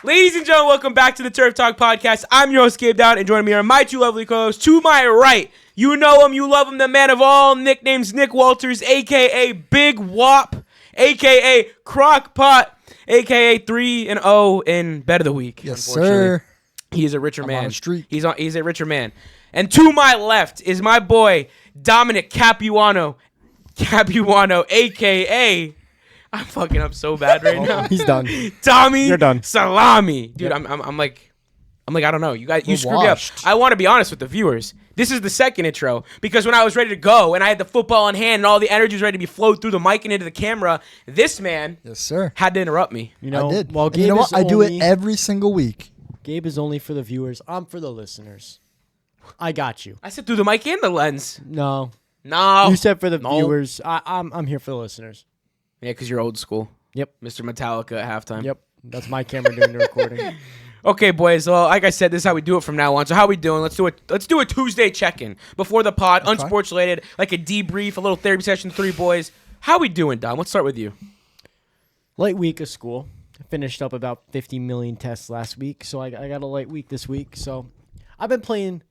Ladies and gentlemen, welcome back to the Turf Talk Podcast. I'm your host, Gabe Down, and joining me are my two lovely co-hosts. To my right, you know him, you love him, the man of all nicknames, Nick Walters, a.k.a. Big Wop, a.k.a. Crockpot, a.k.a. 3-0 in Bet of the Week. Yes, sir. He is a richer man. On the street. He's a richer man. And to my left is my boy, Dominic Capuano, a.k.a. I'm fucking up so bad right now. He's done. Tommy, You're done. Salami, dude. Yep. I'm like, I don't know. You guys, you We're screwed me up. washed. I want to be honest with the viewers. This is the second intro because when I was ready to go and I had the football in hand and all the energy was ready to be flowed through the mic and into the camera, this man Yes, sir. had to interrupt me. You know, I did. Well, And Gabe you know what? is I do only- it every single week. Gabe is only for the viewers. I'm for the listeners. I got you. I said through the mic and the lens. No, No, you said for the No. viewers. I'm here for the listeners. yeah, because you're old school. Yep. Mr. Metallica at halftime. Yep. That's my camera doing the recording. Okay, boys. Well, like I said, this is how we do it from now on. So how we doing? Let's do a Tuesday check-in before the pod, Okay. unsports related, like a debrief, a little therapy session. Three boys. How we doing, Dom? Let's start with you. Light week of school. I finished up about 50 million tests last week, so I got a light week this week. So I've been playing.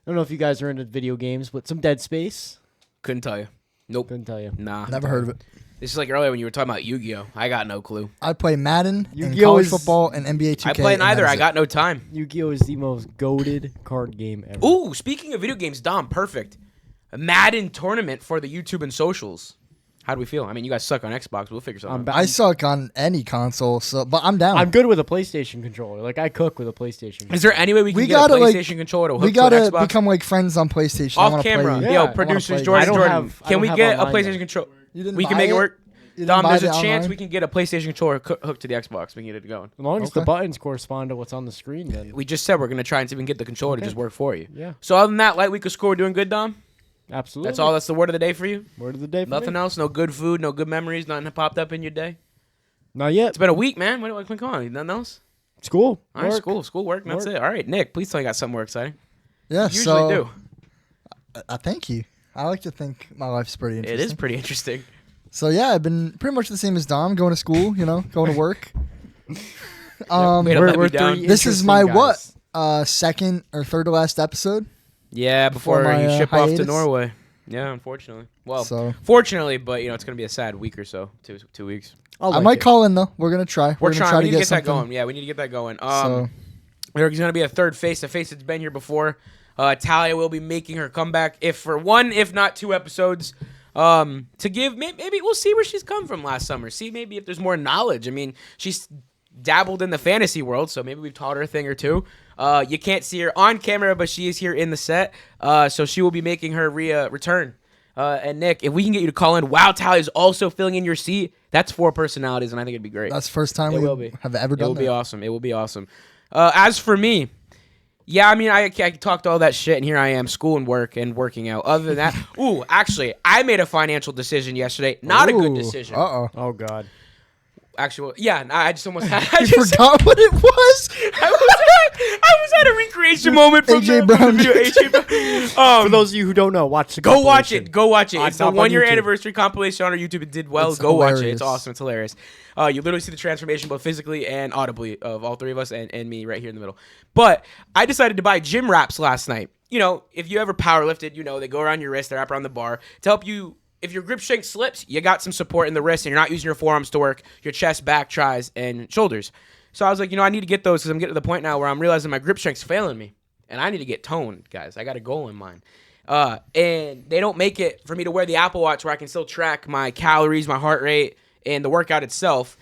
I don't know if you guys are into video games, but some Dead Space. Couldn't tell you. Nope. Couldn't tell you. Nah. Never heard of it. This is like earlier when you were talking about Yu-Gi-Oh. I got no clue. I play Madden and Yu-Gi-Oh college is- football and NBA 2K. I play and that neither. is I it. got no time. Yu-Gi-Oh is the most goated card game ever. Ooh, speaking of video games, Dom, perfect. A Madden tournament for the YouTube and socials. How do we feel? I mean, you guys suck on Xbox. We'll figure something out. I suck on any console, but I'm down. I'm good with a PlayStation controller. Like I cook with a PlayStation controller. Is there any way we can We get a gotta, like- PlayStation controller to hook we to an gotta Xbox? become like friends on PlayStation. I Off wanna camera. Play. Yeah, I Yo, wanna producers, play. Jordan, I don't Jordan. have- I Can don't we have get a online, PlayStation though. controller? You didn't We can buy make it work. You didn't Dom, buy there's a it chance online? we can get a PlayStation controller hooked to the Xbox. We can get it going. As long as the Okay. buttons correspond to what's on the screen, then We just said we're going to try and see if we can get the controller to Okay. just work for you. yeah, So other than that, light week of school, we're doing good, Dom? absolutely. That's all? That's the word of the day for you? Word of the day. For Nothing me. else? No good food? No good memories? Nothing popped up in your day? Not yet. It's been a week, man. Come on. Nothing else? School. All right, Work. school, work. That's Work. it. All right, Nick, please tell me you got something more exciting. Yeah, You usually so do. thank you. I like to think my life's pretty It interesting. is pretty interesting. So yeah, I've been pretty much the same as Dom, going to school, going to work. Way to let We're me down. three This is interesting my guys. second or third to last episode. Yeah, before my, you ship off to hiatus. Norway. Yeah, unfortunately. Well, So fortunately, but it's gonna be a sad week or so. Two weeks. I'll I like might it. call in though. We're gonna try. We're gonna trying. try We to need to get that something. going. Yeah, we need to get that going. So There's gonna be a third face, a face that's been here before. Talia will be making her comeback, if not 2 episodes. To give maybe we'll see where she's come from last summer. See maybe if there's more knowledge. I mean, she's dabbled in the fantasy world, so maybe we've taught her a thing or two. You can't see her on camera, but she is here in the set. So she will be making her return. And Nick, if we can get you to call in while Talia's also filling in your seat, that's 4 personalities, and I think it'd be great. that's the first time It we will be. have ever It done will that. be awesome. It will be awesome. As for me, yeah, I mean, I talked all that shit, and here I am, school and work and working out. Other than that, actually, I made a financial decision yesterday. Not a good decision. Uh-oh. Oh God. Actually, yeah, I just almost had. You forgot what it was? I was at a recreation moment from AJ the Brown. video. AJ Brown. For those of you who don't know, watch the Go watch it. compilation. Go watch it. It's the Up on 1-year YouTube. anniversary compilation on our YouTube. It did well. It's Go watch it. hilarious. It's awesome. It's hilarious. You literally see the transformation both physically and audibly of all 3 of us and me right here in the middle. But I decided to buy gym wraps last night. If you ever power lifted, they go around your wrist, they wrap around the bar to help you. If your grip strength slips, you got some support in the wrist and you're not using your forearms to work your chest, back, tris, and shoulders. So I was like, I need to get those because I'm getting to the point now where I'm realizing my grip strength's failing me. And I need to get toned, guys. I got a goal in mind. And they don't make it for me to wear the Apple Watch where I can still track my calories, my heart rate, and the workout itself.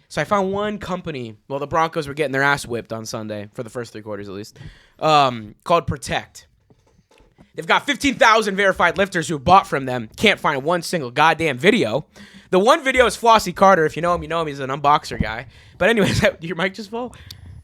So I found one company. Well, the Broncos were getting their ass whipped on Sunday, for the first 3 quarters at least, called Protect. They've got 15,000 verified lifters who bought from them. Can't find one single goddamn video. The one video is Flossie Carter. If you know him, you know him. He's an unboxer guy. But anyways, did your mic just fall?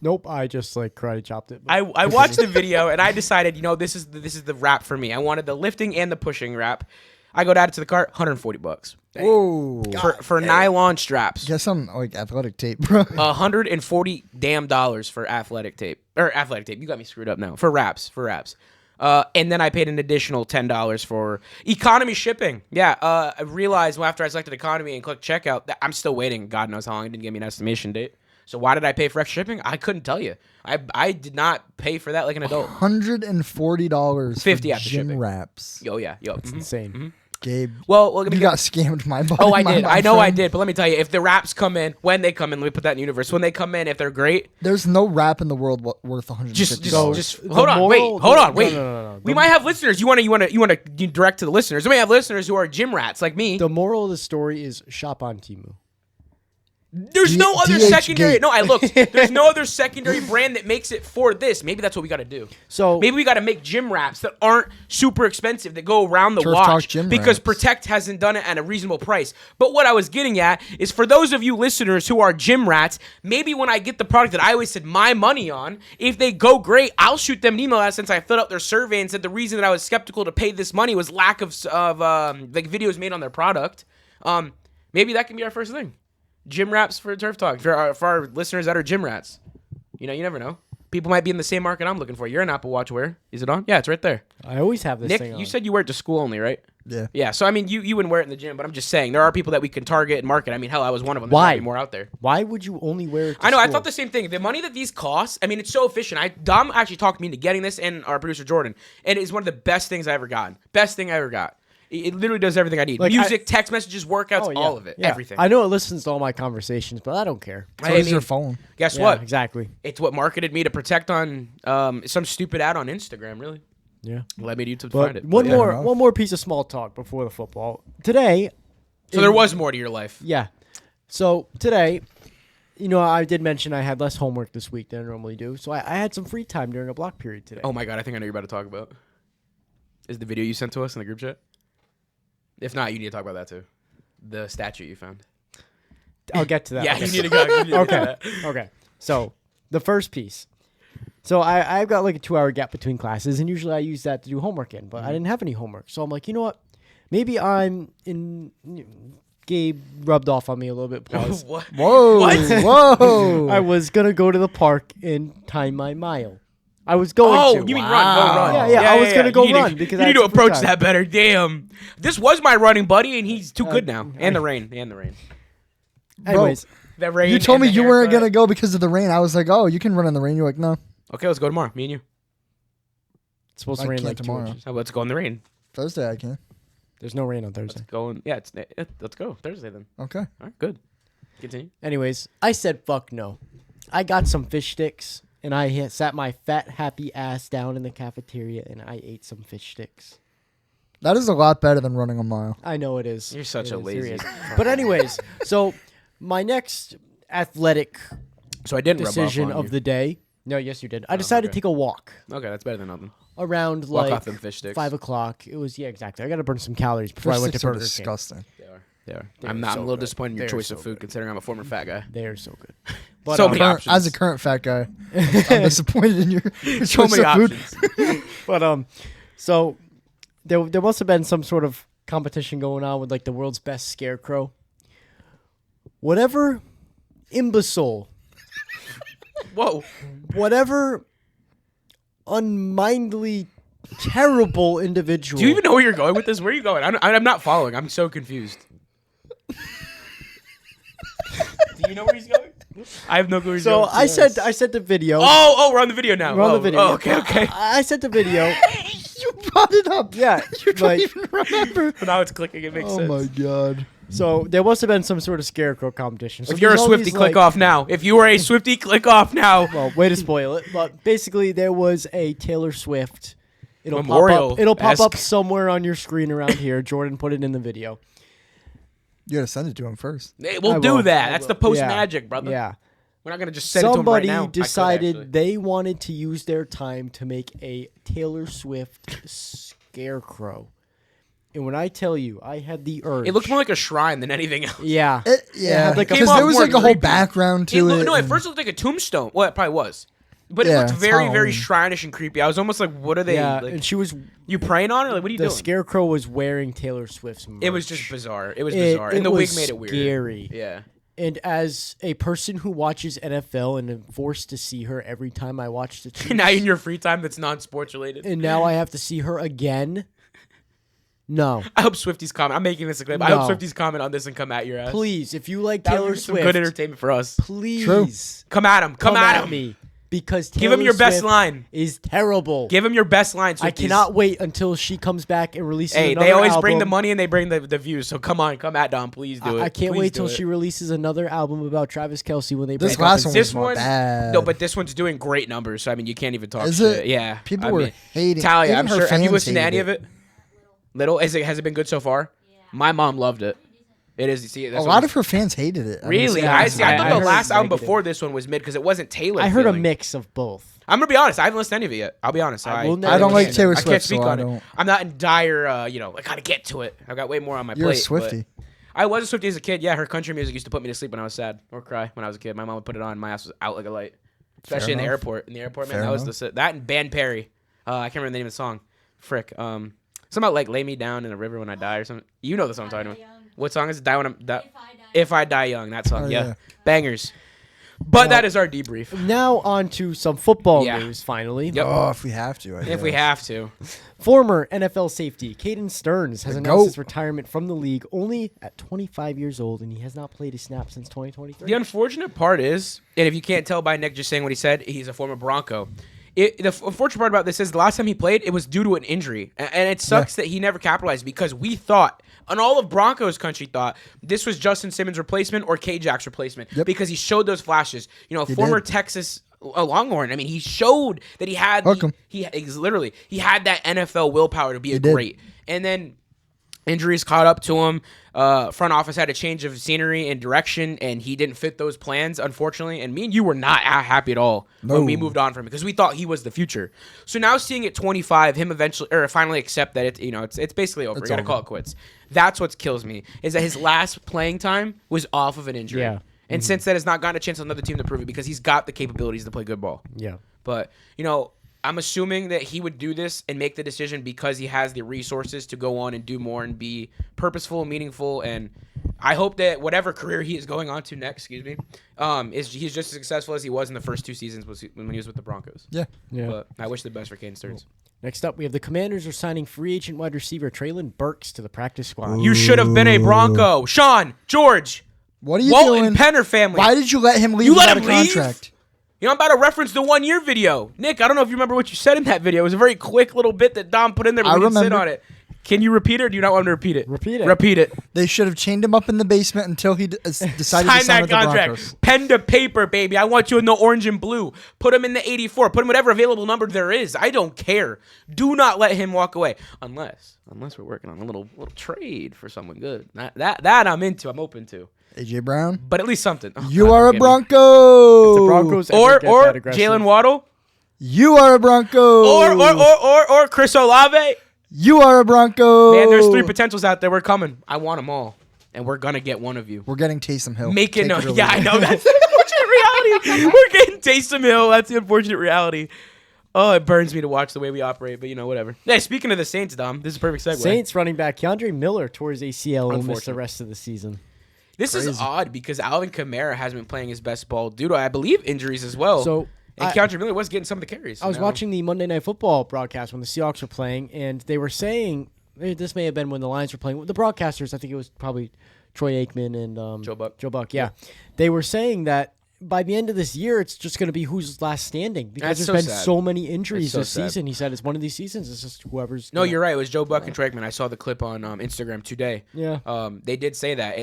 Nope. I just karate chopped it. I watched the video and I decided, this is the wrap for me. I wanted the lifting and the pushing wrap. I go to add it to the cart, $140. Whoa. For nylon straps. Get some athletic tape, bro. $140 damn for athletic tape. You got me screwed up now. For wraps. And then I paid an additional $10 for economy shipping. Yeah, I realized after I selected economy and clicked checkout that I'm still waiting. God knows how long. It didn't give me an estimation date. So why did I pay for extra shipping? I couldn't tell you. I did not pay for that like an adult. $140 50 for after gym shipping. wraps. Yo, yeah, yo. It's insane. Gabe, Well, you got scammed, my body. Oh, I my did. I friend. know I did. But let me tell you, if the wraps come in, when they come in, let me put that in the universe. When they come in, if they're great, There's no wrap in the world worth $150. just The hold on, wait, moral- hold on, no, wait. no. We might have listeners. You want to direct to the listeners. We may have listeners who are gym rats like me. The moral of the story is shop on Temu. There's no other DH secondary. Gate. No, I looked. There's no other secondary brand that makes it for this. Maybe that's what we got to do. So Maybe we got to make gym wraps that aren't super expensive that go around the Turf Talk watch gym because wraps. Protect hasn't done it at a reasonable price. But what I was getting at is for those of you listeners who are gym rats, maybe when I get the product that I wasted my money on, if they go great, I'll shoot them an email out since I filled out their survey and said the reason that I was skeptical to pay this money was lack of like videos made on their product. Maybe that can be our first thing. Gym wraps for Turf Talk for our listeners that are gym rats. You never know. People might be in the same market I'm looking for. You're an Apple Watch wearer. Is it on? Yeah, it's right there. I always have this Nick, thing on. you said you wear it to school only, right? Yeah. Yeah. So I mean, you wouldn't wear it in the gym, but I'm just saying there are people that we can target and market. I mean, hell, I was one of them. There's Why? gotta be more out there? Why would you only wear it to I know. I school? thought the same thing. The money that these cost, I mean, it's so efficient. Dom actually talked me into getting this, and our producer Jordan, and it is one of the best things I ever gotten. Best thing I ever got. It literally does everything I need. Like, Music, text messages, workouts, Oh, yeah. all of it, Yeah. everything. I know it listens to all my conversations, but I don't care. So I is mean, your phone. Guess Yeah, what? Exactly. It's what marketed me to Protect on some stupid ad on Instagram. Really, Yeah. led me to YouTube to But find it. one But yeah. more enough. one more piece of small talk before the football. Today, So there was more to your life. yeah. So today, I did mention I had less homework this week than I normally do. So I had some free time during a block period today. Oh my god, I think I know you're about to talk about. Is the video you sent to us in the group chat? If not, you need to talk about that too. The statue you found. I'll get to that. Yeah, you need to go. You need to Okay. do that. Okay. So the first piece. So I've got like a 2-hour gap between classes, and usually I use that to do homework in, but I didn't have any homework. So I'm like, you know what? Maybe I'm in. Gabe rubbed off on me a little bit. Pause. What? Whoa. What? Whoa. I was gonna go to the park and time my mile. I was going Oh, to. you mean run? Go run. Yeah, I was gonna go You need run to, because you I need had to some free approach time. that better. Damn, this was my running buddy, and he's too good now. And the rain. Anyways, The rain. You told and me the you weren't haircut. going to go because of the rain. I was like, oh, you can run in the rain. You're like, no. Okay, let's go tomorrow. Me and you. it's supposed I to rain can't like 2 tomorrow. inches. How about let's go in the rain? Thursday I can. There's no rain on Thursday. Let's go. Yeah, let's go Thursday then. Okay. All right, good. Continue. Anyways, I said fuck no. I got some fish sticks and I sat my fat happy ass down in the cafeteria and I ate some fish sticks. That is a lot better than running a mile. I know it is. You're such It a is, lazy. serious. But anyways, so my next athletic So I didn't decision rub off on of the day. No, yes you did. I decided okay. to take a walk you. Okay, that's better than nothing. around Walk like off them fish sticks. 5 o'clock. It was exactly. I got to burn some calories before I went to Fish sticks are Burger King. disgusting. They are. They're I'm so a little good. disappointed in your They're choice so of food, good. considering I'm a former fat guy. They are so good. But, So many options. As a current fat guy, I'm disappointed in your So choice many of food. options. But so there must have been some sort of competition going on with like the world's best scarecrow. Whatever imbecile, Whoa. whatever unmindly terrible individual. Do you even know where you're going with this? Where are you going? I'm not following. I'm so confused. Do you know where he's going? I have no clue where he's So going. I sent the video. Oh, we're on the video now. We're on the Oh, video. Oh, okay. I sent the video. You brought it up. Yeah, You don't like- even remember. Now it's clicking. It makes Oh sense. my god. So there must have been some sort of scarecrow competition. So If you're a there's all Swifty, these, click like- off now. If you are a Swifty, click off now. Well, way to spoil it. But basically, there was a Taylor Swift. It'll Memorial-esque. pop up. It'll pop up somewhere on your screen around here. Jordan put it in the video. You gotta send it to him first. Hey, I we'll do will. that. I That's will. the post Yeah. magic, brother. Yeah. We're not gonna just send it to him right Somebody now. I could, decided actually. they wanted to use their time to make a Taylor Swift scarecrow. And when I tell you, I had the urge. It looked more like a shrine than anything else. Yeah. Yeah, had like a- because Came off there was more like a whole creepy. background to it. No, at and- first it looked like a tombstone. Well, it probably was. But it Yeah, looked it's very, very Halloween. shrinish and creepy. I was almost like, what are they? Yeah. like, And she was. you praying on her? Like, what are you The doing? scarecrow was wearing Taylor Swift's merch. It was just bizarre. It was It- bizarre. it And the wig was made it weird. scary. Yeah. And as a person who watches NFL and am forced to see her every time I watch the Chiefs, Now in your free time that's non-sports related. and now I have to see her again. No. I hope Swifties comment. I'm making this a clip. I hope No. Swifties comment on this and come at your ass. Please, if you like That would Taylor be some Swift, good entertainment for us. please Come at him. Come at him. me. Because Give him Taylor your best Swift line. is terrible. Give him your best line. I Swifties. cannot wait until she comes back and releases Hey, another they always album. bring the money and they bring the views. So come on, come at Dom. Please do it. I can't Please wait do till it. she releases another album about Travis Kelce when they This break up last and one This was more one- bad. No, but this one's doing great numbers. So I mean, you can't even talk Is shit. it? Yeah, People I were mean, hating. Talia, Even I'm her sure. Have you fans listened to hated any of it? Little? Has it been good so far? My mom loved it. It is. You see, A that's lot what- of her fans hated it. Really, Yeah, I see. I I thought the heard last album negative. before this one was mid because it wasn't Taylor. I heard a feeling. mix of both. I'm gonna be honest. I haven't listened to any of it yet. I'll be honest. I will I never don't like listen. Taylor I Swift, can't speak so I on it. don't. I'm not in dire. I gotta get to it. I've got way more on my You're a plate. but Swiftie. I was a Swiftie as a kid. Yeah, her country music used to put me to sleep when I was sad or cry when I was a kid. My mom would put it on. My ass was out like a light, especially in the enough. airport. In the airport, man, Fair that was enough. that and Ban Perry. I can't remember the name of the song. Frick. Something about like lay me down in a river when I die or something. You know the song I'm talking about. What song is it? Die when I'm die. If I die young, that song. Oh, yeah. yeah. Bangers. But that is our debrief. Now on to some football Yeah. news. Finally, Yep. Oh, if we have to. I If we guess. have to. former NFL safety Caden Stearns has The announced his GOAT. retirement from the league only at 25 years old, and he has not played a snap since 2023. The unfortunate part is, and if you can't tell by Nick just saying what he said, he's a former Bronco. The unfortunate part about this is the last time he played, it was due to an injury. And it sucks that he never capitalized because we thought, and all of Broncos country thought, this was Justin Simmons' replacement or K-Jack's replacement because he showed those flashes. You know, former did. Texas Longhorn. I mean, he showed that he had Hook 'em. he had that NFL willpower to be a did. great. And then injuries caught up to him. Front office had a change of scenery and direction, and he didn't fit those plans, unfortunately. And me and you were not happy at all when we No. moved on from him because we thought he was the future. So now seeing at 25, him eventually or finally accept that it's basically over. It's We gotta over. call it quits. That's what kills me is that his last playing time was off of an injury. Yeah. And since then, has not gotten a chance on another team to prove it because he's got the capabilities to play good ball. Yeah. But, I'm assuming that he would do this and make the decision because he has the resources to go on and do more and be purposeful, meaningful, and I hope that whatever career he is going on to next, he's just as successful as he was in the first two seasons when he was with the Broncos. Yeah. Yeah. But I wish the best for Caden Stearns. Next up, we have the Commanders are signing free agent wide receiver Traylon Burks to the practice squad. You should have been a Bronco. Sean, George, What are you Walton, doing? Penner family. Why did you let him leave You let without him a leave? contract? I'm about to reference the 1 year video. Nick, I don't know if you remember what you said in that video. It was a very quick little bit that Dom put in there, but I we didn't sit remember. on it. Can you repeat it or do you not want him to repeat it? Repeat it. Repeat it. They should have chained him up in the basement until he decided to Sign sign that with the contract. Broncos. Pen to paper, baby. I want you in the orange and blue. Put him in the 84. Put him whatever available number there is. I don't care. Do not let him walk away. Unless we're working on a little trade for someone good. That I'm into. I'm open to. AJ Brown, But at least something. Oh, you God, are a forget me. Bronco. The Broncos ever Or get that aggressive- Jalen Waddle. You are a Bronco. Or Chris Olave. You are a Bronco. Man, there's three potentials out there. We're coming. I want them all. And we're going to get one of you. We're getting Taysom Hill. Make it Take no. or leave Yeah, I it. know. That's the unfortunate reality. We're getting Taysom Hill. That's the unfortunate reality. Oh, it burns me to watch the way we operate, but whatever. Hey, speaking of the Saints, Dom, this is a perfect segue. Saints running back Keandre Miller tore his ACL and will miss the Unfortunate. rest of the season. This is odd because Alvin Kamara hasn't been playing his best ball due to, I believe, injuries as well. So and Keandre Miller was getting some of the carries. I was watching the Monday Night Football broadcast when the Seahawks were playing, and they were saying this may have been when the Lions were playing. The broadcasters, I think it was probably Troy Aikman and Joe Buck. Joe Buck, yeah. They were saying that by the end of this year, it's just going to be who's last standing because That's there's so been sad. so many injuries so this sad. season. He said it's one of these seasons. It's just whoever's. No, you're right. It was Joe Buck and Troy Aikman. I saw the clip on Instagram today. Yeah. They did say that.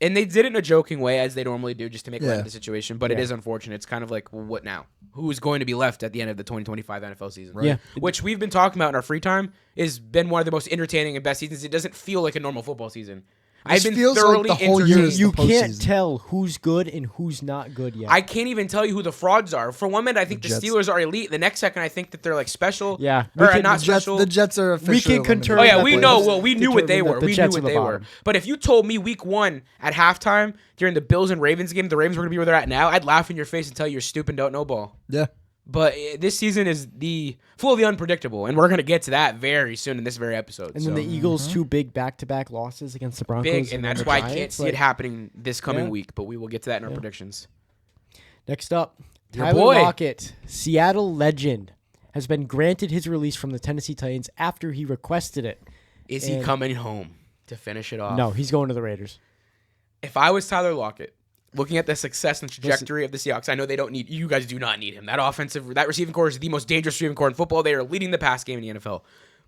And they did it in a joking way, as they normally do, just to make light Yeah. of the situation. But it is unfortunate. It's kind of like, well, what now? Who is going to be left at the end of the 2025 NFL season? Yeah. Which we've been talking about in our free time has been one of the most entertaining and best seasons. It doesn't feel like a normal football season. I've been feels like thoroughly the whole year entertained. is You the can't postseason. tell who's good and who's not good yet. I can't even tell you who the frauds are. For one minute, I think the Jets. Steelers are elite. The next second, I think that they're like special. Yeah. Or We can- not The Jets, special. the Jets are officially can eliminated. turn Oh yeah, that we the know. Jets Well, we knew what they determined were. that the We knew Jets what are the they were. bottom. But if you told me week 1 at halftime during the Bills and Ravens game, the Ravens were going to be where they're at now, I'd laugh in your face and tell you you're stupid, don't know ball. Yeah. But this season is full of the unpredictable, and we're going to get to that very soon in this very episode. And so. then the Eagles' two big back-to-back losses against the Broncos. Big, and then that's the why I can't Giants, see it like- happening this coming Yeah. week. But we will get to that in our predictions. Next up, Your Tyler boy. Lockett, Seattle legend, has been granted his release from the Tennessee Titans after he requested it. Is he coming home to finish it off? No, he's going to the Raiders. If I was Tyler Lockett, looking at the success and trajectory of the Seahawks, I know they don't need you guys do not need him. That receiving core is the most dangerous receiving core in football. They are leading the pass game in the NFL.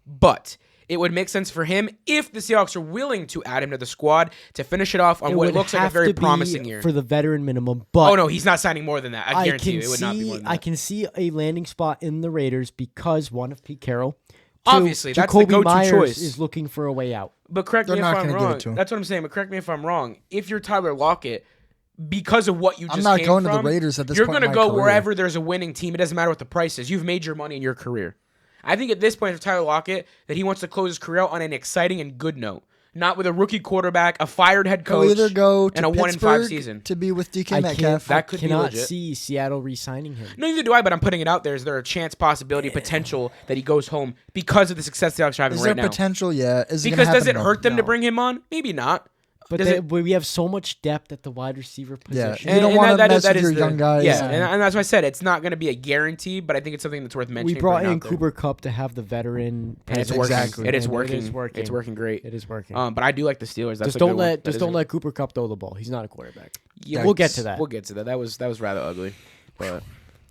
But it would make sense for him if the Seahawks are willing to add him to the squad to finish it off on what looks like a very promising year. For the veteran minimum, but oh no, he's not signing more than that. I guarantee you it would not be more than that. I can see a landing spot in the Raiders because one of Pete Carroll. Obviously, that's the Jacoby go-to Myers choice. is looking for a way out. But correct me They're if not I'm gonna give wrong. it to him. That's what I'm saying. But correct me if I'm wrong. If you're Tyler Lockett, because of what you just I'm not came going to from, the Raiders at this you're point in gonna my go career. wherever there's a winning team. It doesn't matter what the price is. You've made your money in your career. I think at this point for Tyler Lockett that he wants to close his career out on an exciting and good note. Not with a rookie quarterback, a fired head He'll coach, either go to and a Pittsburgh 1-5 season. to be with DK I Metcalf. That could be cannot legit. see Seattle re-signing him. No, neither do I, but I'm putting it out there. Is there a chance, possibility, potential that he goes home because of the success the Seahawks are having Is right there now? potential? Yeah. Is it Because gonna does it happen? hurt them to No. bring him on? Maybe not. But Does it- we have so much depth at the wide receiver Yeah. position. You don't wanna mess with your the- young guys. Yeah, and that's why I said it's not going to be a guarantee, but I think it's something that's worth mentioning. We brought putting in out there. Cooper Kupp to have the veteran. And it's presence. working. Exactly. It is And working. It is working. It's working great. It is working. But I do like the Steelers. That's just a don't good one. let That is don't a- let Cooper Kupp throw the ball. He's not a quarterback. Yeah, We'll get to that. We'll get to that. That was rather ugly, but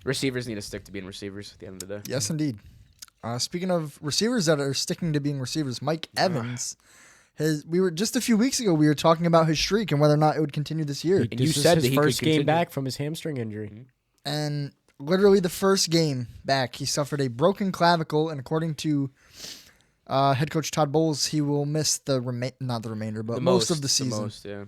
receivers need to stick to being receivers at the end of the day. Yes, indeed. Speaking of receivers that are sticking to being receivers, Mike Evans. We were just a few weeks ago. We were talking about his streak and whether or not it would continue this year. And you This is said his that he first could game continue. back from his hamstring injury. And literally the first game back, he suffered a broken clavicle. And according to head coach Todd Bowles, he will miss not the remainder, but most of the season. Yeah.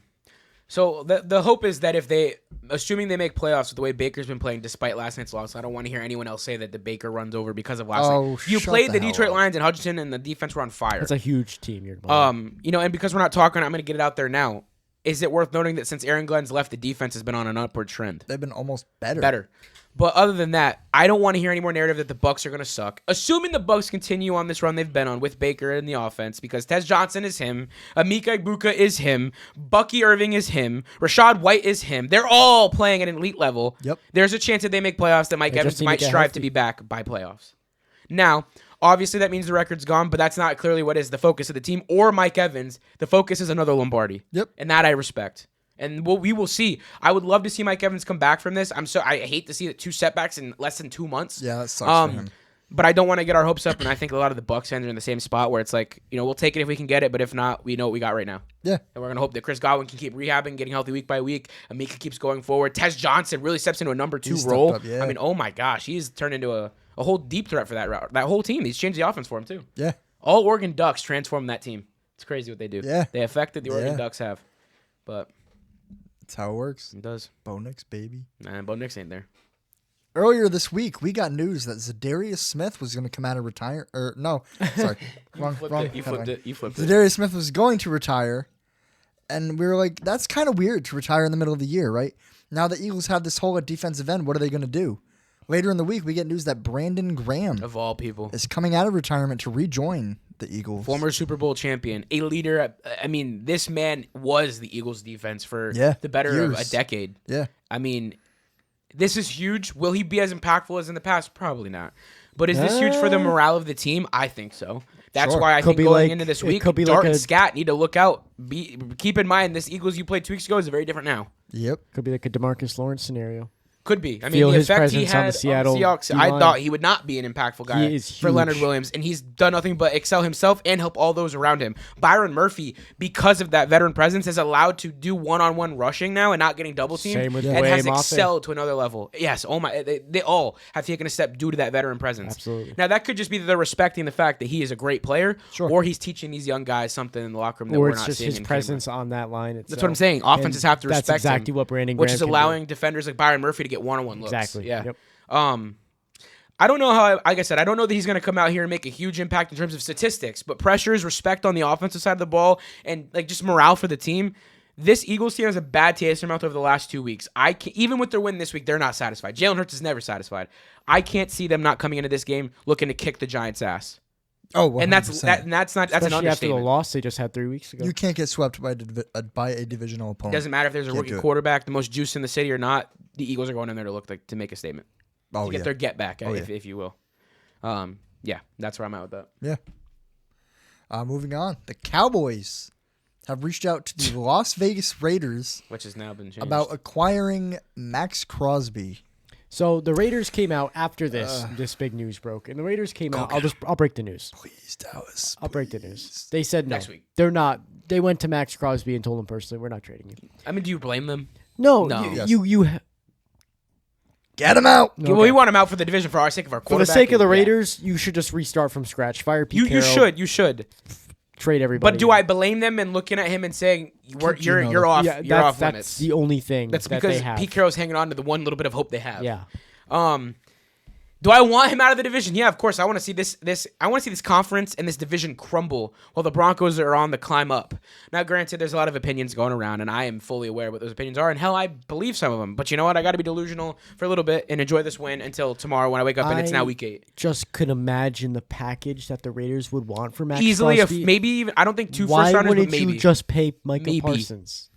So the hope is that if they, assuming they make playoffs with the way Baker's been playing despite last night's loss, I don't want to hear anyone else say that the Baker runs over because of last night. You shut played the the hell Detroit up. Lions and Hutchinson, and the defense were on fire. That's a huge team you're playing. And because we're not talking, I'm going to get it out there now. Is it worth noting that since Aaron Glenn's left, the defense has been on an upward trend? They've been almost better. Better. But other than that, I don't want to hear any more narrative that the Bucs are going to suck. Assuming the Bucs continue on this run they've been on with Baker in the offense, because Tez Johnson is him, Amika Ibuka is him, Bucky Irving is him, Rashad White is him. They're all playing at an elite level. Yep. There's a chance that they make playoffs, that Mike They just Evans need to might get strive healthy. to be back by playoffs. Now, obviously that means the record's gone, but that's not clearly what is the focus of the team or Mike Evans. The focus is another Lombardi. Yep. And that I respect. And we will see. I would love to see Mike Evans come back from this. I hate to see the 2 setbacks in less than 2 months. Yeah, that sucks for him. But I don't want to get our hopes up, and I think a lot of the Bucs fans are in the same spot where it's like, we'll take it if we can get it, but if not, we know what we got right now. Yeah. And we're gonna hope that Chris Godwin can keep rehabbing, getting healthy week by week. Amika keeps going forward. Tez Johnson really steps into a number 2 He's stepped role. up, yeah. I mean, oh my gosh, he's turned into a whole deep threat for that route. That whole team. He's changed the offense for him too. Yeah. All Oregon Ducks transformed that team. It's crazy what they do. Yeah. They affected the Oregon Yeah. Ducks have, but That's how it works. it does. Bo Nix, baby. Nah, Bo Nix ain't there. Earlier this week, we got news that Zadarius Smith was going to come out of retire. Or no, sorry, wrong. You flipped headline. it. You flipped it. Zadarius Smith was going to retire, and we were like, that's kind of weird to retire in the middle of the year, right? Now the Eagles have this hole at defensive end. What are they going to do? Later in the week, we get news that Brandon Graham Of all people. is coming out of retirement to rejoin the Eagles. Former Super Bowl champion, a leader. I mean, this man was the Eagles' defense for the better of a years. decade. Yeah. I mean, this is huge. Will he be as impactful as in the past? Probably not. But is this huge for the morale of the team? I think so. That's Sure. why I Could think be going like- into this it week, could be Dart like and a- Scat need to look out. Keep in mind, this Eagles you played 2 weeks ago is very different now. Yep. Could be like a DeMarcus Lawrence scenario. Could be. I mean, Feel the his effect he presence on had the Seattle Seahawks, I D-line. thought he would not be an impactful guy He is for Leonard huge. Williams, and he's done nothing but excel himself and help all those around him. Byron Murphy, because of that veteran presence, is allowed to do one-on-one rushing now and not getting double teamed, Same with and Boye has Mafe. excelled to another level. Yes, oh my, they all have taken a step due to that veteran presence. Absolutely. Now that could just be that they're respecting the fact that he is a great player, Sure. or he's teaching these young guys something in the locker room that Or we're it's not just seeing his in camera. presence on that line itself. That's what I'm saying. Offenses And have to respect That's exactly him, what Brandon which Graham is can do. allowing defenders like Byron Murphy to get one-on-one looks. Exactly. Yeah. Yep. I don't know how. Like I said, I don't know that he's going to come out here and make a huge impact in terms of statistics, but pressures, respect on the offensive side of the ball, and like just morale for the team. This Eagles team has a bad taste in their mouth over the last 2 weeks. Even with their win this week, they're not satisfied. Jalen Hurts is never satisfied. I can't see them not coming into this game looking to kick the Giants' ass. Oh, 100%. And that's an Especially after the understatement. loss they just had 3 weeks ago. You can't get swept by a divisional It opponent. doesn't matter if there's a Can't rookie do it. quarterback, the most juice in the city or not. The Eagles are going in there to make a statement. Oh, To get yeah. their get back, Oh, if you will. Yeah, that's where I'm at with that. Yeah. Moving on, the Cowboys have reached out to the Las Vegas Raiders Which has now been changed. about acquiring Max Crosby. So the Raiders came out after this big news broke, and the Raiders came out. I'll break the news. Please, Dallas. I'll break the news. They said no. Next week. They're not. They went to Max Crosby and told him personally, "We're not trading you." I mean, do you blame them? No, No. you. Get him out. Okay. Well, we want him out for the division for our sake of our For the quarterback. sake of the Yeah. Raiders, you should just restart from scratch. Fire Pete You Carroll. you should. Trade everybody. But do I blame them in looking at him and saying you're Gino. off? Yeah, you're off that's limits. the only thing. That's that because they have. Pete Carroll's hanging on to the one little bit of hope they have. Yeah. Do I want him out of the division? Yeah, of course. I want to see this. I want to see this conference and this division crumble while the Broncos are on the climb up. Now, granted, there's a lot of opinions going around, and I am fully aware of what those opinions are. And hell, I believe some of them. But you know what? I got to be delusional for a little bit and enjoy this win until tomorrow when I wake up and it's now week 8. Just could imagine the package that the Raiders would want for Max Easily, Crosby. maybe even. I don't think 2 Why first rounders, wouldn't but maybe you just pay Michael Maybe. Parsons?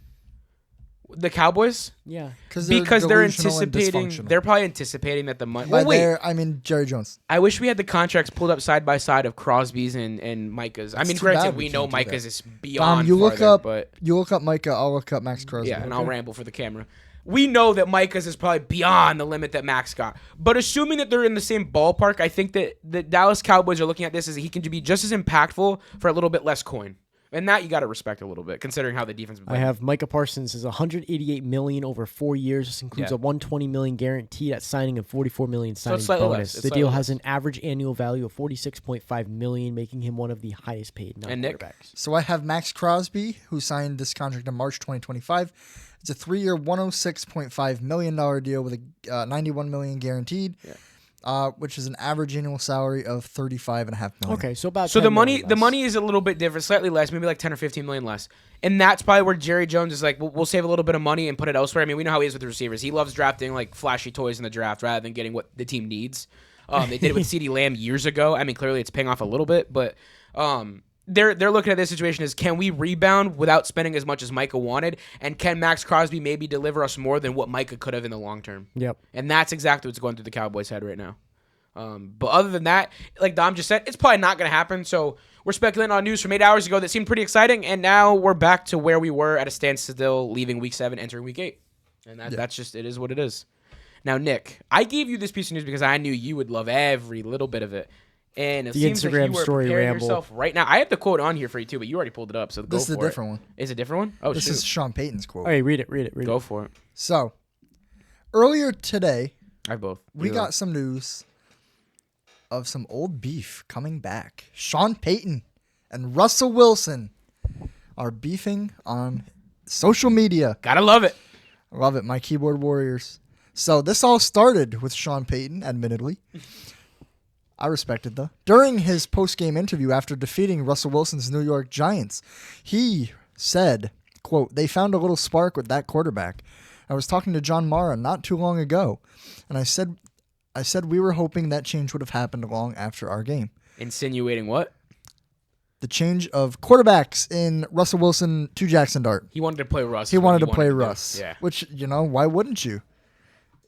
the Cowboys Yeah. because they're delusional and anticipating. dysfunctional. They're probably anticipating that the money. By Well, wait. there, I mean Jerry Jones. I wish we had the contracts pulled up side by side of Crosby's and Micah's. I mean, too bad granted, we we know can't do Micah's that. is beyond. You look farther, up. but You look up Micah. I'll look up Max Crosby. yeah, and I'll ramble for the camera. We know that Micah's is probably beyond the limit that Max got. But assuming that they're in the same ballpark, I think that the Dallas Cowboys are looking at this as he can be just as impactful for a little bit less coin. And that you got to respect a little bit, considering how the defense. I have Micah Parsons is $188 million over 4 years. This includes Yeah. a $120 million guaranteed at signing and $44 million signing slightly less. bonus. It's The slightly deal less. has an average annual value of $46.5 million, making him one of the highest paid And Nick? non-quarterbacks. So I have Max Crosby, who signed this contract in March 2025. It's a 3-year, $106.5 million deal with a $91 million guaranteed, which is an average annual salary of $35.5 million. Okay, so about So 10 the million money less. is a little bit different, slightly less, maybe like 10 or 15 million less. And that's probably where Jerry Jones is like, we'll save a little bit of money and put it elsewhere. I mean, we know how he is with the receivers. He loves drafting like flashy toys in the draft rather than getting what the team needs. They did it with CeeDee Lamb years ago. I mean, clearly it's paying off a little bit, but they're looking at this situation as, can we rebound without spending as much as Micah wanted? And can Max Crosby maybe deliver us more than what Micah could have in the long term? Yep. And that's exactly what's going through the Cowboys' head right now. But other than that, like Dom just said, it's probably not going to happen. So we're speculating on news from 8 hours ago that seemed pretty exciting, and now we're back to where we were at a standstill, leaving Week 7, entering Week 8. And that's just, it is what it is. Now, Nick, I gave you this piece of news because I knew you would love every little bit of it. And it The seems like Instagram you were story preparing ramble. yourself right now. I have the quote on here for you too, but you already pulled it up, so go This is a for it. different one. Is it a different one? Oh, This shoot. is Sean Payton's quote. Hey, read it. Go for it. So, earlier today, I have both. we Either got some news of some old beef coming back. Sean Payton and Russell Wilson are beefing on social media. gotta love it. I love it, my keyboard warriors. So this all started with Sean Payton, admittedly. I respect it, though. During his post-game interview after defeating Russell Wilson's New York Giants, he said, quote, "They found a little spark with that quarterback. I was talking to John Mara not too long ago, and I said we were hoping that change would have happened long after our game." Insinuating what? The change of quarterbacks in Russell Wilson to Jackson Dart. He wanted to play Russ. He is what wanted to play do. Russ. Yeah. Which, why wouldn't you?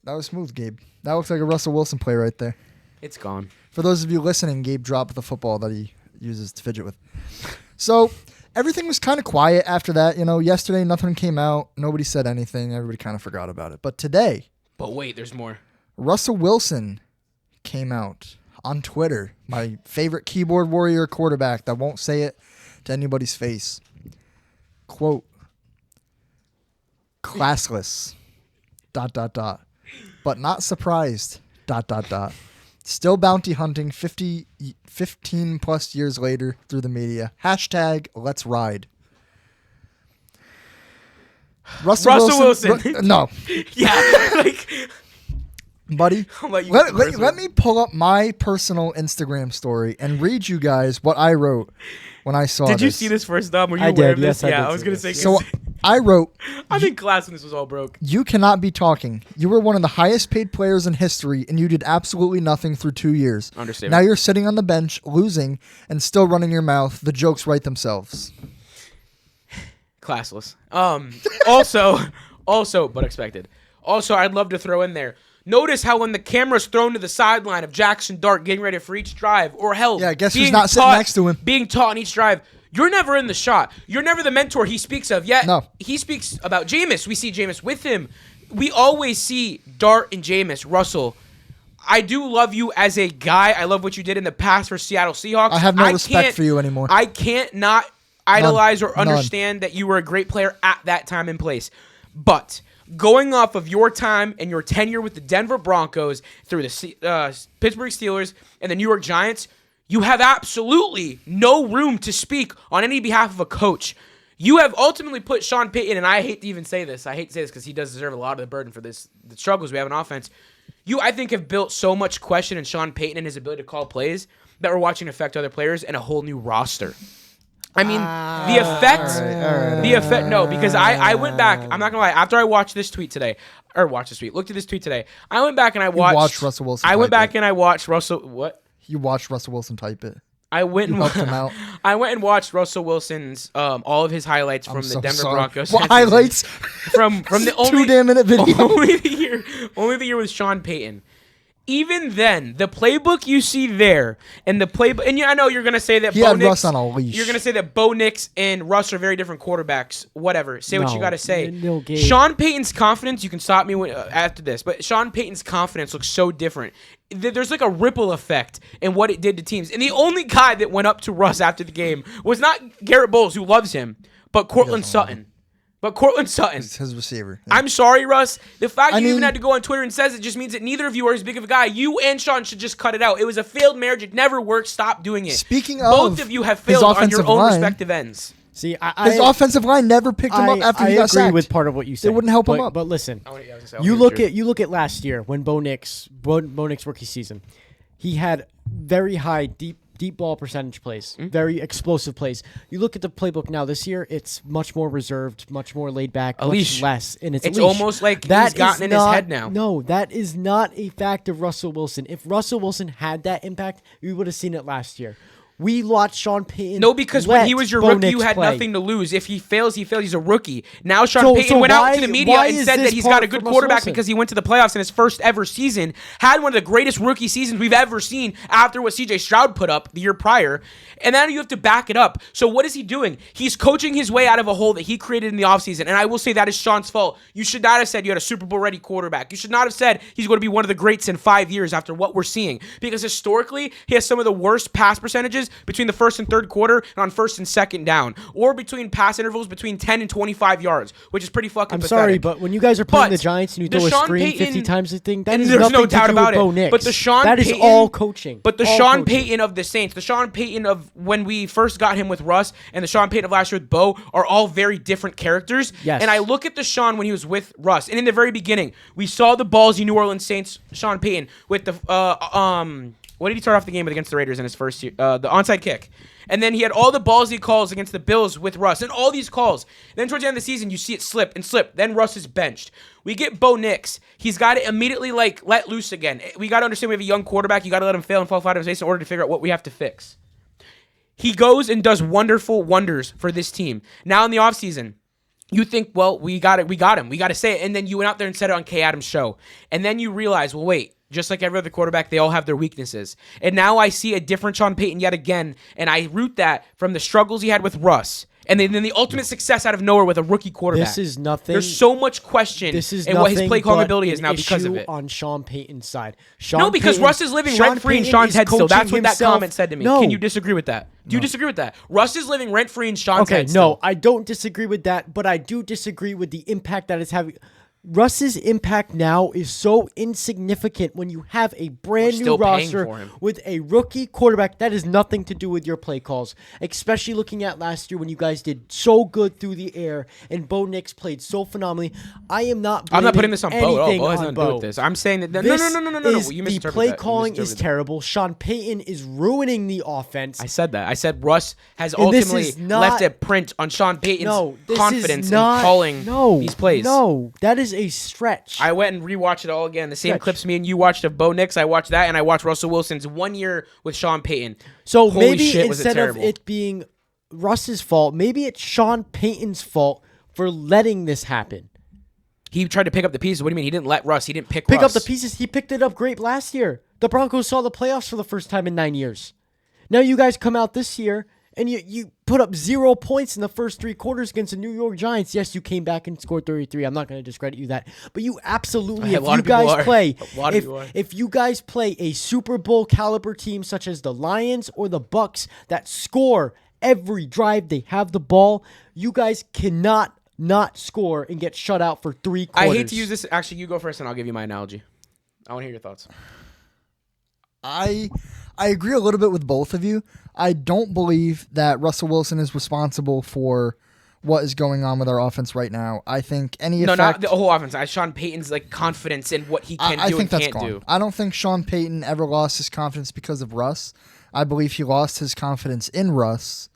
That was smooth, Gabe. That looks like a Russell Wilson play right there. It's gone. For those of you listening, Gabe dropped the football that he uses to fidget with. So everything was kind of quiet after that. Yesterday nothing came out. Nobody said anything. Everybody kind of forgot about it. But today, But wait, there's more. Russell Wilson came out on Twitter, my favorite keyboard warrior quarterback that won't say it to anybody's face. Quote, "Classless, ... but not surprised, ... Still bounty hunting 15 plus years later through the media. Hashtag let's ride." Russell Wilson. No, Yeah. Like, buddy. I'll let you Let me pull up my personal Instagram story and read you guys what I wrote when I saw did you this. see this first, Dom? Were you I aware did, of this? yes, I yeah, did I was see gonna this. say. So I wrote, I'm in class when this was all broke. "You cannot be talking. You were one of the highest paid players in history, and you did absolutely nothing through 2 years. Understatement. Now you're sitting on the bench, losing, and still running your mouth. The jokes write themselves." Classless. Also, but expected. Also, I'd love to throw in there. Notice how when the camera's thrown to the sideline of Jackson Dart getting ready for each drive, or hell, Yeah, guess who's being not sitting taught- next to him? being taught in each drive, you're never in the shot. You're never the mentor he speaks of. Yet No. he speaks about Jameis. We see Jameis with him. We always see Dart and Jameis. Russell, I do love you as a guy. I love what you did in the past for Seattle Seahawks. I have no can't- respect for you anymore. I can't not idolize or None. understand that you were a great player at that time and place. But going off of your time and your tenure with the Denver Broncos through the Pittsburgh Steelers and the New York Giants, you have absolutely no room to speak on any behalf of a coach. You have ultimately put Sean Payton, and I hate to even say this. I hate to say this because he does deserve a lot of the burden for the struggles we have in offense. You, I think, have built so much question in Sean Payton and his ability to call plays that we're watching affect other players and a whole new roster. I mean, the effect, no, because I went back, I'm not going to lie, after I watched this tweet today, looked at this tweet today, I went back and I watched Russell Wilson I went type back it. and I watched Russell, what? You watched Russell Wilson type it. I went and helped him out. I went and watched Russell Wilson's all of his highlights from the so Denver sorry. Broncos. What highlights? from the only 2-minute video. only the year with Sean Payton. Even then, the playbook you see there, and the playbook, and I know you're gonna say that He Bo had Nix, Russ on a leash. You're gonna say that Bo Nix and Russ are very different quarterbacks. Whatever, say what you No. gotta say. No, Gabe. Sean Payton's confidence. You can stop me after this, but Sean Payton's confidence looks so different. There's like a ripple effect in what it did to teams. And the only guy that went up to Russ after the game was not Garrett Bowles, who loves him, but Cortland Sutton. His receiver. Yeah. I'm sorry, Russ. The fact I you even mean- had to go on Twitter and says it just means that neither of you are as big of a guy. You and Sean should just cut it out. It was a failed marriage. It never worked. Stop doing it. Speaking both of of you have his failed on your offensive own line- respective ends. See, His offensive line never picked him up after he got agree sacked. with part of what you said. wouldn't help him but, up. But listen, I was gonna say, you I'll hear look at last year when Bo Nix rookie season, he had very high deep ball percentage plays, very explosive plays. You look at the playbook now this year; it's much more reserved, much more laid back, much leash. less, and it's It's a leash. almost like That he's gotten is in his not- head now. No, that is not a fact of Russell Wilson. If Russell Wilson had that impact, we would have seen it last year. We watched Sean Payton. No, because when let he was your Bo rookie, you Nix had play. nothing to lose. If he fails, he fails. He's a rookie. Now Sean So- Payton so went out why- to the media why and is said that this he's got part a good from Russell quarterback Wilson? because he went to the playoffs in his first ever season, had one of the greatest rookie seasons we've ever seen after what CJ Stroud put up the year prior. And now you have to back it up. So what is he doing? He's coaching his way out of a hole that he created in the offseason. And I will say that is Sean's fault. You should not have said you had a Super Bowl ready quarterback. You should not have said he's going to be one of the greats in 5 years after what we're seeing. Because historically, he has some of the worst pass percentages between the first and third quarter and on first and second down. Or between pass intervals between 10 and 25 yards, which is pretty fucking I'm pathetic. sorry, but when you guys are playing But the Giants and you the throw a Sean screen Payton- 50 times a thing, that and is there's nothing no doubt to do about with it. Bo Nix. But the Sean that is Payton, all coaching. But the All Sean coaching. Payton of the Saints, the Sean Payton of when we first got him with Russ, and the Sean Payton of last year with Bo are all very different characters. Yes. And I look at the Sean when he was with Russ, and in the very beginning, we saw the ballsy New Orleans Saints Sean Payton with the what did he start off the game with against the Raiders in his first year? The onside kick. And then he had all the ballsy calls against the Bills with Russ, and all these calls. Then towards the end of the season, you see it slip and slip. Then Russ is benched. We get Bo Nix. He's got to immediately let loose again. We got to understand we have a young quarterback. You got to let him fail and fall flat on his face in order to figure out what we have to fix. He goes and does wonderful wonders for this team. Now in the offseason, you think, well, we got him. We got to say it. And then you went out there and said it on Kay Adams' show. And then you realize, well, wait. Just like every other quarterback, they all have their weaknesses. And now I see a different Sean Payton yet again, and I root that from the struggles he had with Russ, and then the ultimate success out of nowhere with a rookie quarterback. This is nothing. There's so much question This is in what his nothing play calling but ability is an now because of issue it. on Sean Payton's side. No, because Russ is living rent-free in Payton Sean's is head still. That's coaching what that himself. comment said to me. No. Can you disagree with that? Do you disagree with that? Russ is living rent-free in Sean's Okay, head no, still. I don't disagree with that, but I do disagree with the impact that it's having. Russ's impact now is so insignificant when you have a brand new still paying roster for him. with a rookie quarterback. That has nothing to do with your play calls, especially looking at last year when you guys did so good through the air and Bo Nix played so phenomenally. I'm not putting this on Bo at all. anything Bo has on nothing to do Bo. with this. I'm saying that no. This You the misinterpreted play that. You calling is misinterpreted that. terrible. Sean Payton is ruining the offense. I said that. I said Russ has And this ultimately is not- left a print on Sean Payton's no, this confidence is not, in calling no, these plays. No, that is a stretch. I went and rewatched it all again. The same Stretch. clips me and you watched of Bo Nix. I watched that, and I watched Russell Wilson's 1 year with Sean Payton. So Holy maybe shit, was it instead of terrible. it being Russ's fault, maybe it's Sean Payton's fault for letting this happen. He tried to pick up the pieces. What do you mean? He didn't let Russ. He didn't pick Pick Russ. up the pieces. He picked it up great last year. The Broncos saw the playoffs for the first time in 9 years. Now you guys come out this year and you put up 0 points in the first 3 quarters against the New York Giants. Yes, you came back and scored 33. I'm not going to discredit you that. But you absolutely, if you guys play a Super Bowl caliber team such as the Lions or the Bucks that score every drive they have the ball, you guys cannot not score and get shut out for 3 quarters. I hate to use this. Actually, you go first and I'll give you my analogy. I want to hear your thoughts. I agree a little bit with both of you. I don't believe that Russell Wilson is responsible for what is going on with our offense right now. I think not the whole offense. Sean Payton's like confidence in what he can do and can't do. I don't think Sean Payton ever lost his confidence because of Russ. I believe he lost his confidence in Russ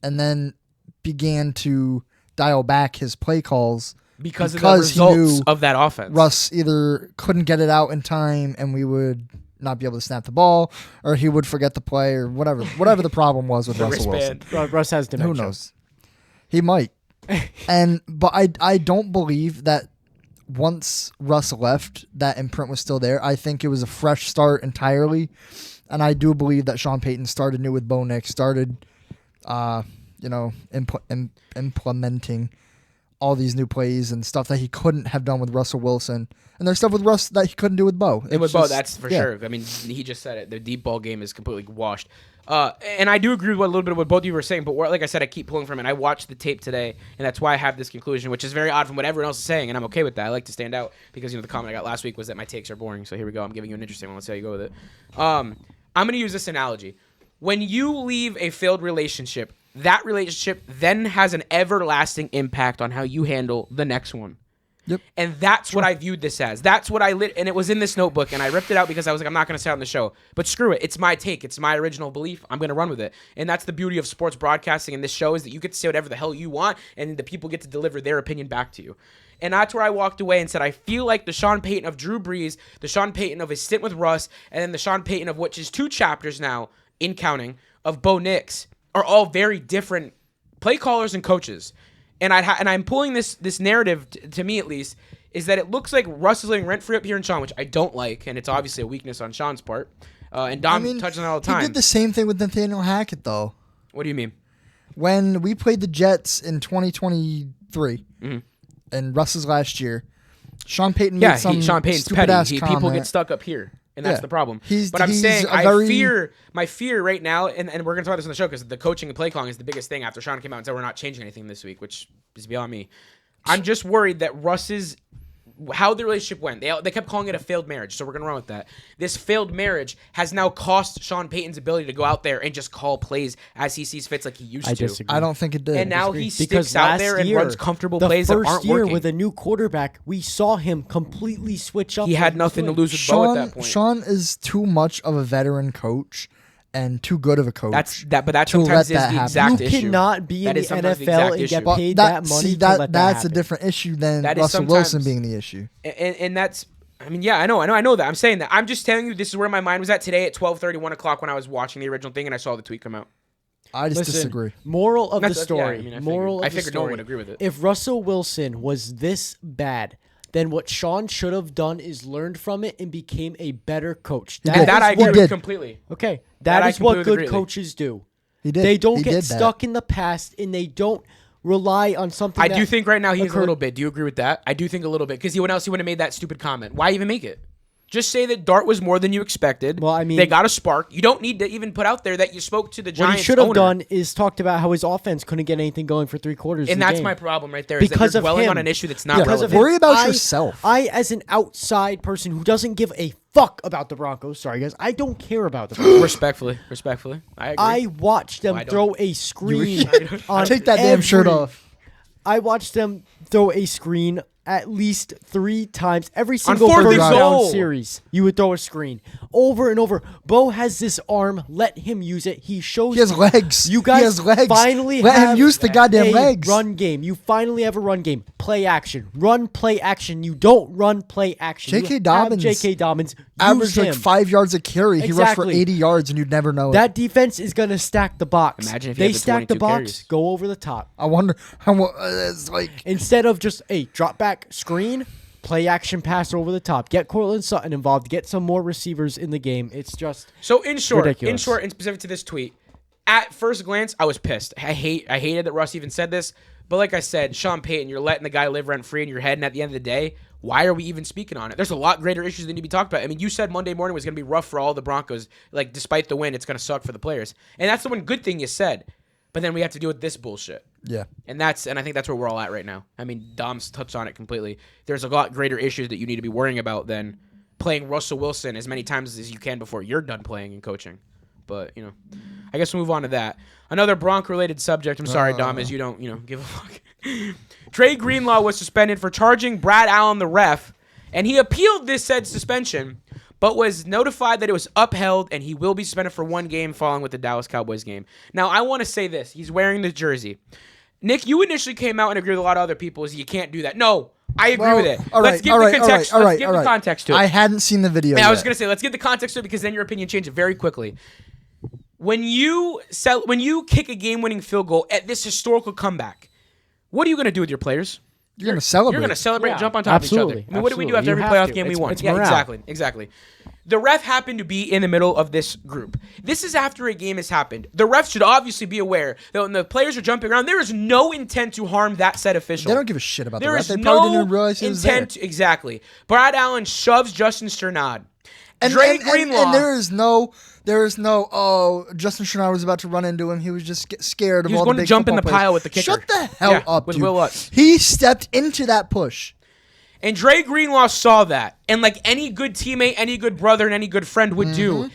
and then began to dial back his play calls because of the results of that offense. Russ either couldn't get it out in time and we would not be able to snap the ball, or he would forget the play, or whatever the problem was with Russell Wilson. Russ has dementia. Who knows? He might. But I don't believe that once Russ left, that imprint was still there. I think it was a fresh start entirely, and I do believe that Sean Payton started new with Bo Nix, started, implementing all these new plays and stuff that he couldn't have done with Russell Wilson. And there's stuff with Russ that he couldn't do with Bo. And with Bo, that's for sure. I mean, he just said it. The deep ball game is completely washed. And I do agree with a little bit of what both of you were saying, but like I said, I keep pulling from it. I watched the tape today, and that's why I have this conclusion, which is very odd from what everyone else is saying, and I'm okay with that. I like to stand out because, the comment I got last week was that my takes are boring. So here we go. I'm giving you an interesting one. Let's see how you go with it. I'm going to use this analogy. When you leave a failed relationship, that relationship then has an everlasting impact on how you handle the next one. Yep. And that's what I viewed this as. That's what I lit, and it was in this notebook, and I ripped it out because I was like, I'm not going to say it on the show. But screw it. It's my take. It's my original belief. I'm going to run with it. And that's the beauty of sports broadcasting and this show is that you get to say whatever the hell you want, and the people get to deliver their opinion back to you. And that's where I walked away and said, I feel like the Sean Payton of Drew Brees, the Sean Payton of his stint with Russ, and then the Sean Payton of which is 2 chapters now, in counting, of Bo Nix, are all very different play callers and coaches. And I'm pulling this narrative, to me at least, is that it looks like Russ is living rent-free up here in Sean, which I don't like, and it's obviously a weakness on Sean's part. And Dom touches on it all the time. He did the same thing with Nathaniel Hackett, though. What do you mean? When we played the Jets in 2023, and Russ's last year, Sean Payton made some Sean Payton's stupid-ass petty. comment. People get stuck up here. And that's the problem. But I'm he's saying a my fear right now, and we're going to talk about this on the show because the coaching and play calling is the biggest thing after Sean came out and said we're not changing anything this week, which is beyond me. I'm just worried that how the relationship went. They kept calling it a failed marriage, so we're going to run with that. This failed marriage has now cost Sean Payton's ability to go out there and just call plays as he sees fits like he used to. Disagree. I don't think it did. And now he sticks out there and runs comfortable plays that aren't working. The first year with a new quarterback, we saw him completely switch up. He had nothing to lose with Bo at that point. Sean is too much of a veteran coach and too good of a coach. But that sometimes is the exact issue. You cannot be in the NFL and get paid that money to let that That's happen. a different issue than Russell Wilson being the issue. And that's, I mean, yeah, I know that. I'm saying that. I'm just telling you this is where my mind was at today at 12:30, 1 o'clock when I was watching the original thing and I saw the tweet come out. I just disagree. Moral of the story. I figured no one would agree with it. If Russell Wilson was this bad, then what Sean should have done is learned from it and became a better coach. I agree with completely. Okay, that is what good coaches do. He did. They don't get stuck in the past and they don't rely on something. I do think right now he's a little bit. Do you agree with that? I do think a little bit because when else he would have made that stupid comment? Why even make it? Just say that Dart was more than you expected. Well, I mean, they got a spark. You don't need to even put out there that you spoke to the Giants. What he should have done is talked about how his offense couldn't get anything going for 3 quarters. And that's my problem right there. Is because that you're dwelling him. On an issue that's not relevant. Worry about yourself. I, as an outside person who doesn't give a fuck about the Broncos, sorry guys, I don't care about the Broncos. Respectfully, I agree. I watched them throw a screen. Take that damn shirt off. I watched them throw a screen at least 3 times every single first down series. You would throw a screen over and over. Bo has this arm. Let him use it. He shows. He has legs. You guys he has legs. finally let have him use the goddamn legs. Run game. You finally have a run game. Play action. Run play action. You don't run play action. J.K. Dobbins averaged like 5 yards a carry. Exactly. He rushed for 80 yards, and you'd never know that defense is gonna stack the box. Imagine if they stack the box. carries. Go over the top. I wonder how it's like instead of just drop back. back screen, play action pass over the top. Get Cortland Sutton involved. Get some more receivers in the game. It's just So in short, ridiculous. and specific to this tweet, at first glance, I was pissed. I hated that Russ even said this. But like I said, Sean Payton, you're letting the guy live rent free in your head, and at the end of the day, why are we even speaking on it? There's a lot greater issues that need to be talked about. I mean, you said Monday morning was going to be rough for all the Broncos. Like, despite the win, it's going to suck for the players. And that's the one good thing you said. But then we have to deal with this bullshit. Yeah. And I think that's where we're all at right now. I mean, Dom's touched on it completely. There's a lot greater issues that you need to be worrying about than playing Russell Wilson as many times as you can before you're done playing and coaching. But, I guess we'll move on to that. Another Bronc-related subject. I'm sorry, Dom, as you don't, give a fuck. Dre Greenlaw was suspended for charging Brad Allen, the ref, and he appealed this said suspension, but was notified that it was upheld, and he will be suspended for 1 game following with the Dallas Cowboys game. Now, I want to say this. He's wearing the jersey. Nick, you initially came out and agreed with a lot of other people is you can't do that. No, I agree with it. Let's give the context to it. I hadn't seen the video yet. I was going to say, let's give the context to it because then your opinion changes very quickly. When you kick a game-winning field goal at this historical comeback, what are you going to do with your players? You're going to celebrate. You're going to celebrate and jump on top absolutely, of each other. I mean, what do we do after every playoff game we won? It's Yeah, morale. exactly. The ref happened to be in the middle of this group. This is after a game has happened. The ref should obviously be aware that when the players are jumping around, there is no intent to harm that said official. They don't give a shit about the There ref. is They probably no didn't even realize he was there. intent. Exactly. Brad Allen shoves Justin Strnad. And Greenlaw. and there is no, Justin Strnad was about to run into him. He was just scared of He was all going the to big jump in football the pile players. with the kicker. Shut the hell up, with dude. Will Lutz. He stepped into that push. And Dre Greenlaw saw that. And like any good teammate, any good brother, and any good friend would do,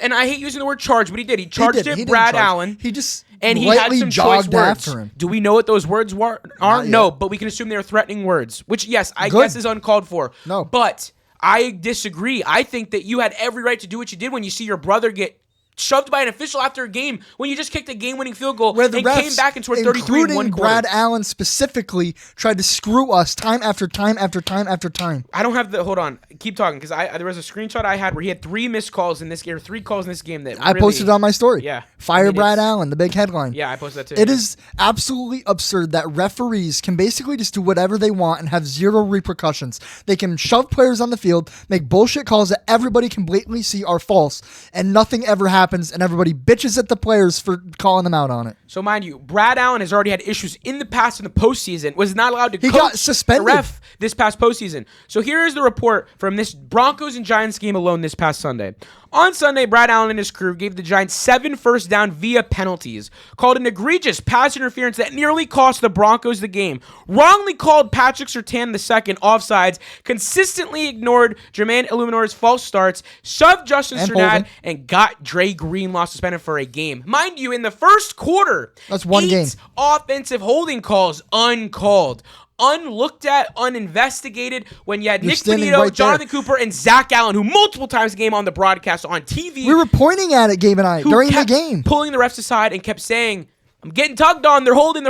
and I hate using the word charge, but he did. He charged He it, didn't Brad charge. Allen. He just and he had lightly some choice jogged words. after him. Do we know what those words are? Not No, yet. but we can assume they were threatening words, which, yes, I Good. guess is uncalled for. No. But I disagree. I think that you had every right to do what you did when you see your brother get shoved by an official after a game when you just kicked a game-winning field goal Where the and refs, came back and scored 33 in one including quarter. Brad Allen specifically, tried to screw us time after time after time after time. I don't have the. Hold on, keep talking because there was a screenshot I had where he had 3 missed calls in this game, or 3 calls in this game that I posted it on my story. Yeah. Fire I mean, Brad it's- Allen, the big headline. Yeah, I posted that too. It is absolutely absurd that referees can basically just do whatever they want and have zero repercussions. They can shove players on the field, make bullshit calls that everybody can blatantly see are false, and nothing ever happens, and everybody bitches at the players for calling them out on it. So mind you, Brad Allen has already had issues in the past in the postseason. Was not allowed to He coach got suspended. the ref this past postseason. So here is the report from this Broncos and Giants game alone this past Sunday. On Sunday, Brad Allen and his crew gave the Giants 7 first down via penalties, called an egregious pass interference that nearly cost the Broncos the game, wrongly called Patrick Surtain II offsides, consistently ignored Jermaine Illuminor's false starts, shoved Justin And Strnad, holding. and got Dre Greenlaw suspended for a game. Mind you, in the first quarter, That's one 8 game. offensive holding calls uncalled. Unlooked at, uninvestigated, when you had You're Nick standing Benito, right there. Jonathan Cooper, and Zach Allen, who multiple times a game on the broadcast on TV, We were pointing at it, Gabe and I, who during the kept game. pulling the refs aside and kept saying, I'm getting tugged on, they're holding.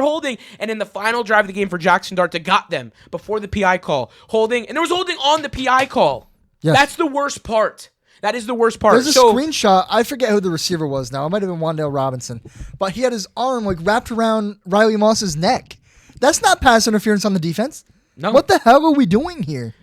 And in the final drive of the game for Jackson Dart, that got them before the PI call. Holding, and there was holding on the PI call. Yes. That's the worst part. That is the worst part. There's a screenshot. I forget who the receiver was now. It might have been Wan'Dale Robinson. But he had his arm like wrapped around Riley Moss's neck. That's not pass interference on the defense. No. What the hell are we doing here?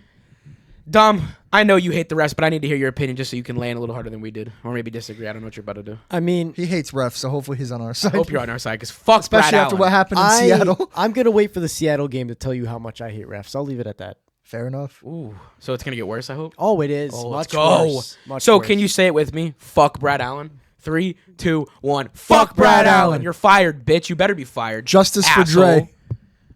Dom, I know you hate the refs, but I need to hear your opinion just so you can land a little harder than we did. Or maybe disagree. I don't know what you're about to do. I mean, He hates refs, so hopefully he's on our side. I hope you're on our side because fuck Especially Brad after Allen. what happened in Seattle. I'm going to wait for the Seattle game to tell you how much I hate refs. I'll leave it at that. Fair enough. Ooh, so it's going to get worse, I hope? Oh, it is. Oh, Much let's go. worse. Much So worse. can you say it with me? Fuck Brad Allen. 3, 2, 1. Fuck Brad Allen. You're fired, bitch. You better be fired. Justice for Asshole. Dre.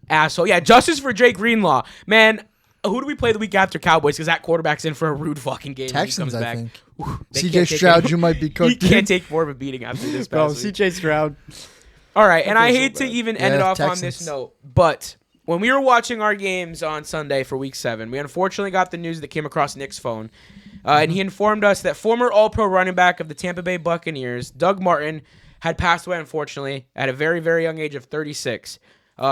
Asshole. Yeah, justice for Dre Greenlaw. Man, who do we play the week after Cowboys? Because that quarterback's in for a rude fucking game when he Texans, comes I back. think. Ooh, they CJ can't take Stroud, any- you might be cooked. He can't take more of a beating after this Bro, past week. CJ Stroud. All right, and I feel so hate to bad. even end it Yeah, off on Texans. this note, but when we were watching our games on Sunday for Week 7, we unfortunately got the news that came across Nick's phone, and he informed us that former All-Pro running back of the Tampa Bay Buccaneers, Doug Martin, had passed away, unfortunately, at a very, very young age of 36.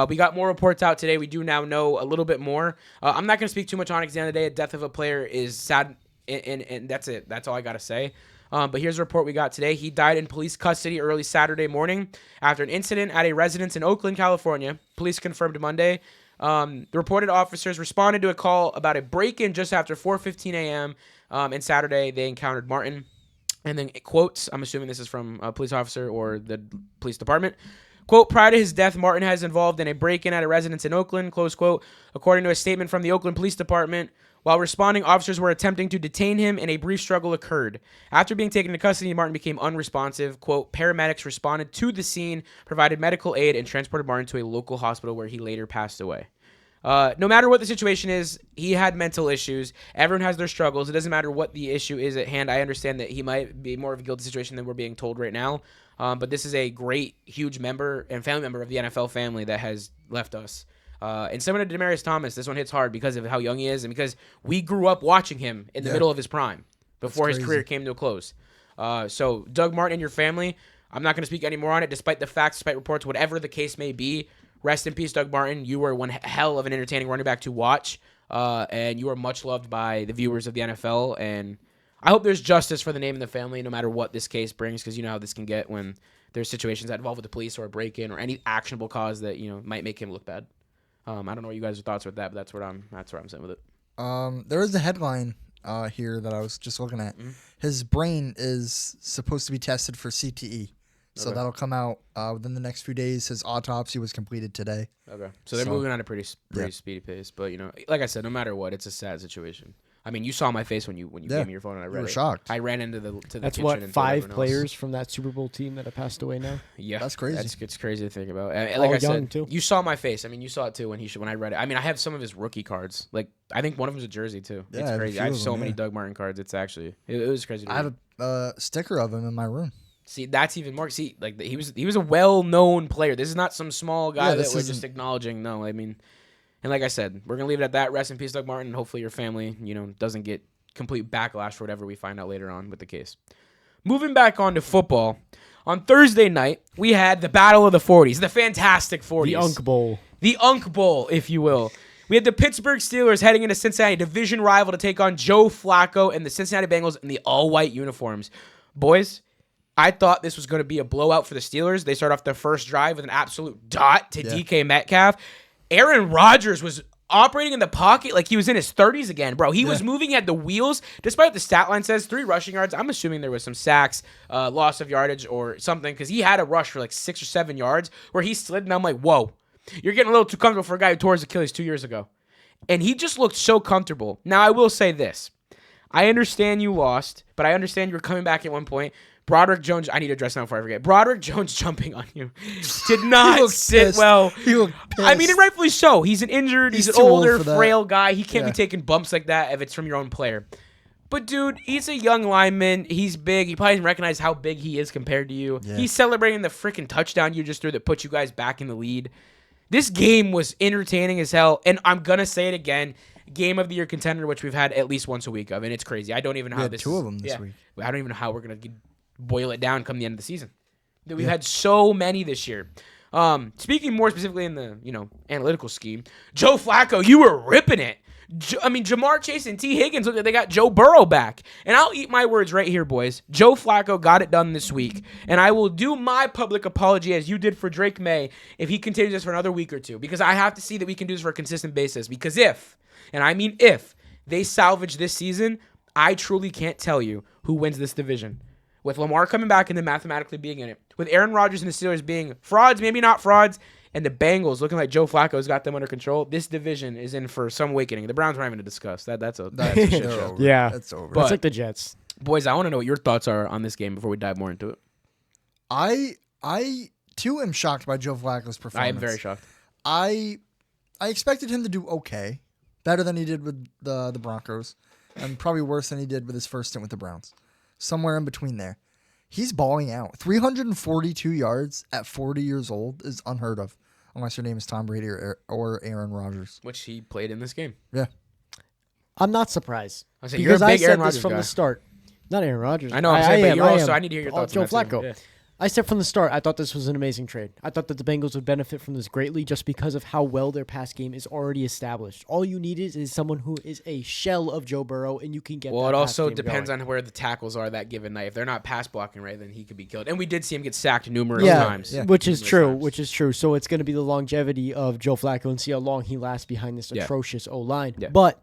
We got more reports out today. We do now know a little bit more. I'm not going to speak too much on it because at the end of the day, a death of a player is sad, and that's it. That's all I got to say. But here's a report we got today. He died in police custody early Saturday morning after an incident at a residence in Oakland, California. Police confirmed Monday. The reported officers responded to a call about a break-in just after 4:15 a.m. And Saturday they encountered Martin. And then quotes, I'm assuming this is from a police officer or the police department. Quote, prior to his death, Martin has involved in a break-in at a residence in Oakland, close quote, according to a statement from the Oakland Police Department. While responding, officers were attempting to detain him and a brief struggle occurred. After being taken into custody, Martin became unresponsive. Quote, paramedics responded to the scene, provided medical aid, and transported Martin to a local hospital where he later passed away. No matter what the situation is, he had mental issues. Everyone has their struggles. It doesn't matter what the issue is at hand. I understand that he might be more of a guilty situation than we're being told right now. But this is a great, huge member and family member of the NFL family that has left us. And similar to Demaryius Thomas, this one hits hard because of how young he is and because we grew up watching him in the middle of his prime before his career came to a close. So Doug Martin and your family, I'm not going to speak any more on it, despite the facts, despite reports, whatever the case may be. Rest in peace, Doug Martin. You were one hell of an entertaining running back to watch, and you are much loved by the viewers of the NFL. And I hope there's justice for the name and the family, no matter what this case brings, because you know how this can get when there's situations that involve with the police or a break-in or any actionable cause that might make him look bad. I don't know what you guys' thoughts with that, but that's where I'm saying with it. There is a headline here that I was just looking at. Mm-hmm. His brain is supposed to be tested for CTE. So that'll come out within the next few days. His autopsy was completed today. Okay. So they're moving at a pretty speedy pace. But, like I said, no matter what, it's a sad situation. I mean, you saw my face when you gave me your phone and I read it. You were shocked. I ran into the That's kitchen what, and 5 players from that Super Bowl team that have passed away now? Yeah. That's crazy. It's crazy to think about. Like All I young, said, too. You saw my face. I mean, you saw it too when I read it. I mean, I have some of his rookie cards. Like, I think one of them's a jersey too. Yeah, it's crazy. I have so many yeah. Doug Martin cards. It's actually, it was crazy. I have a sticker of him in my room. See, that's even more. See, like he was a well-known player. This is not some small guy that we're just acknowledging. No, I mean, and like I said, we're gonna leave it at that. Rest in peace, Doug Martin. Hopefully, your family, doesn't get complete backlash for whatever we find out later on with the case. Moving back on to football, on Thursday night we had the Battle of the 40s, the Fantastic 40s, the Unk Bowl, if you will. We had the Pittsburgh Steelers heading into Cincinnati, division rival, to take on Joe Flacco and the Cincinnati Bengals in the all-white uniforms. Boys, I thought this was going to be a blowout for the Steelers. They start off their first drive with an absolute dot to DK Metcalf. Aaron Rodgers was operating in the pocket like he was in his 30s again, bro. He was moving at the wheels, despite what the stat line says, 3 rushing yards. I'm assuming there was some sacks, loss of yardage or something, because he had a rush for like 6 or 7 yards where he slid, and I'm like, whoa, you're getting a little too comfortable for a guy who tore his Achilles 2 years ago. And he just looked so comfortable. Now, I will say this. I understand you lost, but I understand you were coming back at one point. Broderick Jones, I need to address now before I forget. Broderick Jones jumping on you did not sit pissed. well. He looked pissed. I mean, and rightfully so. He's an injured, he's an too old older, for that. frail guy. He can't be taking bumps like that if it's from your own player. But, dude, he's a young lineman. He's big. He probably doesn't recognize how big he is compared to you. Yeah. He's celebrating the freaking touchdown you just threw that put you guys back in the lead. This game was entertaining as hell, and I'm going to say it again. Game of the year contender, which we've had at least once a week of, and it's crazy. I don't even know how this 2 of them this week. I don't even know how we're going to boil it down come the end of the season. We've had so many this year. Speaking more specifically in the analytical scheme, Joe Flacco, you were ripping it. Jamar Chase and T. Higgins, look, they got Joe Burrow back. And I'll eat my words right here, boys. Joe Flacco got it done this week. And I will do my public apology as you did for Drake May if he continues this for another week or two. Because I have to see that we can do this for a consistent basis. Because if they salvage this season, I truly can't tell you who wins this division. With Lamar coming back and then mathematically being in it. With Aaron Rodgers and the Steelers being frauds, maybe not frauds, and the Bengals looking like Joe Flacco's got them under control, this division is in for some awakening. The Browns aren't even to discuss. That's a shit show. Yeah. That's over. But, it's like the Jets. Boys, I want to know what your thoughts are on this game before we dive more into it. I too am shocked by Joe Flacco's performance. I am very shocked. I expected him to do okay. Better than he did with the Broncos. And probably worse than he did with his first stint with the Browns. Somewhere in between there. He's balling out. 342 yards at 40 years old is unheard of. Unless your name is Tom Brady or Aaron Rodgers. Which he played in this game. Yeah. I'm not surprised. You're a big I said Aaron this Rodgers from guy. the start. Not Aaron Rodgers. I know, but you're also, I need to hear your thoughts Joe on that too. Flacco. Yeah. I said from the start, I thought this was an amazing trade. I thought that the Bengals would benefit from this greatly just because of how well their pass game is already established. All you need is someone who is a shell of Joe Burrow, and you can get. Well, that it pass also game depends going. on where the tackles are that given night. If they're not pass blocking right, then he could be killed. And we did see him get sacked numerous times. Yeah. Which is Numerous true. times. Which is true. So it's going to be the longevity of Joe Flacco and see how long he lasts behind this Yeah. atrocious O-line. Yeah. But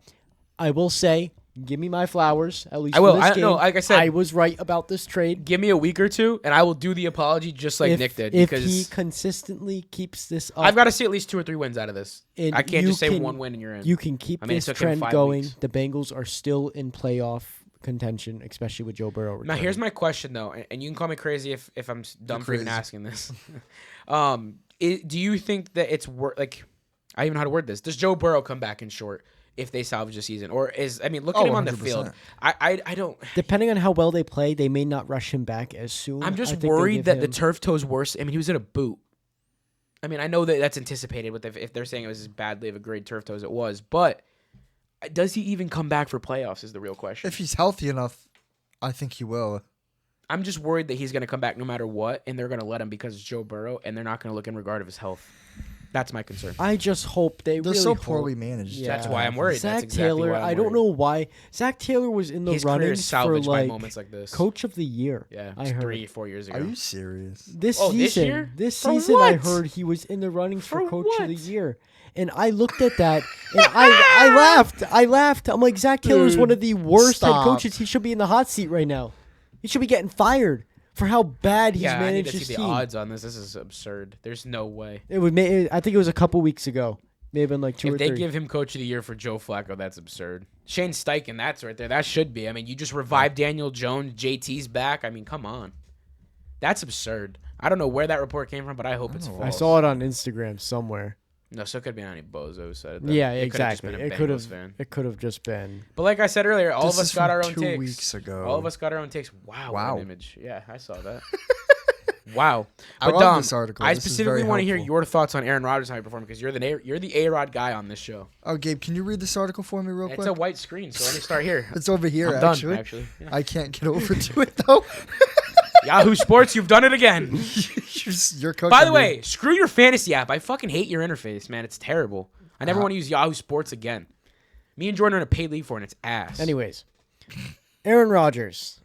I will say, give me my flowers. At least I will. For this I game. know. Like I said, I was right about this trade. give me a week or two, and I will do the apology just like Nick did. If Because he consistently keeps this up, I've got to see at least 2 or 3 wins out of this. And I can't you just say can- one win and you're in. you can keep I mean, it this took him trend 5 going. weeks. The Bengals are still in playoff contention, especially with Joe Burrow. Now, returning. here's my question though, and you can call me crazy if I'm dumb You're for even crazy. asking this. Do you think that it's like I don't even know how to word this? Does Joe Burrow come back in short if they salvage the season, or look at him on the 100%. field? I don't. Depending on how well they play, they may not rush him back as soon. I'm I just think they'll worried give that the him- turf toe's worse. I mean, he was in a boot. I mean, I know that that's anticipated with if they're saying it was as badly of a grade turf toe as it was, but does he even come back for playoffs is the real question. If he's healthy enough, I think he will. I'm just worried that he's going to come back no matter what, and they're going to let him because it's Joe Burrow, and they're not going to look in regard of his health. That's my concern. I just hope they They're really so hope- poorly managed. Yeah. That's why I'm worried. Zach That's exactly Taylor, why I'm I don't worried. know why. Zach Taylor was in the His career running is for salvaged by like moments like this. Coach of the Year. Yeah, I heard 3-4 years ago. Are you serious? this Oh, season. this year? This For season, I what? heard he was in the running for For Coach of the what? Year, and I looked at that and I laughed. I laughed. I'm like, Zach Taylor is Dude, one of the worst head stop. coaches. He should be in the hot seat right now. He should be getting fired for how bad he's Yeah, I need managed to his see team. the odds on this. This is absurd. There's no way. It would. I think it was a couple weeks ago. May have been like 2 If or they 3. give him Coach of the Year for Joe Flacco, that's absurd. Shane Steichen, that's right there. That should be. I mean, you just revived Daniel Jones. JT's back. I mean, come on. That's absurd. I don't know where that report came from, but I hope it's know. false. I saw it on Instagram somewhere. No, so it could have been any bozo who said it. though. Yeah, It could have just exactly. been a It could Bengals have. fan. It could have just been. But like I said earlier, all This of us is got from our own 2 takes. weeks ago. All of us got our own takes. Wow, Wow. what an image. Yeah, I saw that. Wow. I But love Dom, this article. I This is specifically very want to hear helpful. your thoughts on Aaron Rodgers and how he performed because you're the A-Rod guy on this show. Oh, Gabe, can you read this article for me real It's quick? a white screen, so let me start here. It's over here, I'm done, actually. actually. Yeah. I can't get over to it, though. Yahoo Sports, you've done it again. You're cooking, By the dude. way, screw your fantasy app. I fucking hate your interface, man. It's terrible. I never Uh-huh. want to use Yahoo Sports again. Me and Jordan are in a paid league for it, and it's ass. Anyways, Aaron Rodgers,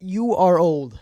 you are old,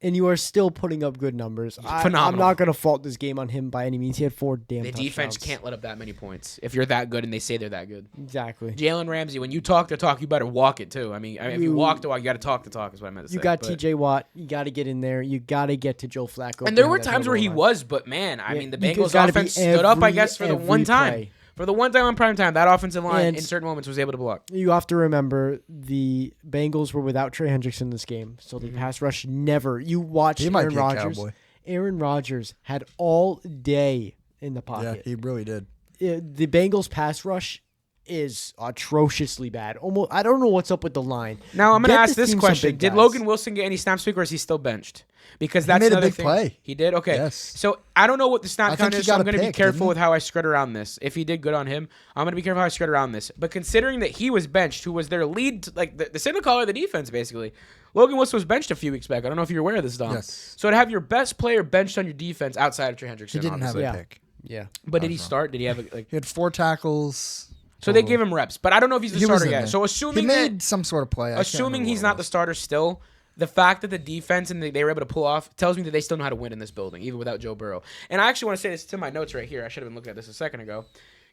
and you are still putting up good numbers. I'm Phenomenal. not gonna fault this game on him by any means. He had 4 damn the touchdowns. defense can't let up that many points if you're that good and they say they're that good. Exactly. Jalen Ramsey, when you talk the talk, you better walk it too. I mean if you walk the walk, you got to talk the talk. Is what I meant to say. You got But- T.J. Watt. You got to get in there. You got to get to Joe Flacco. And there were behind that times where he goal line. was, but man, I Yeah, mean the you Bengals gotta be offense stood up, I guess, for the every one time. play. For the one time on prime time, that offensive line And- in certain moments was able to block. You have to remember the Bengals were without Trey Hendrickson this game, so the pass rush never. You watch He might Aaron be a Rodgers. cowboy. Aaron Rodgers had all day in the Yeah, pocket. he really did. The Bengals pass rush is atrociously bad. Almost, I don't know what's up with the line. Now I'm going to Get ask this team some question: big Did guys. Logan Wilson get any snaps this week, or is he still benched? Because that's made a another big thing. play. He did. Okay. Yes. So I don't know what the snap I count think he is. So got I'm a going to be pick, careful didn't with how I skirt around this. If he did good on him, I'm going to be careful how I skirt around this. But considering that he was benched, who was their lead, like the signal caller of the defense, basically, Logan Wilson was benched a few weeks back. I don't know if you're aware of this, Dom. Yes. So to have your best player benched on your defense outside of Trey Hendrickson, He didn't have obviously. a Yeah. pick. Yeah. But did he start? Did he have like? He had 4 tackles. So they gave him reps, but I don't know if he's the He was starter in yet. there. So He assuming made that, some sort of play. I can't assuming remember he's what it not the was. starter still, the fact that the defense and they were able to pull off tells me that they still know how to win in this building, even without Joe Burrow. And I actually want to say this to my notes right here. I should have been looking at this a second ago.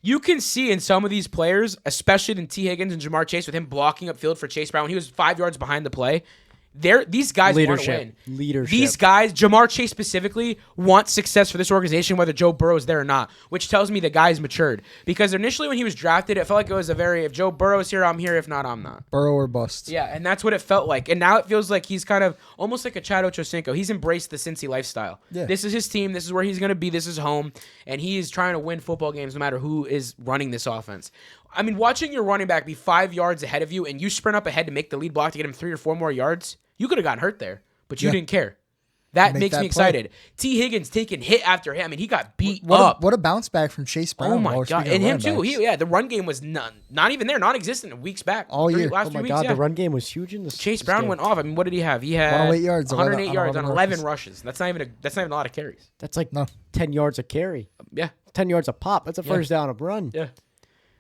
You can see in some of these players, especially in T. Higgins and Jamar Chase, with him blocking upfield for Chase Brown, when he was 5 yards behind the play. These guys want to Leadership. win. Leadership. These guys, Jamar Chase specifically, wants success for this organization, whether Joe Burrow is there or not, which tells me the guy's matured. Because initially when he was drafted, it felt like it was if Joe Burrow's here, I'm here. If not, I'm not. Burrow or bust. Yeah, and that's what it felt like. And now it feels like he's kind of almost like a Chad Ochocinco. He's embraced the Cincy lifestyle. Yeah. This is his team. This is where he's going to be. This is home. And he is trying to win football games no matter who is running this offense. I mean, watching your running back be 5 yards ahead of you and you sprint up ahead to make the lead block to get him 3 or 4 more yards, you could have gotten hurt there, but you Yeah. didn't care. That Make makes that me play. excited. T. Higgins taking hit after hit. I mean, he got beat What up. a bounce back from Chase Brown. Oh my while god, speaking and of him too. running backs. The run game was not even there, non-existent weeks back. All year. Last Oh 3 my weeks, god, yeah. the run game was huge in this. Chase this Brown game. went off. I mean, what did he have? He had 108 yards, 108 on yards on 11 11 rushes. That's not even a lot of carries. That's like No. 10 yards a carry, Yeah, 10 yards a pop. That's a Yeah. first down a run. yeah.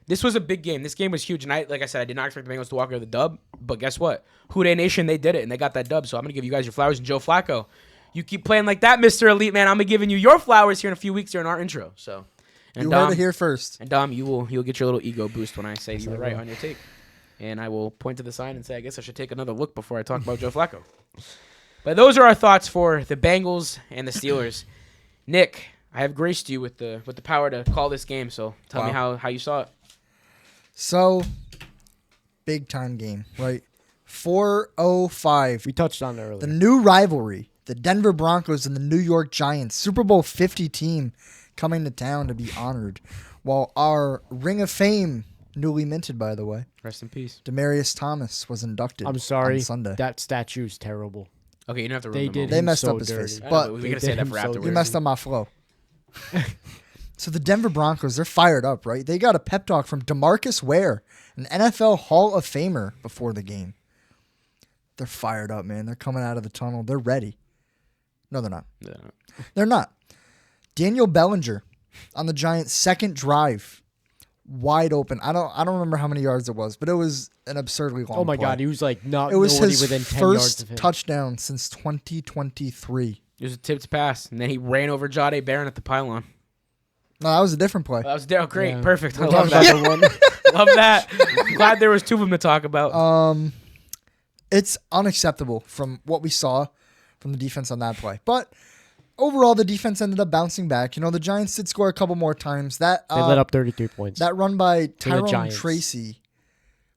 This was a big game. This game was huge, and like I said, I did not expect the Bengals to walk away with the dub. But guess what? HUDDLE Nation, they did it, and they got that dub. So I'm gonna give you guys your flowers. And Joe Flacco, you keep playing like that, Mr. Elite Man. I'm gonna giving you your flowers here in a few weeks during our intro. So, and You heard it here first. And Dom, you'll get your little ego boost when I say you were right on your take, and I will point to the sign and say I guess I should take another look before I talk about Joe Flacco. But those are our thoughts for the Bengals and the Steelers. Nick, I have graced you with the power to call this game. So tell me how you saw it. So, big time game, right? 4:05. We touched on it earlier. The new rivalry, the Denver Broncos and the New York Giants, Super Bowl 50 team coming to town to be honored. While our Ring of Fame, newly minted by the way, Rest in peace. Demarius Thomas was inducted I'm sorry. on Sunday. That statue's terrible. Okay, you don't have to. They ruin the did. moment. They him messed so up his dirty. face. I know, But we they gotta did say that him for so afterwards. you messed up my flow. So the Denver Broncos, they're fired up, right? They got a pep talk from DeMarcus Ware, an NFL Hall of Famer, before the game. They're fired up, man. They're coming out of the tunnel. They're ready. No, they're not. Yeah. They're not. Daniel Bellinger on the Giants' second drive, wide open. I don't remember how many yards it was, but it was an absurdly long. Oh my play. god, he was like not. It was nobody his within 10 yards first of him. touchdown since 2023. It was a tipped pass, and then he ran over Jade Barron at the pylon. No, that was a different play. That was great, Yeah. perfect. I We're love talking that. about the one. Love that. Glad there was two of them to talk about. It's unacceptable from what we saw from the defense on that play. But overall, the defense ended up bouncing back. You know, the Giants did score a couple more times. That They let up 33 points. that run by the Tyrone Giants. Tracy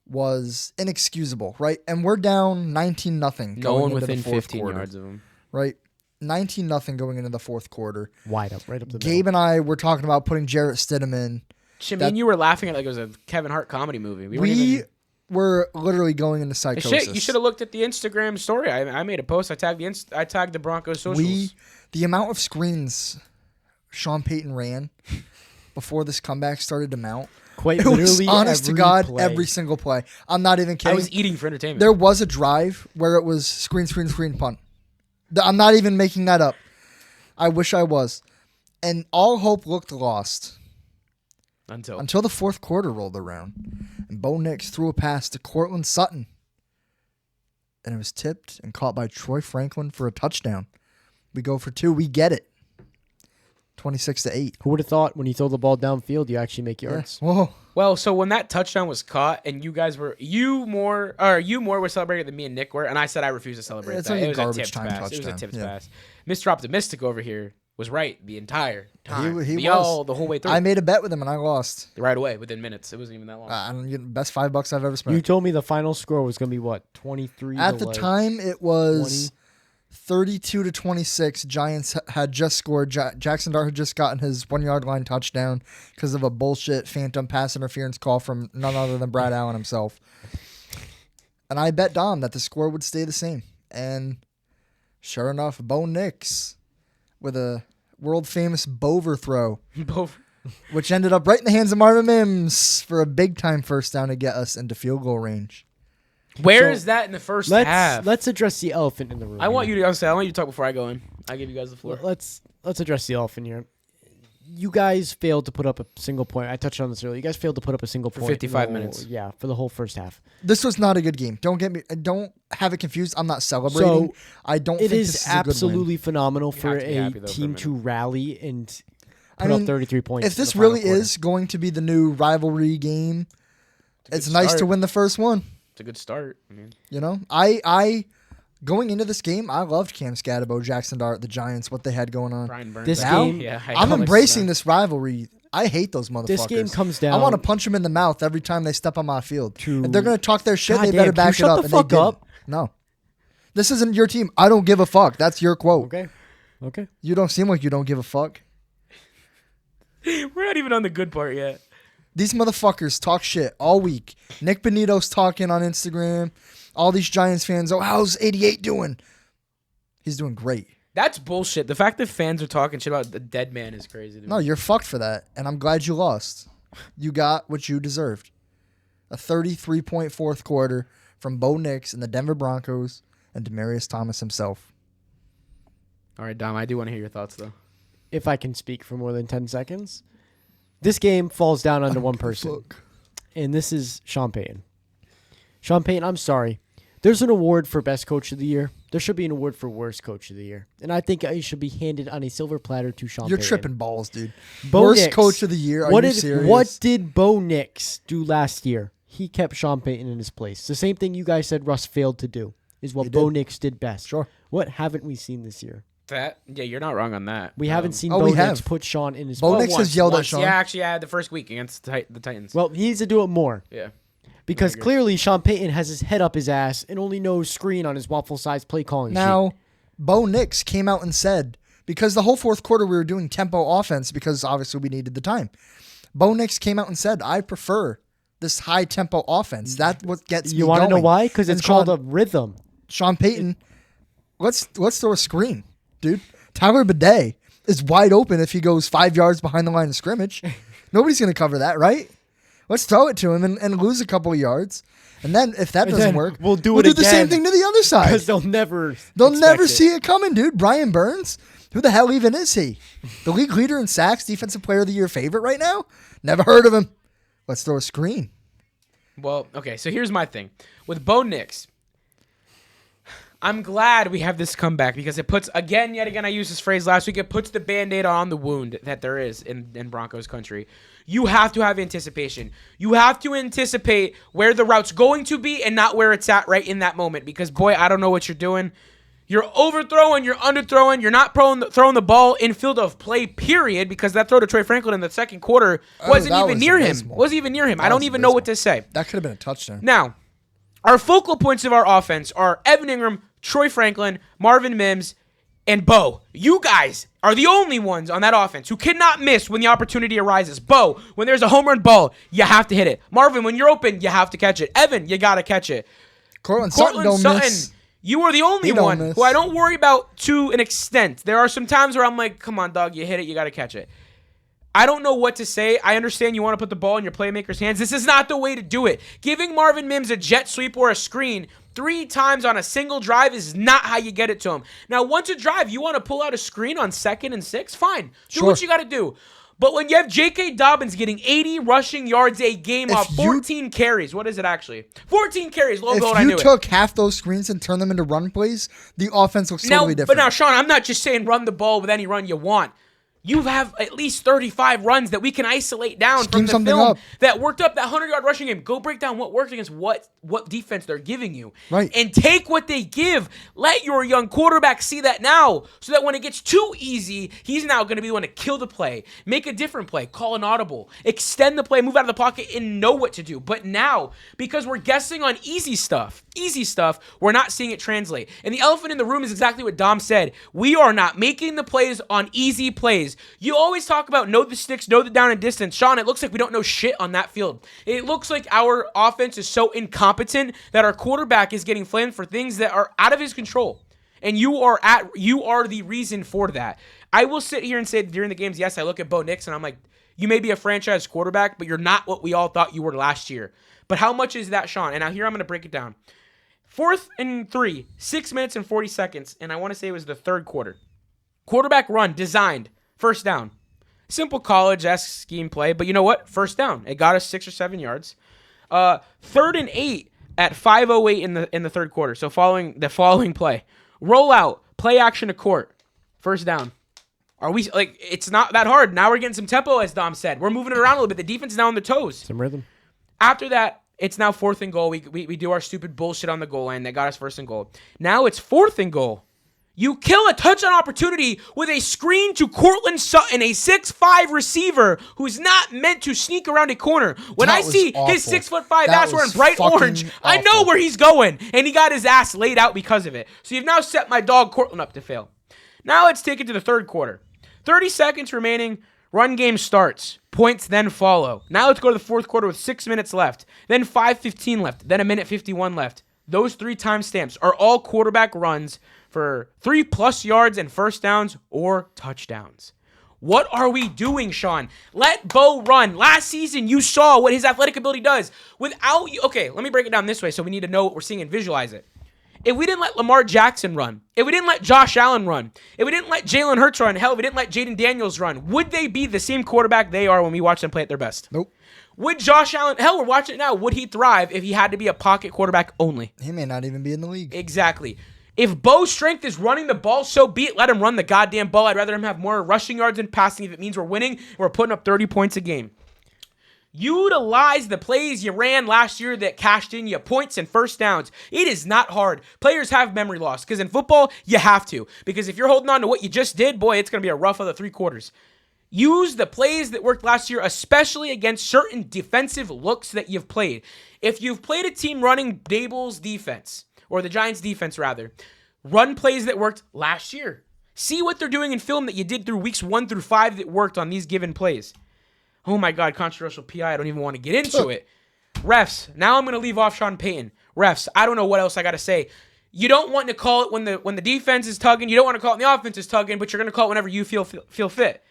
was inexcusable, right? And we're down 19-0. no one into within the fourth 15 quarter, yards of him. right? 19-0 going into the fourth quarter. Wide up, right up the Gabe and I were talking about putting Jarrett Stidham in. Shimeen, you were laughing at it like it was a Kevin Hart comedy movie. weren't We even- were literally going into psychosis. Shit, you should have looked at the Instagram story. I made a post. I tagged the Broncos socials. The amount of screens Sean Payton ran before this comeback started to mount. Quite It was literally honest to every God, play. every single play. I'm not even I kidding. was eating for entertainment. There was a drive where it was screen, punt. I'm not even making that up. I wish I was. And all hope looked lost until the fourth quarter rolled around. And Bo Nix threw a pass to Cortland Sutton. And it was tipped and caught by Troy Franklin for a touchdown. We go for two. We get it. 26-8. Who would have thought when you throw the ball downfield, you actually make yards? Whoa. Well, so when that touchdown was caught, and you more were celebrating than me and Nick were, and I said I refuse to celebrate It's that. like a It was garbage tipped time pass. It was a touchdown. tipped Yeah. pass. Mr. Optimistic over here was right the entire time. He the was. whole way through. I made a bet with him and I lost. right away within minutes. It wasn't even that long. I'm getting best $5 I've ever spent. You told me the final score was going to be what? 23 At to the like time, it was 32-26. Giants had just scored. Jackson Dart had just gotten his 1 yard line touchdown because of a bullshit phantom pass interference call from none other than Brad Allen himself. And I bet Dom that the score would stay the same. And sure enough, Bo Nix with a world famous Bover throw, Both. which ended up right in the hands of Marvin Mims for a big time first down to get us into field goal range. Where So, is that in the first half? Let's address the elephant in the room. I want here. you to talk before I go in. I give you guys the floor. Let's address the elephant here. You guys failed to put up a single point. I touched on this earlier. You guys failed to put up a single point 55 in the whole- minutes. Yeah, for the whole first half. This was not a good game. Don't have it confused. I'm not celebrating. So, I don't It think is this is a good win. absolutely phenomenal You for have to be a happy, though, for a team minute. to rally and I put mean, up 33 points. If in this the final really quarter. is going to be the new rivalry game, it's good nice start. to win the first one. It's a good start. I mean, You know, I going into this game, I loved Cam Scatterbo, Jackson Dart, the Giants, what they had going on. Brian Burns. This out. game- yeah, I'm embracing this rivalry. I hate those motherfuckers. This game comes I down. want to punch them in the mouth every time they step on my field. To- If they're going to talk their shit, they Goddamn, better can you back it shut up. the and fuck they didn't. up? No. This isn't your team. I don't give a fuck. That's your quote. Okay. You don't seem like you don't give a fuck. We're not even on the good part yet. These motherfuckers talk shit all week. Nick Benito's talking on Instagram. All these Giants fans, how's 88 doing? He's doing great. That's bullshit. The fact that fans are talking shit about the dead man is crazy to me. No, you're fucked for that, and I'm glad you lost. You got what you deserved. A 33-point fourth quarter from Bo Nix and the Denver Broncos and Demaryius Thomas himself. All right, Dom, I do want to hear your thoughts, though. If I can speak for more than 10 seconds, this game falls down under one person, and this is Sean Payton. Sean Payton, I'm sorry. There's an award for best coach of the year. There should be an award for worst coach of the year. And I think it should be handed on a silver platter to Sean You're Payton. tripping balls, dude. Bo Worst Nix, coach of the year? Are you serious? What did Bo Nix do last year? He kept Sean Payton in his place. The same thing you guys said Russ failed to do is what Bo Nix did best. Sure. What haven't we seen this year? Yeah, you're not wrong on that. We haven't seen Oh, Bo we Nix have. put Sean in his Bo place. Nix has yelled at Sean. Yeah, actually, I had the first week against the Titans. Well, he needs to do it more. Yeah. Because agree. clearly Sean Payton has his head up his ass and only knows screen on his waffle-sized play calling sheet. Now, Bo Nix came out and said, because the whole fourth quarter we were doing tempo offense because obviously we needed the time. Bo Nix came out and said, I prefer this high tempo offense. That's what gets me You going. want to know why? Because it's And called a rhythm. Sean Payton, let's throw a screen, dude. Tyler Bidet is wide open if he goes 5 yards behind the line of scrimmage. Nobody's going to cover that, right? Let's throw it to him and lose a couple of yards. And then if that doesn't then work, we'll do it the same again. thing to the other side. Because they'll never Never see it coming, dude. Brian Burns, who the hell even is he? The league leader in sacks, defensive player of the year favorite right now? Never heard of him. Let's throw a screen. Well, okay, so here's my thing. With Bo Nix, I'm glad we have this comeback because it puts, yet again, I used this phrase last week, it puts the Band-Aid on the wound that there is in Broncos country. You have to have anticipation. You have to anticipate where the route's going to be and not where it's at right in that moment because, boy, I don't know what you're doing. You're overthrowing, you're underthrowing, you're not throwing the ball in field of play, period, because that throw to Troy Franklin in the second quarter wasn't even near him. Wasn't even near him. I don't even know what to say. That could have been a touchdown. Now, our focal points of our offense are Evan Ingram, Troy Franklin, Marvin Mims, and Bo. You guys are the only ones on that offense who cannot miss when the opportunity arises. Bo, when there's a home run ball, you have to hit it. Marvin, when you're open, you have to catch it. Evan, you got to catch it. Cortland Sutton don't miss. You are the only one miss. who I don't worry about to an extent. There are some times where I'm like, come on, dog, you hit it, you got to catch it. I don't know what to say. I understand you want to put the ball in your playmaker's hands. This is not the way to do it. Giving Marvin Mims a jet sweep or a screen 3 times on a single drive is not how you get it to him. Now, once a drive, you want to pull out a screen on 2nd and 6, fine. Do what you got to do. But when you have J.K. Dobbins getting 80 rushing yards a game off 14 carries, what is it actually? 14 carries, logo, and I knew it. If you took half those screens and turned them into run plays, the offense looks totally different. But now, Sean, I'm not just saying run the ball with any run you want. You have at least 35 runs that we can isolate down from the film that worked up that 100-yard rushing game. Go break down what worked against what defense they're giving you. Right. And take what they give. Let your young quarterback see that now so that when it gets too easy, he's now going to be the one to kill the play, make a different play, call an audible, extend the play, move out of the pocket, and know what to do. But now, because we're guessing on easy stuff, we're not seeing it translate. And the elephant in the room is exactly what Dom said. We are not making the plays on easy plays. You always talk about know the sticks, know the down and distance. Sean, it looks like we don't know shit on that field. It looks like our offense is so incompetent that our quarterback is getting flamed for things that are out of his control. And you are the reason for that. I will sit here and say during the games, yes, I look at Bo Nix and I'm like, you may be a franchise quarterback, but you're not what we all thought you were last year. But how much is that, Sean? And now here I'm going to break it down. 4th and 3, 6 minutes and 40 seconds, and I want to say it was the third quarter. Quarterback run, designed, first down. Simple college-esque scheme play, but you know what? First down. It got us 6 or 7 yards. 3rd and 8 at 5:08 in the third quarter. So following play. Roll out, play action to court. First down. Are we like it's not that hard. Now we're getting some tempo, as Dom said. We're moving it around a little bit. The defense is now on their toes. Some rhythm. After that, it's now 4th and goal. We do our stupid bullshit on the goal line that got us 1st and goal. Now it's 4th and goal. You kill a touchdown opportunity with a screen to Cortland Sutton, a 6'5" receiver who's not meant to sneak around a corner. When I see his 6'5" ass wearing bright orange, I know where he's going, and he got his ass laid out because of it. So you've now set my dog Cortland up to fail. Now let's take it to the third quarter. 30 seconds remaining. Run game starts. Points then follow. Now let's go to the fourth quarter with 6 minutes left. Then 5:15 left. Then 1:51 left. Those 3 timestamps are all quarterback runs for 3+ yards and first downs or touchdowns. What are we doing, Sean? Let Bo run. Last season, you saw what his athletic ability does. Without you, okay, let me break it down this way so we need to know what we're seeing and visualize it. If we didn't let Lamar Jackson run, if we didn't let Josh Allen run, if we didn't let Jalen Hurts run, hell, if we didn't let Jaden Daniels run, would they be the same quarterback they are when we watch them play at their best? Nope. Would Josh Allen, hell, we're watching it now, would he thrive if he had to be a pocket quarterback only? He may not even be in the league. Exactly. If Bo's strength is running the ball, so be it. Let him run the goddamn ball. I'd rather him have more rushing yards than passing if it means we're winning. We're putting up 30 points a game. Utilize the plays you ran last year that cashed in you points and first downs. It is not hard. Players have memory loss because in football, you have to. Because if you're holding on to what you just did, boy, it's going to be a rough other 3 quarters. Use the plays that worked last year, especially against certain defensive looks that you've played. If you've played a team running Dable's defense, or the Giants' defense rather, run plays that worked last year. See what they're doing in film that you did through weeks 1 through 5 that worked on these given plays. Oh my God, controversial PI. I don't even want to get into it. Refs, now I'm going to leave off Sean Payton. Refs, I don't know what else I got to say. You don't want to call it when the defense is tugging. You don't want to call it when the offense is tugging, but you're going to call it whenever you feel fit.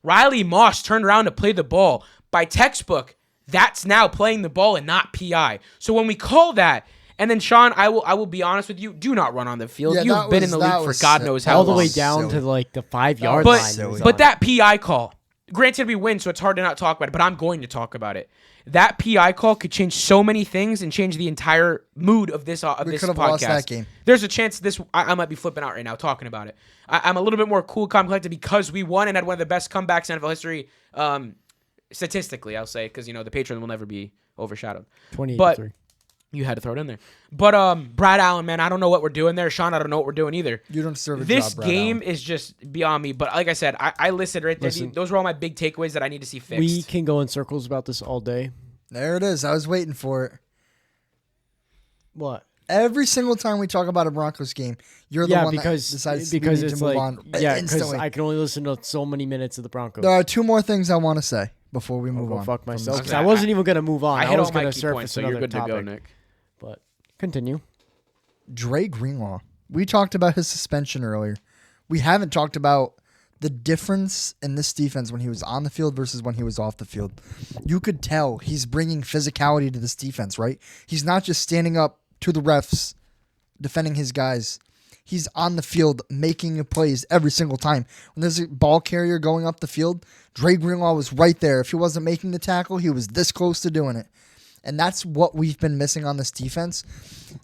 Riley Moss turned around to play the ball. By textbook, that's now playing the ball and not PI. So when we call that, and then Sean, I will be honest with you, do not run on the field. Yeah, You've been in the league for God knows how all the long. way down to like the 5-yard But, line. it was but on. that PI call, granted we win, so it's hard to not talk about it, but I'm going to talk about it. That PI call could change so many things and change the entire mood of this We this could have podcast. lost that game. There's a chance I might be flipping out right now talking about it. I'm a little bit more cool, calm, collected because we won and had one of the best comebacks in NFL history, statistically, I'll say, because, the Patriots will never be overshadowed. 28-3. You had to throw it in there. But Brad Allen, man, I don't know what we're doing there. Sean, I don't know what we're doing either. You don't deserve a This job, Brad game Allen. is just beyond me. But like I said, I listed right there. Listen. Those were all my big takeaways that I need to see fixed. We can go in circles about this all day. There it is. I was waiting for it. What? Every single time we talk about a Broncos game, you're the one that decides we need it's to move like on because instantly. I can only listen to so many minutes of the Broncos. There are 2 more things I want to say before we I'll move go on. fuck from myself. this 'Cause I wasn't even gonna move on. I I hit was all my gonna key surface points, so another you're good topic. to go, Nick. But continue. Dre Greenlaw. We talked about his suspension earlier. We haven't talked about the difference in this defense when he was on the field versus when he was off the field. You could tell he's bringing physicality to this defense, right? He's not just standing up to the refs, defending his guys. He's on the field making plays every single time. When there's a ball carrier going up the field, Dre Greenlaw was right there. If he wasn't making the tackle, he was this close to doing it. And that's what we've been missing on this defense.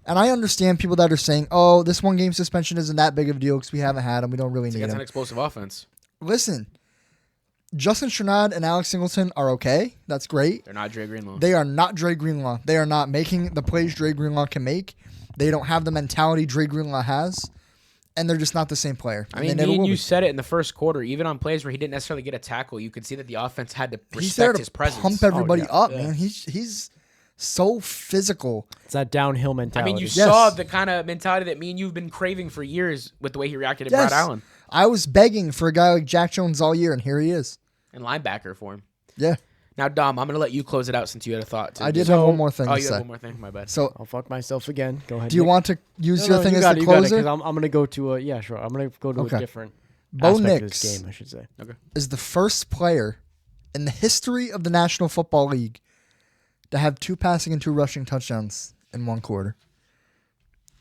And I understand people that are saying, oh, this 1-game suspension isn't that big of a deal because we haven't had him. We don't really need That's him. an explosive offense. Listen, Justin Sherrod and Alex Singleton are okay. That's great. They're not Dre Greenlaw. They are not Dre Greenlaw. They are not making the plays Dre Greenlaw can make. They don't have the mentality Dre Greenlaw has. And they're just not the same player. I mean, me and you said it in the first quarter. Even on plays where he didn't necessarily get a tackle, you could see that the offense had to He's there respect to his presence. pump everybody yeah. up, Yeah. man. He's so physical. It's that downhill I mentality. mean, you Yes. saw the kind of mentality that me and you've been craving for years with the way he reacted to Yes. Brad Allen. I was begging for a guy like Jack Jones all year, and here he is. And linebacker for him. Yeah. Now, Dom, I'm going to let you close it out since you had a thought. To I did do- have one more thing Oh, to you say. have one more thing? My bad. So, I'll fuck myself again. Go ahead. do you Nick. want to use No, your thing you as got the it, you got it, closer? 'cause I'm gonna go to a I'm gonna go to Okay. a different Bo aspect of Nix this game, I should say. is the first player in the history of the National Football League to have 2 passing and 2 rushing touchdowns in 1 quarter.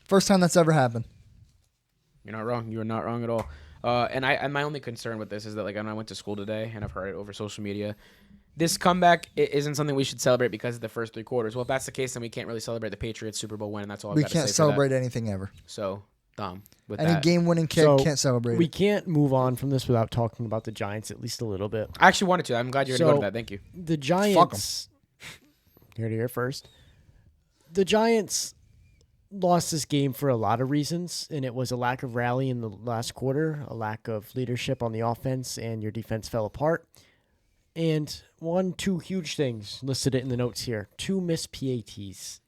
First time that's ever happened. You're not wrong. You are not wrong at all. And my only concern with this is that, like, when I went to school today and I've heard it over social media, this comeback isn't something we should celebrate because of the first 3 quarters. Well, if that's the case, then we can't really celebrate the Patriots Super Bowl win, and that's all I've We got to can't say celebrate anything ever. for that. So, Dom, with Any that, game-winning kick, So, can't celebrate We it. can't move on from this without talking about the Giants at least a little bit. I actually wanted to. I'm glad you're going to go to that. Thank you. The Giants. Here to hear first. The Giants lost this game for a lot of reasons, and it was a lack of rally in the last quarter, a lack of leadership on the offense, and your defense fell apart. And 2 huge things listed it in the notes here. 2 missed PATs.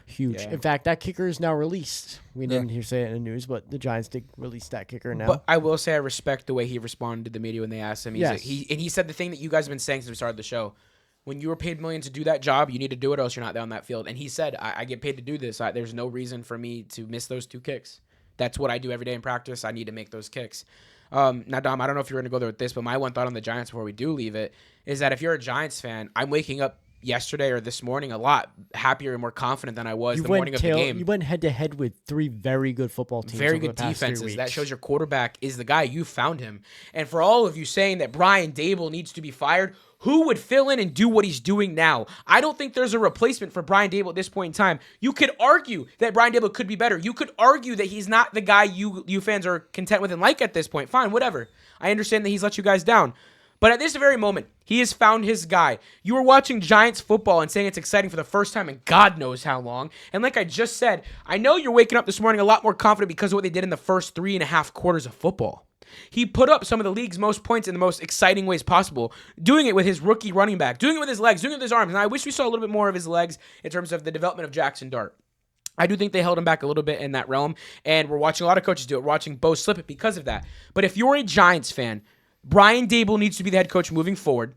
Huge. Yeah. In fact, that kicker is now released. We didn't hear say it in the news, but the Giants did release that kicker now. But I will say I respect the way he responded to the media when they asked him. Yes. He said the thing that you guys have been saying since we started the show. When you were paid millions to do that job, you need to do it, or else you're not down that field. And he said, I get paid to do this. There's no reason for me to miss those 2 kicks. That's what I do every day in practice. I need to make those kicks. Now, Dom, I don't know if you're going to go there with this, but my one thought on the Giants before we do leave it is that if you're a Giants fan, I'm waking up yesterday or this morning a lot happier and more confident than I was the morning of the game. You went head-to-head with 3 very good football teams. Very good defenses. That shows your quarterback is the guy. You found him. And for all of you saying that Brian Daboll needs to be fired, who would fill in and do what he's doing now? I don't think there's a replacement for Brian Daboll at this point in time. You could argue that Brian Daboll could be better. You could argue that he's not the guy you fans are content with and like at this point. Fine, whatever. I understand that he's let you guys down. But at this very moment, he has found his guy. You were watching Giants football and saying it's exciting for the first time in God knows how long. And like I just said, I know you're waking up this morning a lot more confident because of what they did in the first 3.5 quarters of football. He put up some of the league's most points in the most exciting ways possible, doing it with his rookie running back, doing it with his legs, doing it with his arms. And I wish we saw a little bit more of his legs in terms of the development of Jackson Dart. I do think they held him back a little bit in that realm, and we're watching a lot of coaches do it. We're watching Bo slip it because of that. But if you're a Giants fan, Brian Daboll needs to be the head coach moving forward,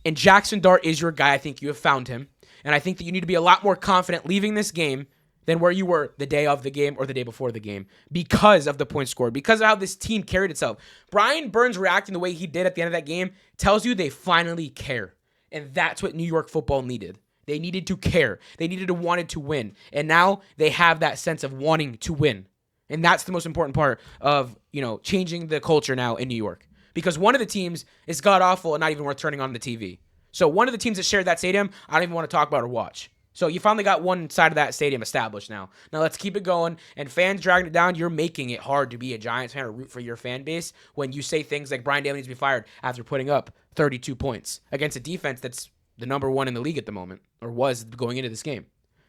and Jackson Dart is your guy. I think you have found him, and I think that you need to be a lot more confident leaving this game than where you were the day of the game or the day before the game because of the points scored, because of how this team carried itself. Brian Burns reacting the way he did at the end of that game tells you they finally care, and that's what New York football needed. They needed to care. They needed to wanted to win, and now they have that sense of wanting to win, and that's the most important part of changing the culture now in New York. Because one of the teams is god-awful and not even worth turning on the TV. So one of the teams that shared that stadium, I don't even want to talk about or watch. So you finally got one side of that stadium established now. Now let's keep it going. And fans dragging it down, you're making it hard to be a Giants fan or root for your fan base when you say things like Brian Daboll needs to be fired after putting up 32 points against a defense that's the number 1 in the league at the moment, or was going into this game.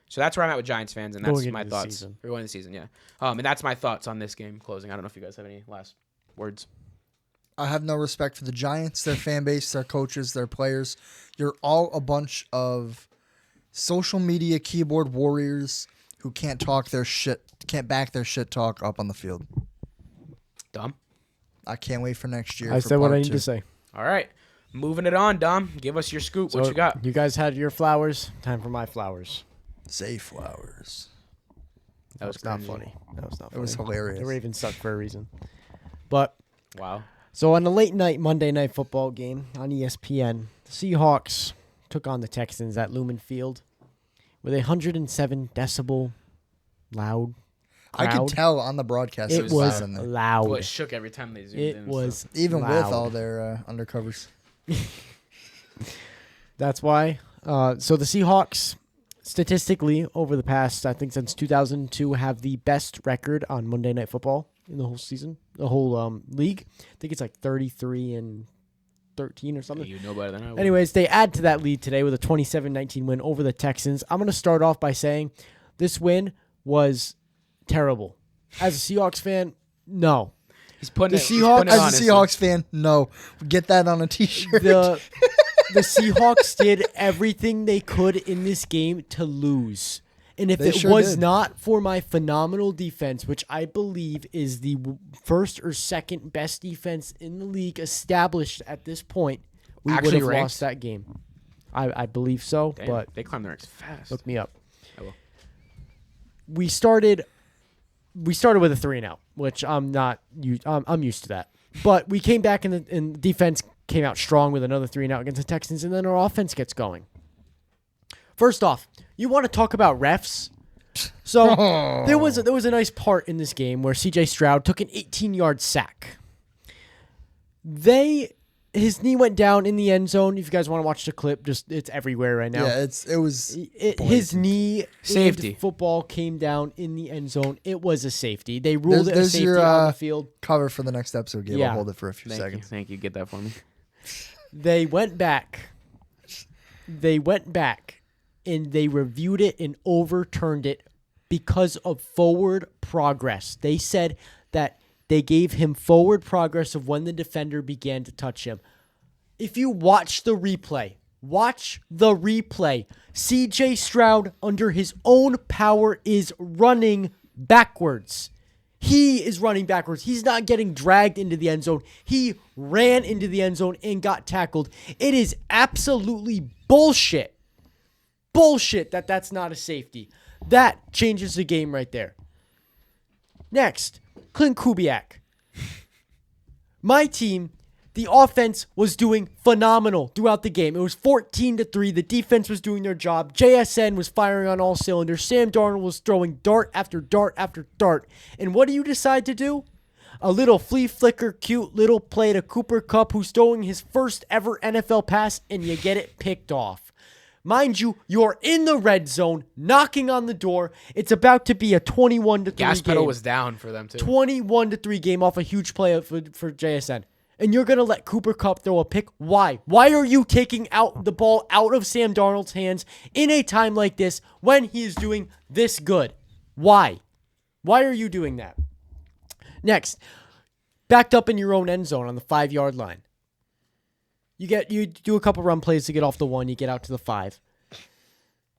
So that's where I'm at with Giants fans, and that's my thoughts. We're going into the season, yeah. And that's my thoughts on this game closing. I don't know if you guys have any last words. I have no respect for the Giants, their fan base, their coaches, their players. You're all a bunch of social media keyboard warriors who can't back their shit talk up on the field. Dom? I can't wait for next year. I said what I need to say. All right. Moving it on, Dom. Give us your scoop. What you got? You guys had your flowers. Time for my flowers. Say flowers. That was not funny. That was not funny. It was hilarious. The Ravens suck for a reason. But wow. So on the late night Monday Night Football game on ESPN, the Seahawks took on the Texans at Lumen Field with 107 decibel loud crowd. I could tell on the broadcast it was loud in there. loud. Well, it shook every time they zoomed in. It was even loud. with all their undercovers. That's why. So the Seahawks, statistically, over the past, I think since 2002, have the best record on Monday Night Football in the whole season, the whole league. I think it's like 33-13 or something. You know better than I would. Anyways, they add to that lead today with a 27-19 win over the Texans. I'm going to start off by saying this win was terrible. As a Seahawks fan, no. He's putting As a Seahawks fan, no. Get that on a T-shirt. The Seahawks did everything they could in this game to lose. And if it was not for my phenomenal defense, which I believe is the first or second best defense in the league established at this point, we would have lost that game. I believe so. Damn, but they climb the ranks fast. Look me up. I will. We started with a 3-and-out, which I'm used to that. But we came back and defense came out strong with another 3-and-out against the Texans, and then our offense gets going. First off, you want to talk about refs? So there was a nice part in this game where C.J. Stroud took an 18-yard sack. His knee went down in the end zone. If you guys want to watch the clip, it's everywhere right now. Yeah, it was his knee safety football came down in the end zone. It was a safety. They ruled it a safety on the field. Cover for the next episode, Gabe. Yeah. I'll hold it for a few seconds. Thank you. Get that for me. They went back. And they reviewed it and overturned it because of forward progress. They said that they gave him forward progress of when the defender began to touch him. If you watch the replay, C.J. Stroud, under his own power, is running backwards. He is running backwards. He's not getting dragged into the end zone. He ran into the end zone and got tackled. It is absolutely bullshit. Bullshit that's not a safety. That changes the game right there. Next, Clint Kubiak. My team, the offense was doing phenomenal throughout the game. It was 14-3. The defense was doing their job. JSN was firing on all cylinders. Sam Darnold was throwing dart after dart after dart. And what do you decide to do? A little flea flicker, cute little play to Cooper Kupp, who's throwing his first ever NFL pass, and you get it picked off. Mind you, you're in the red zone, knocking on the door. It's about to be a 21-3 Gas pedal game. was down for them too. 21-3 game off a huge play for JSN. And you're going to let Cooper Kupp throw a pick? Why? Why are you taking out the ball out of Sam Darnold's hands in a time like this when he is doing this good? Why? Why are you doing that? Next, backed up in your own end zone on the 5-yard line. You do a couple run plays to get off the 1, you get out to the 5.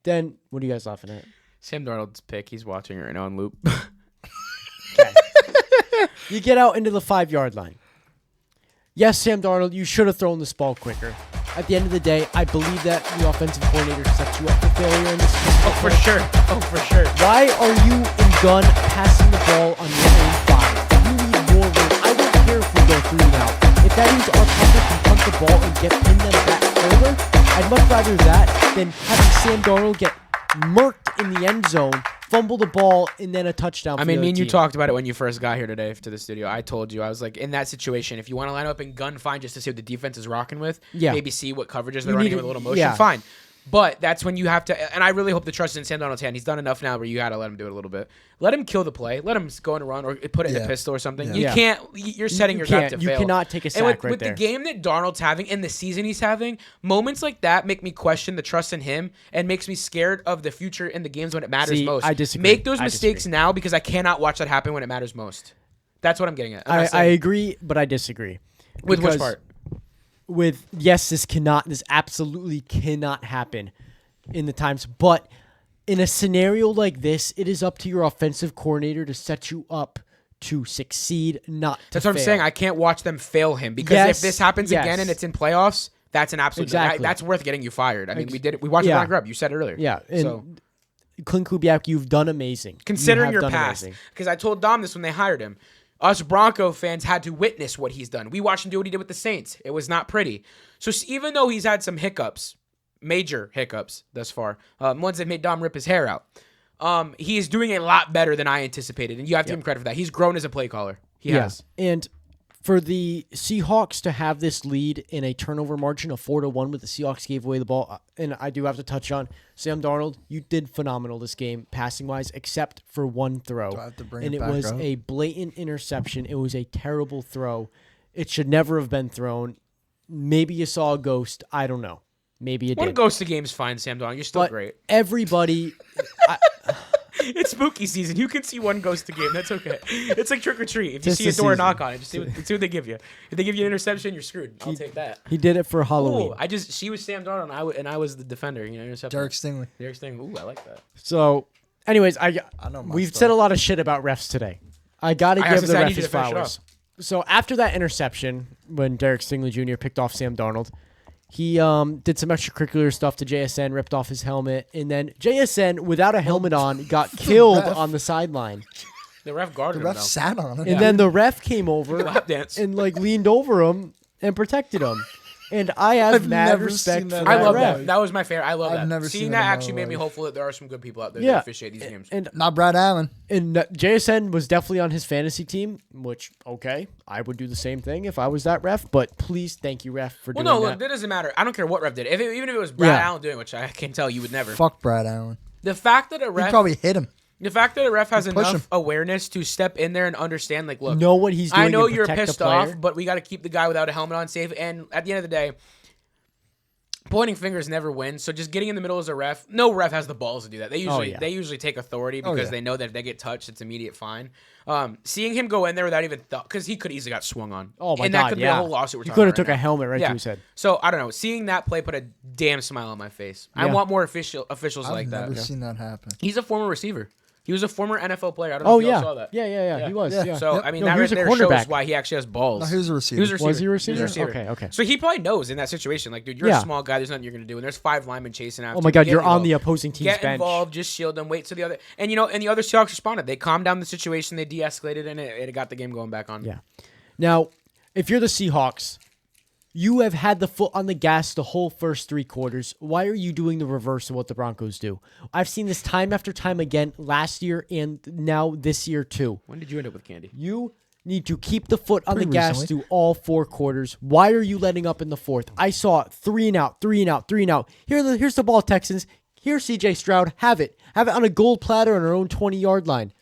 Then, what are you guys laughing at? Sam Darnold's pick. He's watching it right now on loop. Okay. You get out into the 5-yard line. Yes, Sam Darnold, you should have thrown this ball quicker. At the end of the day, I believe that the offensive coordinator sets you up for failure in this. Oh, for sure. Oh, for sure. Why are you in gun passing the ball on your own 5? You need more room. I don't care if we go 3 now. If that means our punter can punt the ball and pin them back further, I'd much rather that than having Sam Darnold get murked in the end zone, fumble the ball, and then a touchdown. I mean, me and you talked about it when you first got here today to the studio. I told you, I was like, in that situation, if you want to line up and gun fine just to see what the defense is rocking with, maybe see what coverages they're running with a little motion, fine. But that's when you have to, and I really hope the trust is in Sam Darnold's hand. He's done enough now where you got to let him do it a little bit. Let him kill the play. Let him go on a run or put it in a pistol or something. You can't, you're setting yourself up to fail. You cannot take a sack and with the game that Darnold's having and the season he's having, moments like that make me question the trust in him and makes me scared of the future in the games when it matters most. I disagree. Make those mistakes now because I cannot watch that happen when it matters most. That's what I'm getting at. I agree, but I disagree. With which part? With, yes, this absolutely cannot happen in the times, but in a scenario like this, it is up to your offensive coordinator to set you up to succeed, not to That's what fail. I'm saying. I can't watch them fail him because if this happens again and it's in playoffs, that's an absolute that's worth getting you fired. I mean, we did it. We watched it on Grub. You said it earlier. Yeah. And so Clint Kubiak, you've done amazing. Considering your past, because I told Dom this when they hired him. Us Bronco fans had to witness what he's done. We watched him do what he did with the Saints. It was not pretty. So even though he's had some hiccups, major hiccups thus far, ones that made Dom rip his hair out, he is doing a lot better than I anticipated, and you have to give him credit for that. He's grown as a play caller. He has. And for the Seahawks to have this lead in a turnover margin of 4-1 with the Seahawks gave away the ball, and I do have to touch on Sam Darnold, you did phenomenal this game passing-wise, except for one throw. Do I have to bring and it it back was up? a blatant interception. It was a terrible throw. It should never have been thrown. Maybe you saw a ghost. I don't know. Maybe you did. One ghost to game's fine, Sam Darnold. You're still But great. everybody... It's spooky season. You can see one ghost a game. That's okay. It's like trick or treat. If you Just see a the door, season. knock on it. Just see what they give you. If they give you an interception, you're screwed. I'll take that. He did it for Halloween. Ooh, she was Sam Darnold, and I was the defender. You know, interception. Derek Stingley. Derek Stingley. Ooh, I like that. So, anyways, I know my we've stuff. said a lot of shit about refs today. I got to I have give to the say, I ref need you his to finish it flowers. So after that interception, when Derek Stingley Jr. picked off Sam Darnold, he did some extracurricular stuff to JSN, ripped off his helmet, and then JSN, without a helmet on, got killed ref. on the sideline. The ref guarded The him, ref though. sat on it. And then the ref came over Lap dance. and leaned over him and protected him. And I have I've mad never respect seen for that that I love ref. that. That was my favorite. I love I've that. never Seeing seen that that in my actually made me life. hopeful that there are some good people out there Yeah. that officiate these games. And Not Brad Allen. JSN was definitely on his fantasy team, which, okay, I would do the same thing if I was that ref, but please, thank you, ref, for doing Well, no, that. look, that doesn't matter. I don't care what ref did. Even if it was Brad Allen doing it, which I can tell you would never. Fuck Brad Allen. The fact that a He ref, probably hit him. the fact that a ref has Push enough him. awareness to step in there and understand, like, look, Know what he's doing I know and you're protect the pissed player. off, but we got to keep the guy without a helmet on safe. And at the end of the day, pointing fingers never wins. So just getting in the middle as a ref, no ref has the balls to do that. They usually take authority because they know that if they get touched, it's immediate fine. Seeing him go in there without even thought, because he could easily got swung on. Oh my and God, that could be a whole lawsuit. We're He talking could have about took right a now. helmet right to his head. So I don't know. Seeing that play put a damn smile on my face. I Yeah. want more officials I've like that. never seen that happen. He's a former receiver. He was a former NFL player. I don't know Oh if you all yeah. saw that. Yeah. He was. Yeah. Yeah. So Yep. I mean, No, that he was right a there shows cornerback. why he actually has balls. No, he was a receiver. He was a receiver. Was he a receiver? He was a receiver. Okay. So he probably knows in that situation, like, dude, you're Yeah. a small guy. There's nothing you're gonna do, and there's 5 linemen chasing after. Oh my you. God, Get you're on involved. the opposing team's Get bench. involved. Just shield them. Wait till the other. And and the other Seahawks responded. They calmed down the situation. They de-escalated, and it got the game going back on. Yeah. Now, if you're the Seahawks, you have had the foot on the gas the whole first 3 quarters. Why are you doing the reverse of what the Broncos do? I've seen this time after time again last year and now this year too. When did you end up with Candy? You need to keep the foot on the Pretty gas recently. through all 4 quarters. Why are you letting up in the 4th? I saw 3 and out, 3 and out, 3 and out. Here's the ball, Texans. Here's CJ Stroud. Have it. Have it on a gold platter on our own 20-yard line.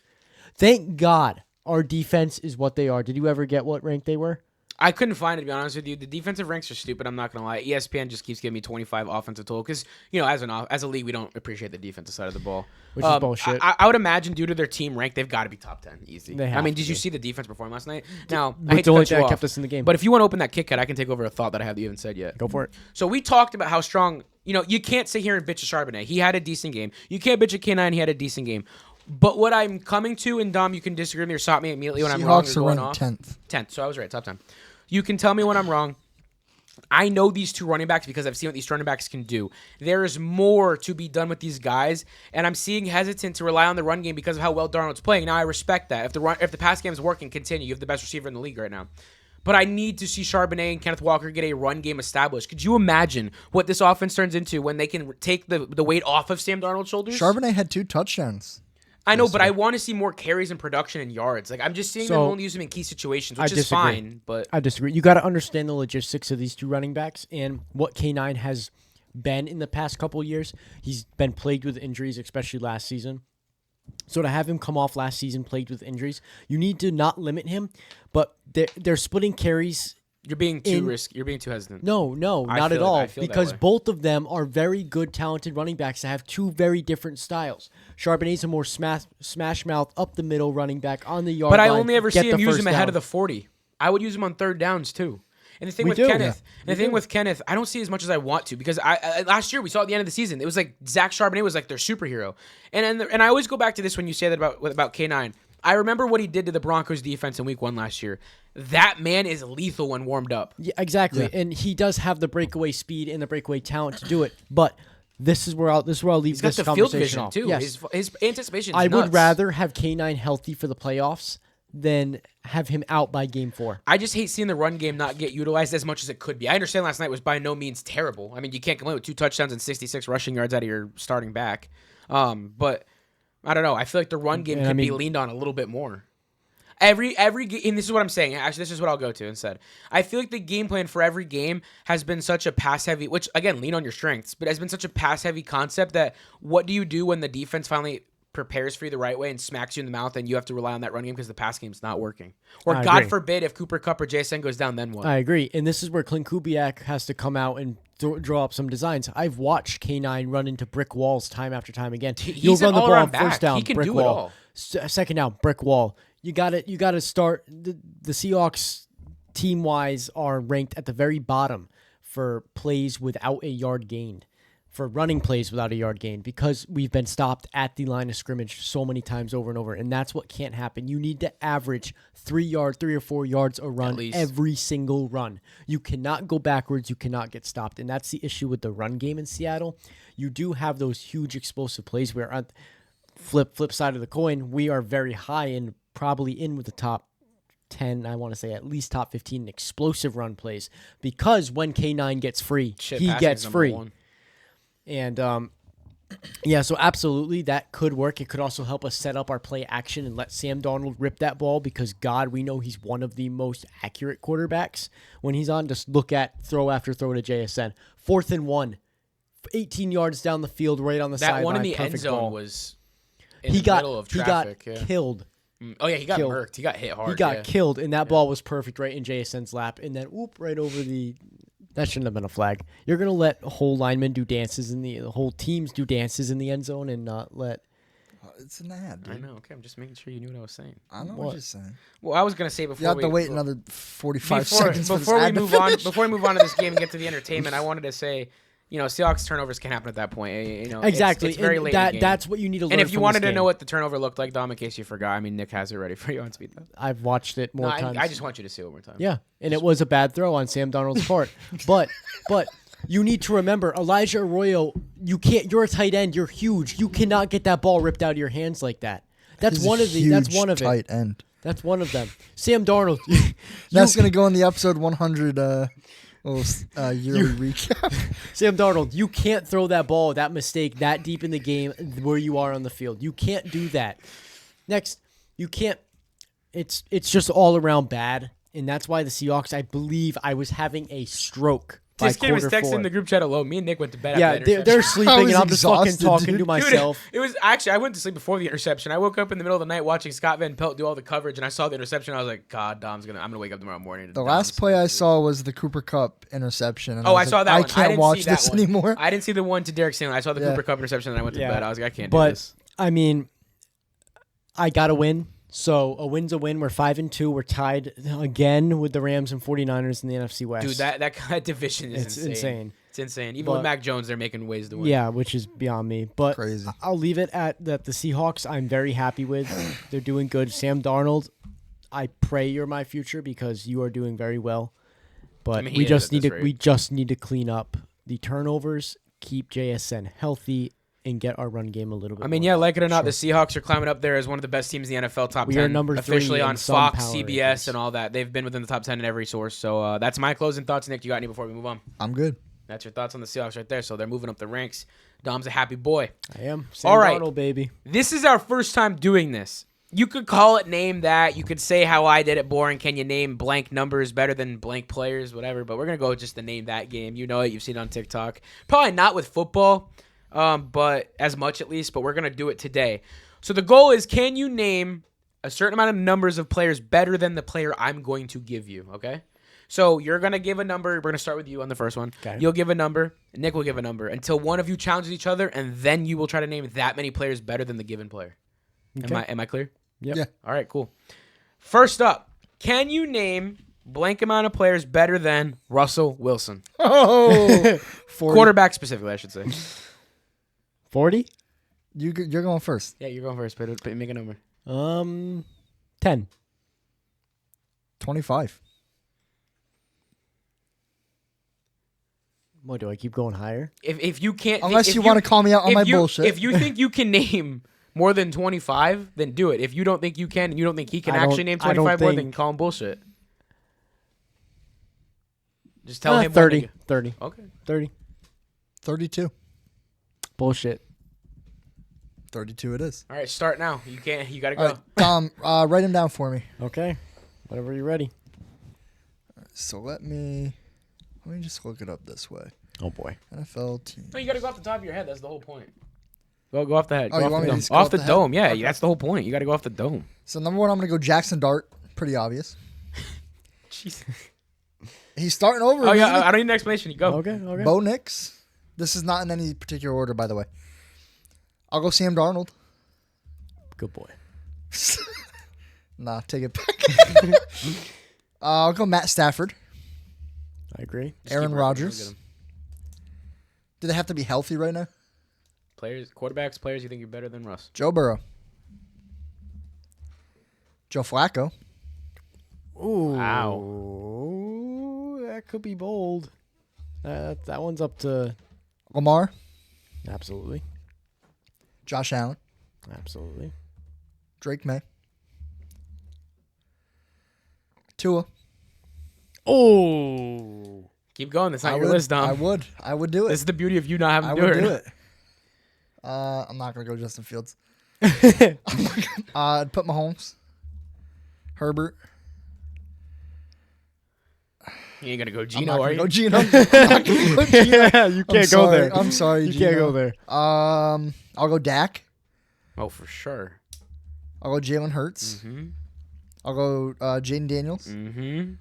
Thank God our defense is what they are. Did you ever get what rank they were? I couldn't find it, to be honest with you. The defensive ranks are stupid. I'm not going to lie. ESPN just keeps giving me 25 offensive total because, as a league, we don't appreciate the defensive side of the ball. Which is bullshit. I would imagine due to their team rank, they've got to be top 10 easy. They I have mean, to did you be. see the defense perform last night? Now, But I hate the to only cut you thing that off, kept us in the game. but if you want to open that Kit Kat, I can take over a thought that I haven't even said yet. Go for it. So we talked about how strong, you can't sit here and bitch a Charbonnet. He had a decent game. You can't bitch a K9. He had a decent game. But what I'm coming to, and Dom, you can disagree with me or stop me immediately when I'm wrong or Seahawks are going ranked off. 10th. 10th. So I was right. Top 10. You can tell me when I'm wrong. I know these 2 running backs because I've seen what these running backs can do. There is more to be done with these guys, and I'm seeing hesitant to rely on the run game because of how well Darnold's playing. Now, I respect that. If the pass game is working, continue. You have the best receiver in the league right now. But I need to see Charbonnet and Kenneth Walker get a run game established. Could you imagine what this offense turns into when they can take the weight off of Sam Darnold's shoulders? Charbonnet had 2 touchdowns. I know, but I want to see more carries and production and yards. Like, I'm just seeing them So, only use him in key situations, which I is disagree. fine. But I disagree. You got to understand the logistics of these 2 running backs and what K9 has been in the past couple of years. He's been plagued with injuries, especially last season. So to have him come off last season plagued with injuries, you need to not limit him. But they're splitting carries. you're being too risky. You're being too hesitant. No, I not at feel- all. I feel that Because way. both of them are very good, talented running backs that have 2 very different styles. Charbonnet's a more smash mouth, up the middle running back on the yard But I line, only ever get see him the use first him ahead down. of the 40. I would use him on 3rd downs too. And the thing We with do. Kenneth, Yeah. I don't see as much as I want to because I last year we saw at the end of the season it was like Zach Charbonnet was like their superhero, and I always go back to this when you say that about K9. I remember what he did to the Broncos defense in Week 1 last year. That man is lethal when warmed up. Yeah, exactly. Yeah. And he does have the breakaway speed and the breakaway talent to do it. But this is where I'll leave He's got this the conversation field vision off. too. Yes. His anticipation. Is I would nuts. rather have K9 healthy for the playoffs than have him out by game 4. I just hate seeing the run game not get utilized as much as it could be. I understand last night was by no means terrible. I mean, you can't complain with 2 touchdowns and 66 rushing yards out of your starting back. But I don't know. I feel like the run game And could I be mean- leaned on a little bit more. Every and this is what I'm saying. Actually, this is what I'll go to instead. I feel like the game plan for every game has been such a pass heavy, which again, lean on your strengths, but has been such a pass heavy concept that what do you do when the defense finally prepares for you the right way and smacks you in the mouth and you have to rely on that run game because the pass game's not working? Or I God agree. forbid if Cooper Kupp or JSN goes down, then what? I agree. And this is where Clint Kubiak has to come out and draw up some designs. I've watched K9 run into brick walls time after time again. He's You'll an run the ball all-around on back. first down, He can brick do it wall. all. Second down, brick wall. You got to start. The Seahawks team-wise are ranked at the very bottom for plays without a yard gained, for running plays without a yard gained, because we've been stopped at the line of scrimmage so many times over and over, and that's what can't happen. You need to average 3 or 4 yards a run least. every single run. You cannot go backwards. You cannot get stopped, and that's the issue with the run game in Seattle. You do have those huge explosive plays where on flip side of the coin, we are very high and probably in with the top 10, I want to say at least top 15 explosive run plays, because when K9 gets free, he passing's gets number free. 1. And yeah, so absolutely that could work. It could also help us set up our play action and let Sam Darnold rip that ball, because God, we know he's one of the most accurate quarterbacks when he's on. Just look at throw after throw to JSN. 4th and 1, 18 yards down the field, right on the That sideline. one in the end perfect zone ball. was in he the got middle of traffic. he got yeah. killed. Oh yeah, he got killed. murked. He got hit hard. He got yeah. killed, and that ball was perfect right in JSN's lap, and then right over the. That shouldn't have been a flag. You're gonna let whole linemen do dances in the whole teams do dances in the end zone, and not let. It's an ad, I dude. know. Okay, I'm just making sure you knew what I was saying. I know What? what you're saying. Well, I was gonna say before You have we to wait another 45 seconds for before this we ad to move on. finish. Before we move on to this game and get to the entertainment, I wanted to say, Seahawks turnovers can happen at that point. Exactly. It's very And late in the game. that's what you need to learn. And if you from wanted this to game. know what the turnover looked like, Dom, in case you forgot, I mean, Nick has it ready for you on speed though. I've watched it more times. I just want you to see it one more time. Yeah, and it was a bad throw on Sam Darnold's part. But you need to remember, Elijah Arroyo, you can't. You're a tight end. You're huge. You cannot get that ball ripped out of your hands like that. That's He's one a of the. That's huge one of tight it. end. That's one of them. Sam Darnold. That's gonna go in the episode 100 yearly recap. Sam Darnold, you can't throw that ball, that mistake, that deep in the game where you are on the field. You can't do that. Next, you can't. It's just all around bad, and that's why the Seahawks. I believe I was having a stroke. This kid was quarter texting four. the group chat alone. Me and Nick went to bed. Yeah, after that interception. they're I sleeping, was and I'm just fucking exhausted, talking dude. to myself. It was actually I went to sleep before the interception. I woke up in the middle of the night watching Scott Van Pelt do all the coverage, and I saw the interception. I was like, God, I'm gonna wake up tomorrow morning. The last play I saw was the Cooper Cup interception. And Oh, was I saw like, that I one. can't didn't watch see that this one. anymore. I didn't see the one to Derek Stingley. I saw the Yeah. Cooper Cup interception, and I went to bed. I was like, I can't do But this. I mean, I got to win. So a win's a win. We're 5-2. We're tied again with the Rams and 49ers in the NFC West. Dude, that division is It's insane. insane. It's insane. Even But- with Mac Jones, they're making ways to win. Yeah, which is beyond me. But Crazy. I'll leave it at that. The Seahawks, I'm very happy with. They're doing good. Sam Darnold, I pray you're my future because you are doing very well. But I mean, he we is just at need this to rate. we just need to clean up the turnovers, keep JSN healthy, and get our run game a little bit. I mean, more yeah, involved. like it or not, the Seahawks are climbing up there as one of the best teams in the NFL top We 10. are number 3 officially in on some Fox, power CBS, rankings. and all that. They've been within the top 10 in every source. So that's my closing thoughts. Nick, you got any before we move on? I'm good. That's your thoughts on the Seahawks right there. So they're moving up the ranks. Dom's a happy boy. I am. Sam All right. Darnold, baby. This is our first time doing this. You could call it name that. You could say how I did it boring. Can you name blank numbers better than blank players? Whatever. But we're going to go with just the name that game. You know it. You've seen it on TikTok. Probably not with football, but as much at least. But we're going to do it today. So the goal is, can you name a certain amount of numbers of players better than the player I'm going to give you? Okay? So you're going to give a number. We're going to start with you on the first one. Okay. You'll give a number. Nick will give a number until one of you challenges each other, and then you will try to name that many players better than the given player. Okay. Am I clear? Yep. Yeah. All right, cool. First up, can you name blank amount of players better than Russell Wilson? Oh, 40. Quarterback specifically, I should say. 40? You're going first. Yeah, you're going first. Make a number. 10. 25. What, do I keep going higher? If you can't, Unless if you want to call me out on if my you- bullshit. If you think you can name more than 25, then do it. If you don't think you can, and you don't think he can I don't- actually name I don't 25 more, then think- call him bullshit. Just tell him 30. when 30. Okay. 30. 32. Bullshit. 32 it is. All right, start now. You can't. You gotta go. All right, Tom, write him down for me. Okay. Whenever you're ready. So let me just look it up this way. Oh, boy. NFL team. No, you gotta go off the top of your head. That's the whole point. Go off the head. Oh, Go you off want the me to dome. just go Off off the the head? dome. Yeah, Okay. that's the whole point. You gotta go off the dome. So number 1, I'm going to go Jackson Dart. Pretty obvious. Jesus. He's starting over. Oh isn't yeah, he? I don't need an explanation. You go. Okay. Bo Nix. This is not in any particular order, by the way. I'll go Sam Darnold. Good boy. Nah, take it back. I'll go Matt Stafford. I agree. Just Aaron keep working. Rodgers. Go get 'em. Do they have to be healthy right now? Players, quarterbacks, players. You think you're better than Russ? Joe Burrow. Joe Flacco. Ooh. Wow. That could be bold. That one's up to... Lamar. Absolutely. Josh Allen. Absolutely. Drake May. Tua. Oh. Keep going. That's not I your would, list, Dom. I would do it. This is the beauty of you not having I to do would it. do it. I'm not gonna go Justin Fields. I'd put Mahomes. Herbert. You ain't gonna go I'm Gino, not are gonna you? go Gino. I'm not gonna go Gino. Yeah, you can't go sorry. there. I'm sorry, You Gino. can't go there. I'll go Dak. Oh, for sure. I'll go Jalen Hurts. Mm-hmm. I'll go Jaden Daniels. Mm-hmm.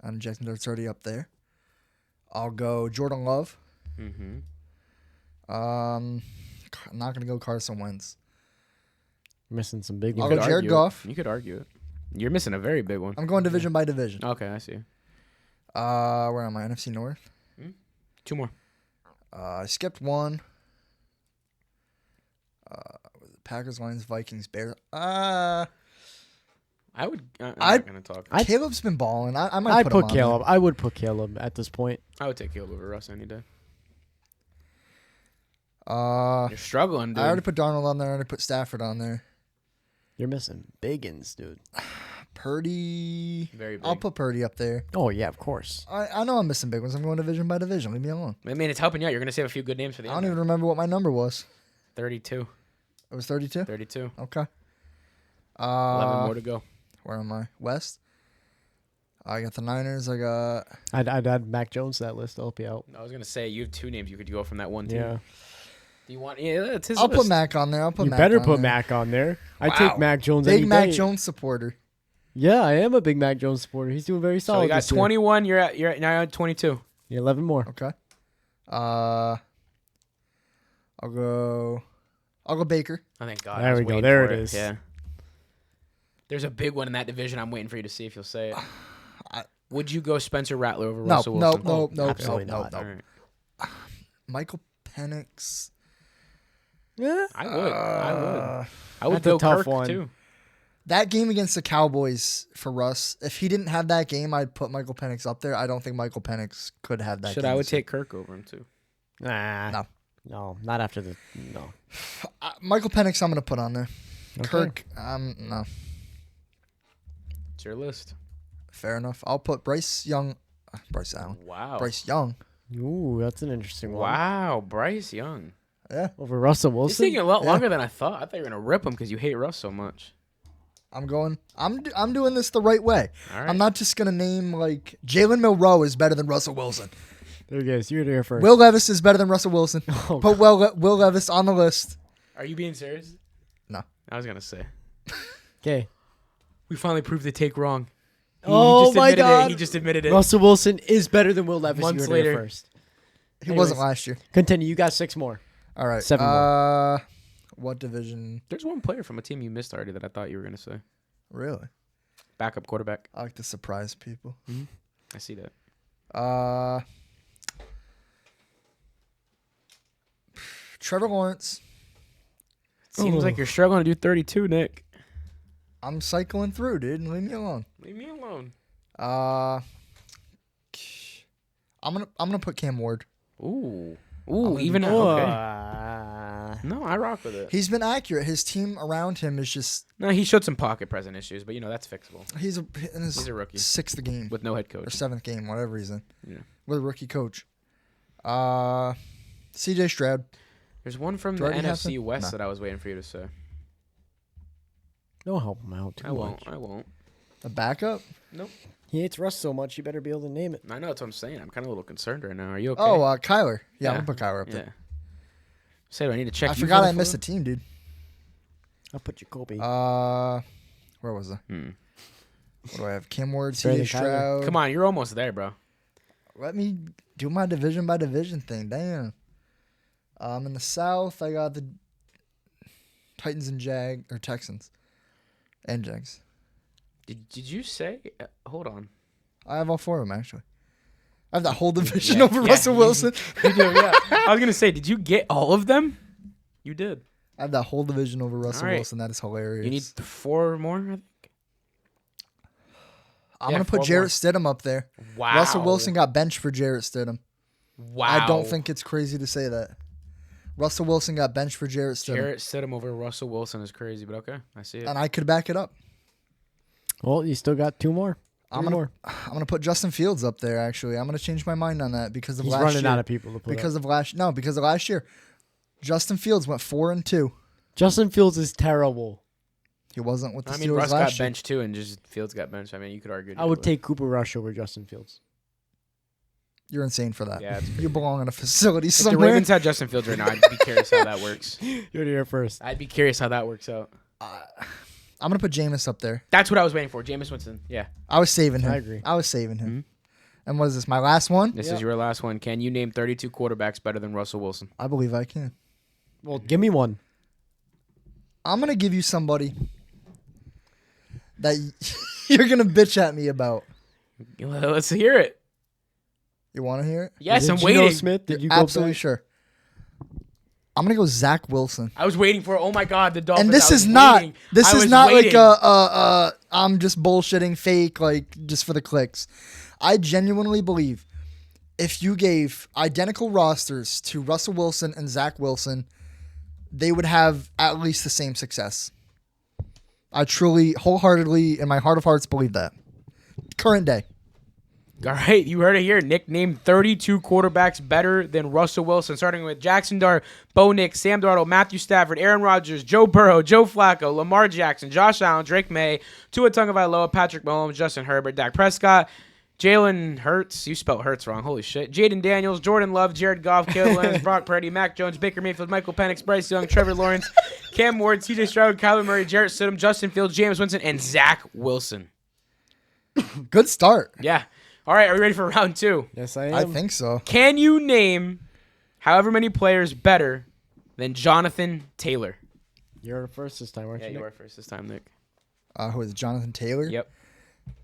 And Jackson Dart's already up there. I'll go Jordan Love. Mm-hmm. I'm not gonna go Carson Wentz. Missing some big I'll ones. go Jared Goff. You could argue it. You're missing a very big one. I'm going division by division. Okay, I see. Where am I? NFC North. 2 more. I skipped one. Packers, Lions, Vikings, Bears. I would. I'm I'd- not gonna talk. Caleb's been balling. I might I'd put, put him on there. Caleb. I would put Caleb at this point. I would take Caleb over Russ any day. You're struggling, dude. I already put Darnold on there. I already put Stafford on there. You're missing Biggins, dude. Purdy. Very big. I'll put Purdy up there. Oh yeah, of course. I know I'm missing big ones. I'm going division by division. Leave me alone. I mean, it's helping you out. You're gonna save a few good names for the I end. don't even remember what my number was. 32. It was 32? 32. Okay. 11 more to go. Where am I? West? I got the Niners. I got... I'd add Mac Jones to that list to help you out. I was gonna say you have 2 names. You could go from that one team. Yeah. Do you want? Yeah, it's his I'll list. put Mac on there. I'll put You Mac better on put there. Mac on there. I Wow. take Mac Jones Big any Mac day. Jones supporter. Yeah, I am a big Mac Jones supporter. He's doing very solid. So we got this year. 21. You're at now at 22. Yeah, 11 more. Okay. I'll go Baker. Oh, thank God. There I was we go. waiting There for it is. Yeah. There's a big one in that division. I'm waiting for you to see if you'll say it. Would you go Spencer Rattler over No, Russell no, Wilson? no, no, absolutely no, not. no. All right. Michael Penix. Yeah. I would. I would That's a go tough Kirk one. too. That game against the Cowboys for Russ, if he didn't have that game, I'd put Michael Penix up there. I don't think Michael Penix could have that Should game. I would this year. take Kirk over him too. Nah. No. No, not after the. No. Michael Penix, I'm going to put on there. Okay. Kirk, no. It's your list. Fair enough. I'll put Bryce Allen. Wow. Bryce Young. Ooh, that's an interesting one. Wow, Bryce Young. Yeah. Over Russell It's Wilson. taking a lot Yeah. longer than I thought. I thought you were gonna rip him because you hate Russ so much. I'm doing this the right way. All right. I'm not just going to name like Jalen Milroe is better than Russell Wilson. There you go. You're there first. Will Levis is better than Russell Wilson. Oh, Put Will Levis on the list. Are you being serious? No. I was gonna say. Okay. We finally proved the take wrong. Oh just my admitted God. It. He just admitted it. Russell Wilson is better than Will Levis. Months You're there later. first. He wasn't Anyways. last year. Continue. You got 6 more. All right. 7 more. What division? There's one player from a team you missed already that I thought you were gonna say. Really? Backup quarterback. I like to surprise people. I see that. Trevor Lawrence. Seems like you're struggling to do 32, Nick. I'm cycling through, dude. Leave me alone. Leave me alone. I'm gonna put Cam Ward. Ooh. I'm Ooh, gonna even do- okay. Uh, No, I rock with it. He's been accurate. His team around him is just No, he showed some pocket present issues, but that's fixable he's in his He's a rookie. 6th game with no head or coach. 7th game, whatever he's in, Yeah. with a rookie coach. C.J. Stroud. There's one from Do the I already have NFC him? West No. that I was waiting for you to say. don't help him out too I won't. much. I won't. A backup. Nope. He hates Russ so much, you better be able to name it. I know that's what I'm saying. I'm kind of a little concerned right now. Are you okay? Oh, Kyler. Yeah, I'm Yeah. gonna put Kyler up yeah. there. Say, do I need to check? I you forgot for I the missed a photo? team, dude. I'll put Jacoby. Where was I? Hmm. What do I have? Cam Ward, Better C.J. than Kyler. Stroud. Come on, you're almost there, bro. Let me do my division by division thing. Damn. In the South, I got the Titans and Texans and Jags. Did you say? Hold on. I have all 4 of them actually. I have that whole division Yeah, over yeah, Russell you- Wilson. You do, yeah. I was gonna say, did you get all of them? You did. I have that whole division over Russell right. Wilson. That is hilarious. You need 4 more. I think. I'm yeah, gonna 4 put Jarrett more. Stidham up there. Wow. Russell Wilson got benched for Jarrett Stidham. Wow. I don't think it's crazy to say that. Russell Wilson got benched for Jarrett Stidham, Jarrett Stidham over Russell Wilson is crazy, but okay, I see it. and I could back it up. Well, you still got 2 more. I'm gonna put Justin Fields up there. Actually, I'm gonna change my mind on that because of He's last running year. out of people to put because up. of last year. Justin Fields went 4-2. Justin Fields is terrible. He wasn't with the I mean, Steelers Russ got last year. benched too, and just Fields got benched. I mean, you could argue. I would take Cooper Rush over Justin Fields. You're insane for that. Yeah, it's You belong in a facility If the somewhere. Ravens had Justin Fields right now, I'd be curious how that works. You're here first. I'd be curious how that works out. I'm gonna put Jameis up there. That's what I was waiting for. Jameis Winston. Yeah. I was saving him. I agree. I was saving him. Mm-hmm. And what is this? My last one? This Yep. is your last one. Can you name 32 quarterbacks better than Russell Wilson? I believe I can. Well, give me one. I'm gonna give you somebody that you're gonna bitch at me about. Let's hear it. You want to hear it? Yes, I'm Did you know waiting. Smith? Did you go Absolutely back? sure. I'm gonna go Zach Wilson. I was waiting for. Oh my God, the Dolphins. And this I was is not. waiting. This I is was not waiting. like I'm just bullshitting fake like just for the clicks. I genuinely believe if you gave identical rosters to Russell Wilson and Zach Wilson, they would have at least the same success. I truly, wholeheartedly, in my heart of hearts, believe that. Current day. All right, you heard it here. Nick named 32 quarterbacks better than Russell Wilson, starting with Jackson Dart, Bo Nix, Sam Darnold, Matthew Stafford, Aaron Rodgers, Joe Burrow, Joe Flacco, Lamar Jackson, Josh Allen, Drake May, Tua Tagovailoa, Patrick Mahomes, Justin Herbert, Dak Prescott, Jalen Hurts. You spelled Hurts wrong. Holy shit. Jaden Daniels, Jordan Love, Jared Goff, Caleb Williams, Brock Purdy, Mac Jones, Baker Mayfield, Michael Penix, Bryce Young, Trevor Lawrence, Cam Ward, CJ Stroud, Kyler Murray, Jarrett Stidham, Justin Fields, James Winston, and Zach Wilson. Good start. Yeah. All right, are we ready for round 2? Yes, I am. I think so. Can you name however many players better than Jonathan Taylor? You're the first this time, aren't Yeah, you? you Nick? are first this time, Nick. Who is it, Jonathan Taylor? Yep.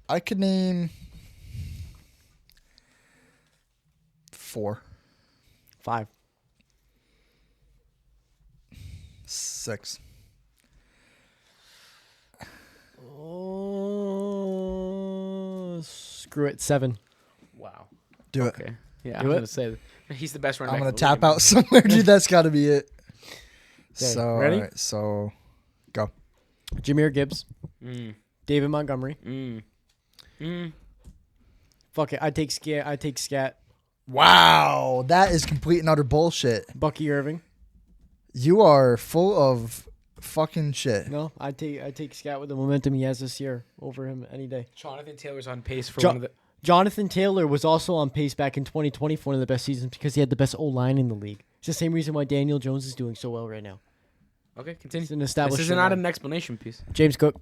I could name 4, 5. 6. Oh, screw it. 7. Wow. Do it. Okay. Yeah, Do I'm it? going to say he's the best running I'm back. gonna in the league. tap out somewhere, dude. That's got to be it. So ready? all right, so go. Jahmyr Gibbs. Mm, David Montgomery. mm. Fuck it. I take Scat. Wow, that is complete and utter bullshit. Bucky Irving. You are full of fucking shit. No, I take Scat with the momentum he has this year over him any day. Jonathan Taylor's on pace for Jo- one of the. Jonathan Taylor was also on pace back in 2020 for one of the best seasons because he had the best O-line in the league. It's the same reason why Daniel Jones is doing so well right now. Okay, continue. It's an established. This is not an explanation piece. James Cook.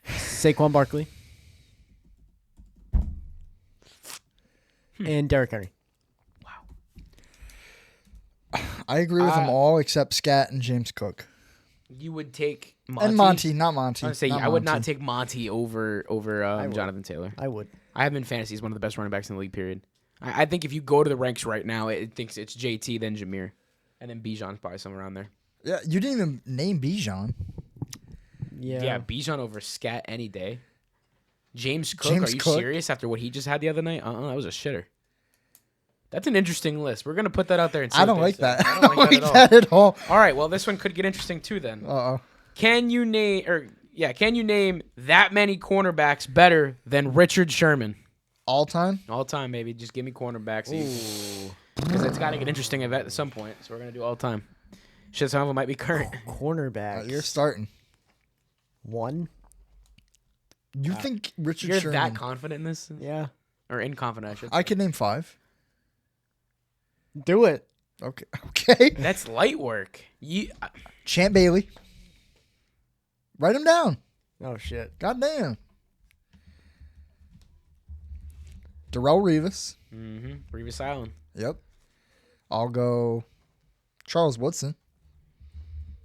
Saquon Barkley. And Derrick Henry. I agree with them all except Scat and James Cook You would take Monty. and Monty, not Monty. I would say not I would not Monty. take Monty over would. Jonathan Taylor. I would. I have him in fantasy. He's one of the best running backs in the league. Period. I think if you go to the ranks right now, it thinks it's JT then Jahmyr, and then Bijan's probably somewhere around there. Yeah, you didn't even name Bijan. Yeah, Bijan over Scat any day. James Cook, James are you Cook? serious? After what he just had the other night, that was a shitter. That's an interesting list. We're gonna put that out there and see I what don't they like say. that. I don't like that at all. that at all. All right, well, this one could get interesting too. Then, Uh-oh. can you name that many cornerbacks better than Richard Sherman? All time? All time, maybe. Just give me cornerbacks. Because it's got to get interesting at some point. So we're going to do all time. Shit, some of them might be current. Cornerback. You're starting. 1. You think Richard You're Sherman? that confident in this? Yeah. Or inconfident, I should I say. could name 5. Do it. Okay. Okay. That's light work. Champ Bailey. Write him down. Oh, shit. Goddamn. Darrell Revis. Revis Island. Yep. I'll go Charles Woodson.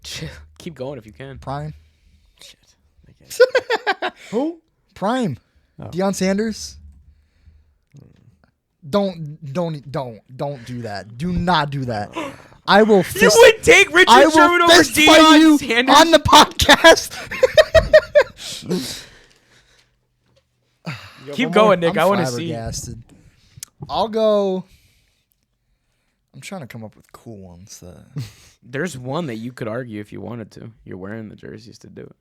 Keep going if you can. Prime. Shit. Okay. Who? Prime. Oh. Deion Sanders. Don't do that. Do not do that. I will fist. You would take Richard I Sherman will over fist fight Deion you Sanders? on the podcast. Keep going, Nick. I want to see. Flabbergasted. I'll go. I'm trying to come up with cool ones. There's one that you could argue if you wanted to. You're wearing the jerseys to do it.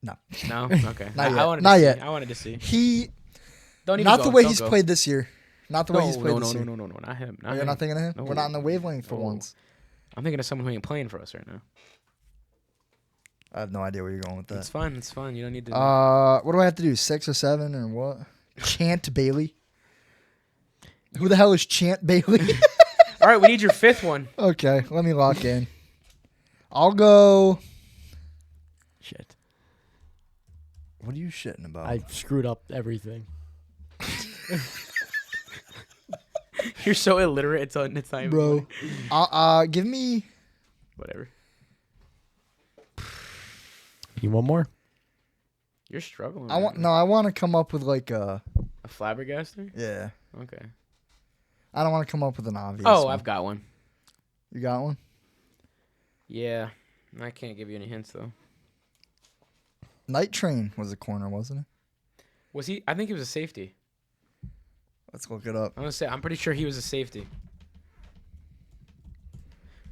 No. No? Okay. Not yet. I wanted Not to yet. See. I wanted to see. He. Don't even Not go. the way Don't he's go. played this year. Not the way he's played this year. No, not him. Oh, you're not thinking of him? No. We're not on the wavelength for No. once. I'm thinking of someone who ain't playing for us right now. I have no idea where you're going with It's that. fine. It's fine. You don't need to. What do I have to do? 6 or 7 or what? Chant Bailey. Who the hell is Chant Bailey? All right, we need your fifth one. Okay, let me lock in. I'll go. Shit. What are you shitting about? I screwed up everything. You're so illiterate. It's not even Bro. Give me. Whatever. You want more? You're struggling. I want to come up with like a. A flabbergaster? Yeah. Okay. I don't want to come up with an obvious. Oh, one. I've got one. You got one? Yeah. I can't give you any hints though. Night Train was a corner, wasn't it? Was he? I think he was a safety. Let's look it up. I'm pretty sure he was a safety.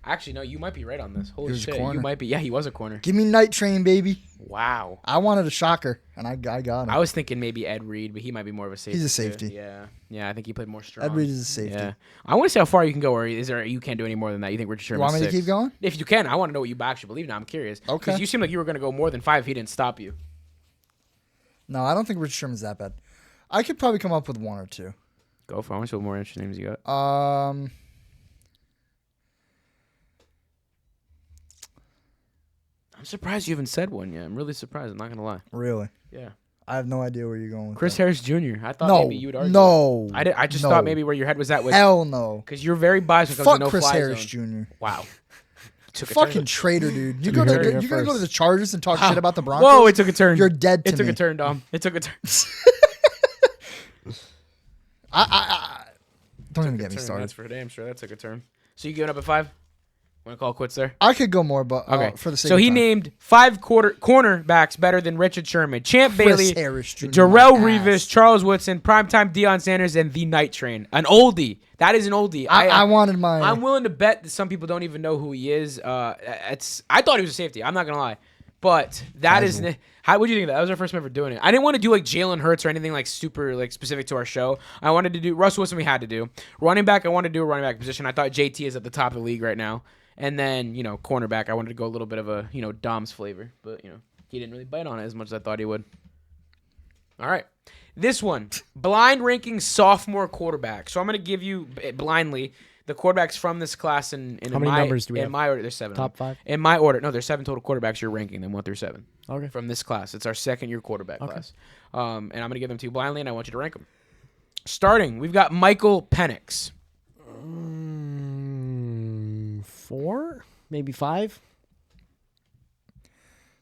Actually, no, you might be right on this. Holy was a shit, corner. you might be. Yeah, he was a corner. Give me Night Train, baby. Wow. I wanted a shocker, and I got him. I was thinking maybe Ed Reed, but he might be more of a safety. He's a too. safety. Yeah. I think he played more strong. Ed Reed is a safety. Yeah. I want to see how far you can go, or is there you can't do any more than that? You think Richard You Sherman's want me to 6? keep going? If you can, I want to know what you actually believe now. I'm curious. Okay. Because you seem like you were going to go more than 5 if he didn't stop you. No, I don't think Richard Sherman's that bad. I could probably come up with one or two. Go for it. I want to see what more interesting names you got. I'm surprised you haven't said one yet. I'm really surprised. I'm not going to lie. Really? Yeah. I have no idea where you're going with Chris that. Harris Jr. I thought No, maybe you would argue. no. I just no. thought maybe where your head was at was Hell no. because you're very biased when it Fuck comes to Chris no-fly Harris zone. Jr. Wow. Took a Fucking turn. traitor, dude. You You heard it here gonna go to first. the Chargers and talk shit about the Broncos? Whoa, it took a turn. You're dead to It took me. a turn, Dom. It took a turn. I don't even get me Turn, started. That's for damn sure. That took a turn. So you giving up at 5? Want to call quits there? I could go more, but Okay. for the sake So of he time. named 5 cornerbacks better than Richard Sherman. Champ Chris Bailey, Harris Jr. Jarrell my Revis, ass. Charles Woodson, primetime Deion Sanders, and the Night Train. An oldie. That is an oldie. I wanted my. I'm willing to bet that some people don't even know who he is. I thought he was a safety. I'm not gonna lie, but that is. Casual. How would you think of that? That was our first time ever doing it. I didn't want to do like Jalen Hurts or anything like super like specific to our show. I wanted to do Russell Wilson. We had to do running back. I wanted to do a running back position. I thought JT is at the top of the league right now, and then cornerback. I wanted to go a little bit of a Dom's flavor, but he didn't really bite on it as much as I thought he would. All right. This one, blind ranking sophomore quarterback. So I'm going to give you blindly the quarterbacks from this class. How many numbers do we have? In my order, there's 7. Top 5? In my order, no, there's 7 total quarterbacks you're ranking them 1 through 7. Okay. From this class. It's our second-year quarterback class. And I'm going to give them to you blindly, and I want you to rank them. Starting, we've got Michael Penix. 4? Maybe 5?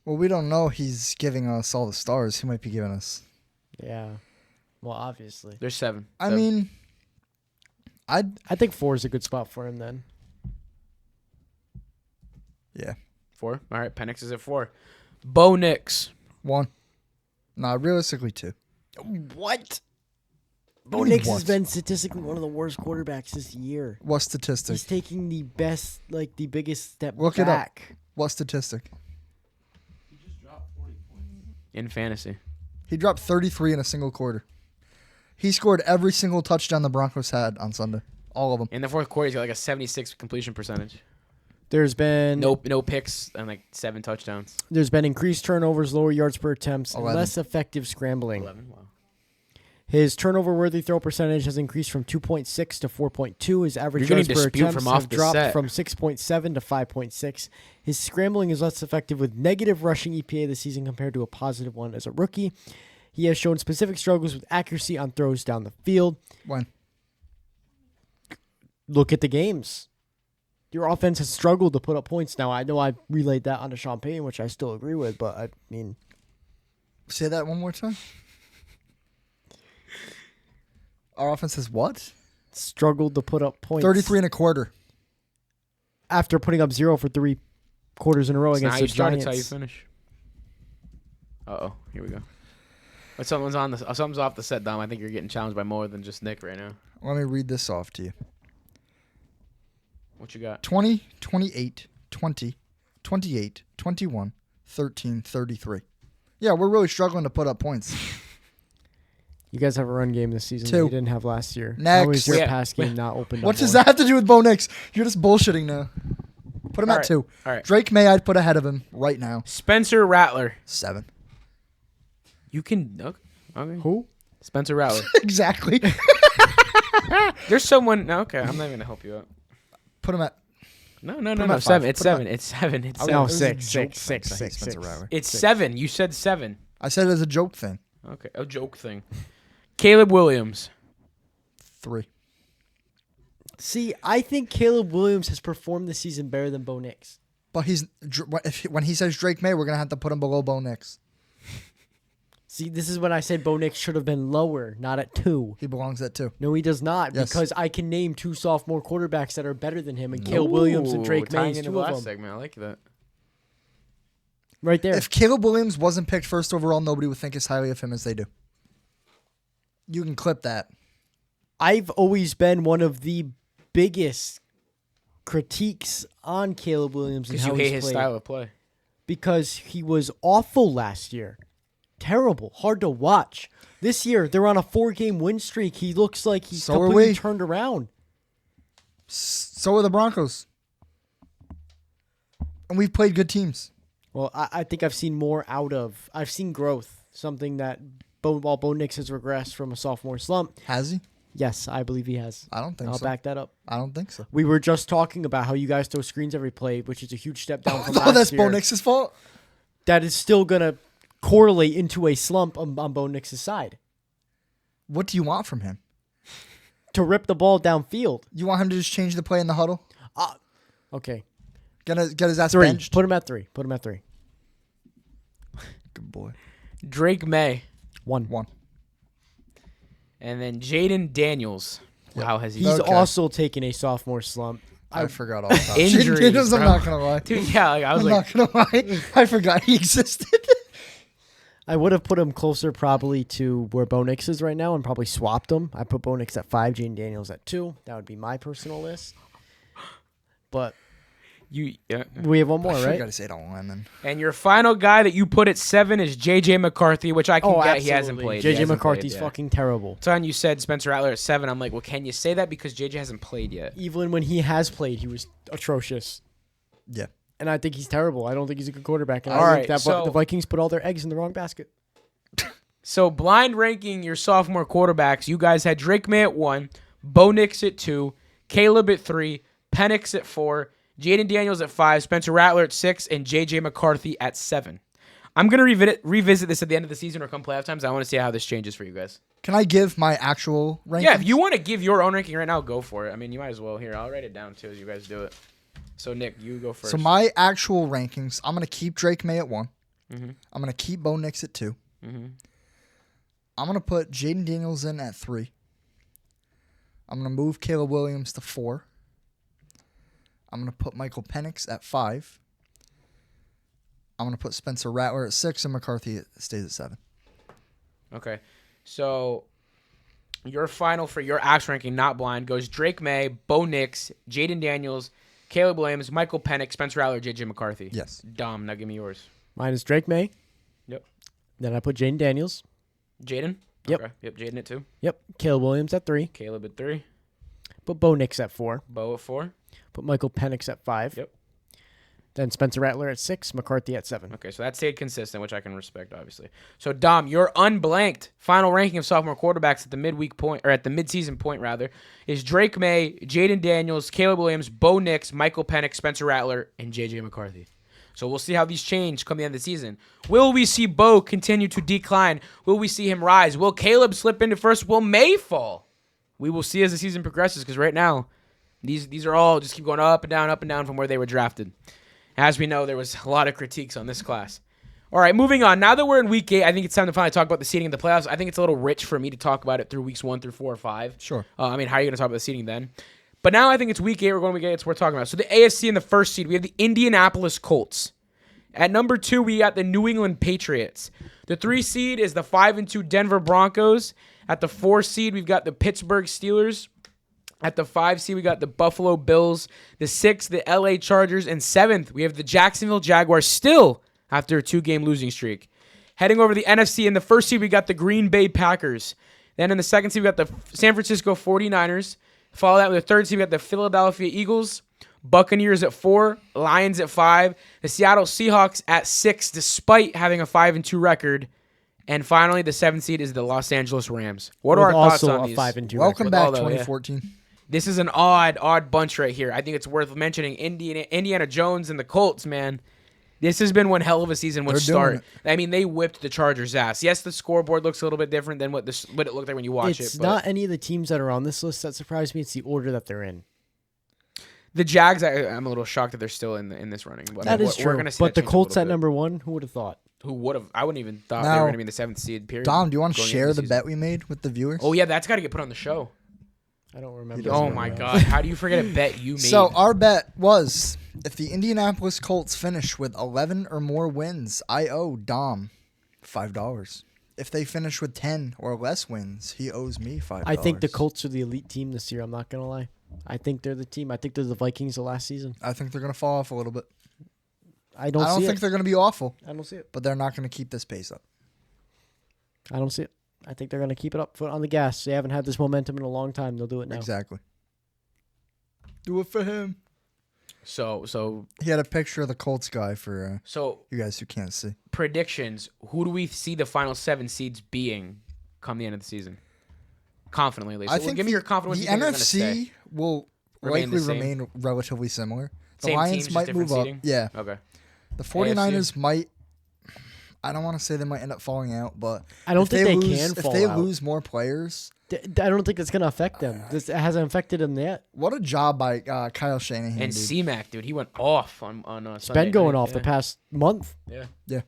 Well, we don't know. He's giving us all the stars. He might be giving us. Yeah. Well, obviously. There's 7. I mean, I think 4 is a good spot for him then. yeah, 4. All right, Penix is at 4. Bo Nix. 1. Nah, realistically 2. What? Bo What do you Nix has want? been statistically one of the worst quarterbacks this year. What statistic? He's taking the biggest step Look it up. back. What statistic? In fantasy. He dropped 33 in a single quarter. He scored every single touchdown the Broncos had on Sunday. All of them. In the fourth quarter, he's got like a 76 completion percentage. There's been No picks and like 7 touchdowns. There's been increased turnovers, lower yards per attempts, and 11. less effective scrambling. 11. Wow. His turnover-worthy throw percentage has increased from 2.6 to 4.2. His average You're yards getting per dispute attempts from off have the dropped set. from 6.7 to 5.6. His scrambling is less effective with negative rushing EPA this season compared to a positive one as a rookie. He has shown specific struggles with accuracy on throws down the field. When? Look at the games. Your offense has struggled to put up points. Now, I know I relayed that onto Sean Payton, which I still agree with, but I mean... Say that one more time. Our offense has what? Struggled to put up points. 33 and a quarter. After putting up 0 for 3 quarters in a row It's not against how the you start, it's Giants. how you finish. Uh-oh. Here we go. But something's off the set, Dom. I think you're getting challenged by more than just Nick right now. Let me read this off to you. What you got? 20, 28, 20, 28, 21, 13, 33. Yeah, we're really struggling to put up points. You guys have a run game this season that 2. you didn't have last year. Next. How is your Yeah. pass game not opened What up does more? that have to do with Bo Nix? You're just bullshitting now. Put him All at right. 2. All right. Drake May, I'd put ahead of him right now. Spencer Rattler. 7. You can... Okay. Who? Spencer Rattler. Exactly. There's someone... No, okay. I'm not even going to help you out. Put him at... No. him at 7. 5. It's Put him 7. It's 7. It's Oh, 7. no, It was a 6, joke 6, thing 6, saying 6, Spencer 6. Rattler. It's 7. You said 7. I said it as a joke thing. Okay. A joke thing. Caleb Williams. 3. See, I think Caleb Williams has performed this season better than Bo Nix. But when he says Drake May, we're going to have to put him below Bo Nix. See, this is when I said Bo Nix should have been lower, not at 2. He belongs at 2. No, he does not, Yes. because I can name 2 sophomore quarterbacks that are better than him, and Caleb Williams and Drake tying May, into 2 the of last them. segment. I like that. Right there. If Caleb Williams wasn't picked first overall, nobody would think as highly of him as they do. You can clip that. I've always been one of the biggest critiques on Caleb Williams and Because how you hate he's his played, style of play. because he was awful last year. Terrible. Hard to watch. This year, they're on a 4-game win streak. He looks like he's So are completely we. turned around. So are the Broncos. And we've played good teams. Well, I think I've seen I've seen growth, something that while Bo Nix has regressed from a sophomore slump. Has he? Yes, I believe he has. I don't think I'll so. back that up. I don't think so. We were just talking about how you guys throw screens every play, which is a huge step down from No, last that's year. Bo Nix's fault. That is still going to correlate into a slump on Bo Nix's side. What do you want from him? To rip the ball downfield. You want him to just change the play in the huddle? Okay. Get his ass 3. benched? Put him at 3. Put him at 3. Good boy. Drake May. 1. And then Jaden Daniels. How has he He's Okay. also taken a sophomore slump. I forgot all about Injuries, Daniels, I'm bro. not going to lie. Dude, yeah, like, I was I'm like, not going to lie. I forgot he existed. I would have put him closer probably to where Bo Nix is right now and probably swapped him. I put Bo Nix at 5, Jaden Daniels at 2. That would be my personal list. But we have one more, I right? got to say it on one then. and your final guy that you put at 7 is JJ McCarthy, which I can get. absolutely. He hasn't played. He JJ hasn't McCarthy's played yet. fucking terrible. Son, you said Spencer Rattler at 7. I'm like, well, can you say that because JJ hasn't played yet? Even when he has played, he was atrocious. Yeah. And I think he's terrible. I don't think he's a good quarterback. And All I right, think that so- the Vikings put all their eggs in the wrong basket. So blind ranking your sophomore quarterbacks, you guys had Drake May at 1, Bo Nix at 2, Caleb at 3, Penix at 4, Jaden Daniels at 5, Spencer Rattler at 6, and JJ McCarthy at 7. I'm going to revisit this at the end of the season or come playoff times. I want to see how this changes for you guys. Can I give my actual ranking? Yeah, if you want to give your own ranking right now, go for it. I mean, you might as well. Here, I'll write it down too as you guys do it. So, Nick, you go first. So my actual rankings, I'm going to keep Drake May at 1. Mhm. I'm going to keep Bo Nix at 2. Mhm. I'm going to put Jaden Daniels in at 3. I'm going to move Caleb Williams to 4. I'm going to put Michael Penix at 5. I'm going to put Spencer Rattler at 6, and McCarthy stays at 7. Okay. So, your final for your actual ranking, not blind, goes Drake May, Bo Nix, Jaden Daniels, Caleb Williams, Michael Penix, Spencer Rattler, JJ McCarthy. Yes. Dom, now give me yours. Mine is Drake May. Yep. Then I put Jaden Daniels. Jaden? Yep. Okay. Yep, Jaden at 2. Yep. Caleb Williams at 3. Caleb at 3. Put Bo Nix at 4. Bo at 4. Put Michael Penix at 5. Yep. Then Spencer Rattler at 6. McCarthy at 7. Okay, so that stayed consistent, which I can respect, obviously. So, Dom, your unblanked final ranking of sophomore quarterbacks at the midweek point, or at the midseason point, rather, is Drake May, Jaden Daniels, Caleb Williams, Bo Nix, Michael Penix, Spencer Rattler, and JJ McCarthy. So we'll see how these change come the end of the season. Will we see Bo continue to decline? Will we see him rise? Will Caleb slip into first? Will May fall? We will see as the season progresses, because right now, these are all just keep going up and down from where they were drafted. As we know, there was a lot of critiques on this class. All right, moving on. Now that we're in week 8, I think it's time to finally talk about the seeding in the playoffs. I think it's a little rich for me to talk about it through weeks 1 through 4 or 5. Sure. I mean, how are you going to talk about the seeding then? But now I think it's week 8. We're going to week 8. It's worth talking about. So the AFC in the first seed, we have the Indianapolis Colts. At number 2, we got the New England Patriots. The 3 seed is the 5-2 Denver Broncos. At the 4 seed, we've got the Pittsburgh Steelers. At the 5 seed, we got the Buffalo Bills. The 6th, the LA Chargers. And 7th, we have the Jacksonville Jaguars still after a 2-game losing streak. Heading over the NFC, in the first seed, we got the Green Bay Packers. Then in the second seed, we got the San Francisco 49ers. Follow that with the third seed, we got the Philadelphia Eagles. Buccaneers at 4, Lions at 5, the Seattle Seahawks at 6, despite having a 5-2 record. And finally, the 7th seed is the Los Angeles Rams. What are our thoughts also on a these? 5-2 Welcome record. back, Although, yeah. 2014. This is an odd bunch right here. I think it's worth mentioning Indiana Jones and the Colts, man. This has been one hell of a season with They're doing start. I mean, they whipped the Chargers' ass. Yes, the scoreboard looks a little bit different than what it looked like when you watch it. It's But not any of the teams that are on this list that surprised me. It's the order that they're in. The Jags, I'm a little shocked that they're still in this running. But That is we're true. gonna see But that the change a Colts little at bit. number 1, who would have thought? Who would have? I wouldn't even thought they Now, were gonna be in the 7th seed. Period. Dom, do you want to going share into the season. bet we made with the viewers? Oh yeah, that's got to get put on the show. I don't remember. doesn't Oh my God, how do you forget a bet you made? So our bet was if the Indianapolis Colts finish with 11 or more wins, I owe Dom $5. If they finish with 10 or less wins, he owes me $5. I think the Colts are the elite team this year. I'm not going to lie. I think they're the team. I think they're the Vikings of last season. I think they're going to fall off a little bit. I don't I don't see think it. they're going to be awful, I don't see it. but they're not going to keep this pace up. I don't see it. I think they're going to keep it up, foot on the gas. They haven't had this momentum in a long time. They'll do it now. Exactly. Do it for him. So He had a picture of the Colts guy for so you guys who can't see. predictions. Who do we see the final 7 seeds being come the end of the season? Confidently, at least. I So think give me your confidence. the you think they're gonna stay. NFC will Remain the likely same? remain relatively similar. The Same Lions teams, just might different move up. seeding? Yeah. Okay. The 49ers might. I don't want to say they might end up falling out, but I don't if think they lose, can if fall they out. lose more players, I don't think it's going to affect them. This it hasn't affected them yet. what a job by Kyle Shanahan. And dude. C-Mac, dude, he went off on It's Sunday been going night. off the past month. Yeah. Yeah.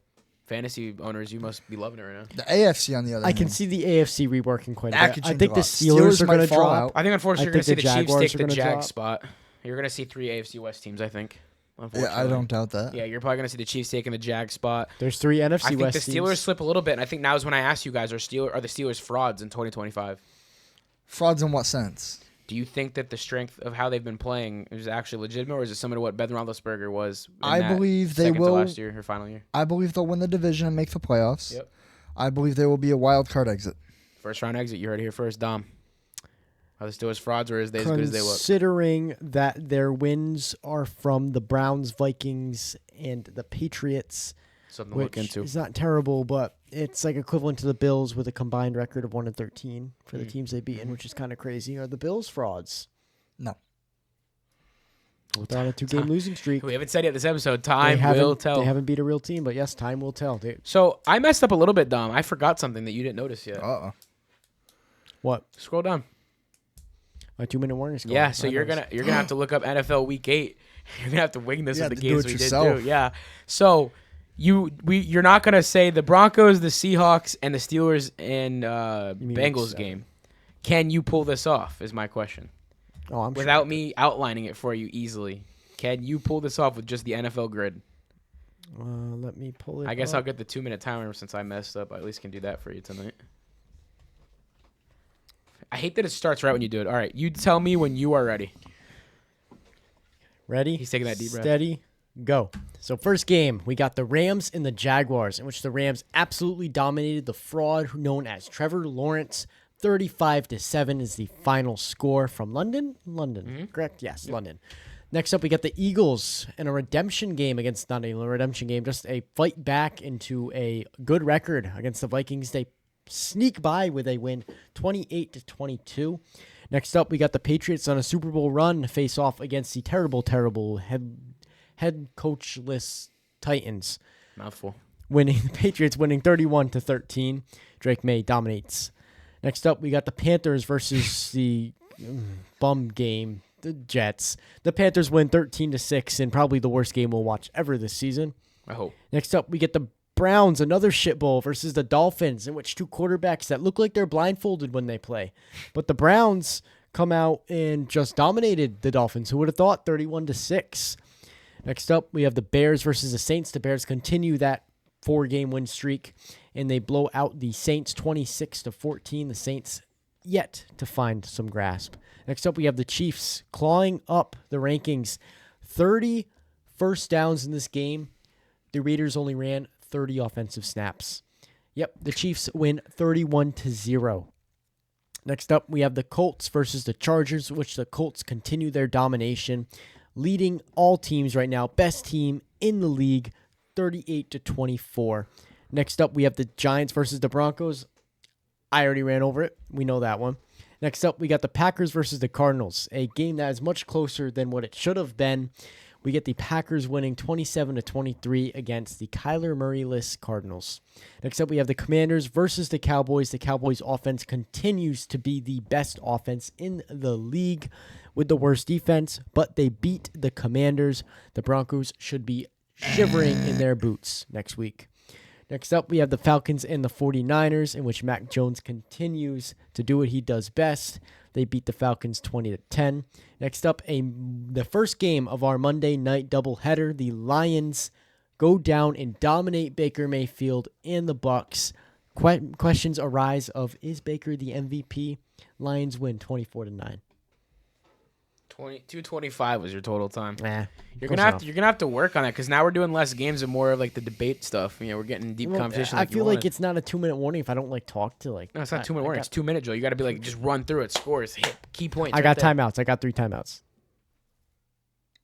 Fantasy owners, you must be loving it right now. The AFC on the other I hand. can see the AFC reworking quite a That bit. could I change think a the lot. Steelers are might going to fall drop. out. I think unfortunately you're going to see think the the Chiefs Jaguars take are the gonna Jag drop. spot. You're going to see 3 AFC West teams, I think. Yeah, I Unfortunately. don't doubt that. Yeah, you're probably going to see the Chiefs taking the Jag spot. There's 3 NFC I think West the Steelers teams. slip a little bit, and I think now is when I ask you guys, are the Steelers frauds in 2025? Frauds in what sense? Do you think that the strength of how they've been playing is actually legitimate, or is it similar to what Ben Roethlisberger was in I that believe they second to will- last year or final year? I believe they'll win the division and make the playoffs. Yep. I believe there will be a wild card exit. First round exit, you heard it here first, Dom. Are the Steelers frauds, or is they as good as they look? Considering that their wins are from the Browns, Vikings, and the Patriots, Something to look which into. is not terrible, but it's like equivalent to the Bills with a combined record of 1-13 for the teams they beat, which is kind of crazy. Are the Bills frauds? No. They're on a 2-game losing streak. We haven't said yet this episode. They Time haven't- will tell. They haven't beat a real team, but yes, time will tell. So I messed up a little bit, Dom. I forgot something that you didn't notice yet. Uh-oh. What? Scroll down. A 2-minute warning score. Yeah, so I you're noticed. gonna have to look up NFL Week 8. You're gonna have to wing this You with have the to do games it we yourself. did do. Yeah. So you're not gonna say the Broncos, the Seahawks, and the Steelers and mean Bengals 7. game. Can you pull this off? Is my question. Oh, I'm Without me outlining it for you easily, can you pull this off with just the NFL grid? sure. Let me pull it. I guess up. I'll get the 2-minute timer since I messed up. I at least can do that for you tonight. I hate that it starts right when you do it. All right, you tell me when you are ready. Ready? He's taking that deep breath. Steady, go. So first game, we got the Rams and the Jaguars, in which the Rams absolutely dominated the fraud known as Trevor Lawrence. 35-7 is the final score from London. London, correct? Yes, London. Next up, we got the Eagles in a redemption game against, not even a redemption game, just a fight back into a good record against the Vikings. They sneak by with a win, 28-22. Next up, we got the Patriots on a Super Bowl run face off against the terrible head coachless Titans. Mouthful. The Patriots winning 31-13. Drake May dominates. Next up, we got the Panthers versus the bum game, the Jets. The Panthers win 13-6 in probably the worst game we'll watch ever this season. I hope. Next up, we get the Browns, another shit bowl versus the Dolphins, in which 2 quarterbacks that look like they're blindfolded when they play. But the Browns come out and just dominated the Dolphins. Who would have thought? 31-6. Next up, we have the Bears versus the Saints. The Bears continue that 4-game win streak, and they blow out the Saints 26-14. The Saints yet to find some grasp. Next up, we have the Chiefs clawing up the rankings. 30 first downs in this game. The Raiders only ran 30 offensive snaps. Yep, the Chiefs win 31-0. Next up, we have the Colts versus the Chargers, which the Colts continue their domination, leading all teams right now. Best team in the league, 38-24. Next up, we have the Giants versus the Broncos. I already ran over it. We know that one. Next up, we got the Packers versus the Cardinals, a game that is much closer than what it should have been. We get the Packers winning 27-23 against the Kyler Murray-less Cardinals. Next up, we have the Commanders versus the Cowboys. The Cowboys offense continues to be the best offense in the league, with the worst defense, but they beat the Commanders. The Broncos should be shivering in their boots next week. Next up, we have the Falcons and the 49ers, in which Mac Jones continues to do what he does best. They beat the Falcons 20-10. Next up, the first game of our Monday night doubleheader. The Lions go down and dominate Baker Mayfield and the Bucs. Questions arise of, is Baker the MVP? Lions win 24-9. 225 was your total time. Nah, You're gonna have to work on that because now we're doing less games and more of like the debate stuff. You know, we're getting deep competition. I feel like it's not a 2-minute warning if I don't like talk to like. No, it's not 2-minute warning. It's 2 minutes, Joe. You got to be like just run through it. Scores, hit key points. I got timeouts. I got 3 timeouts.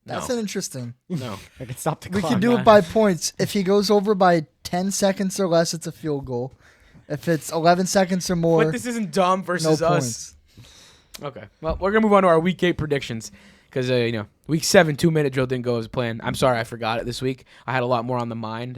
That's an interesting. No, I can stop the We clock. can do it by points. If he goes over by 10 seconds or less, it's a field goal. If it's 11 seconds or more, but this isn't dumb no versus us. points. Okay, well we're gonna move on to our week 8 predictions because week 7 2-minute drill didn't go as planned. I'm sorry I forgot it this week. I had a lot more on the mind.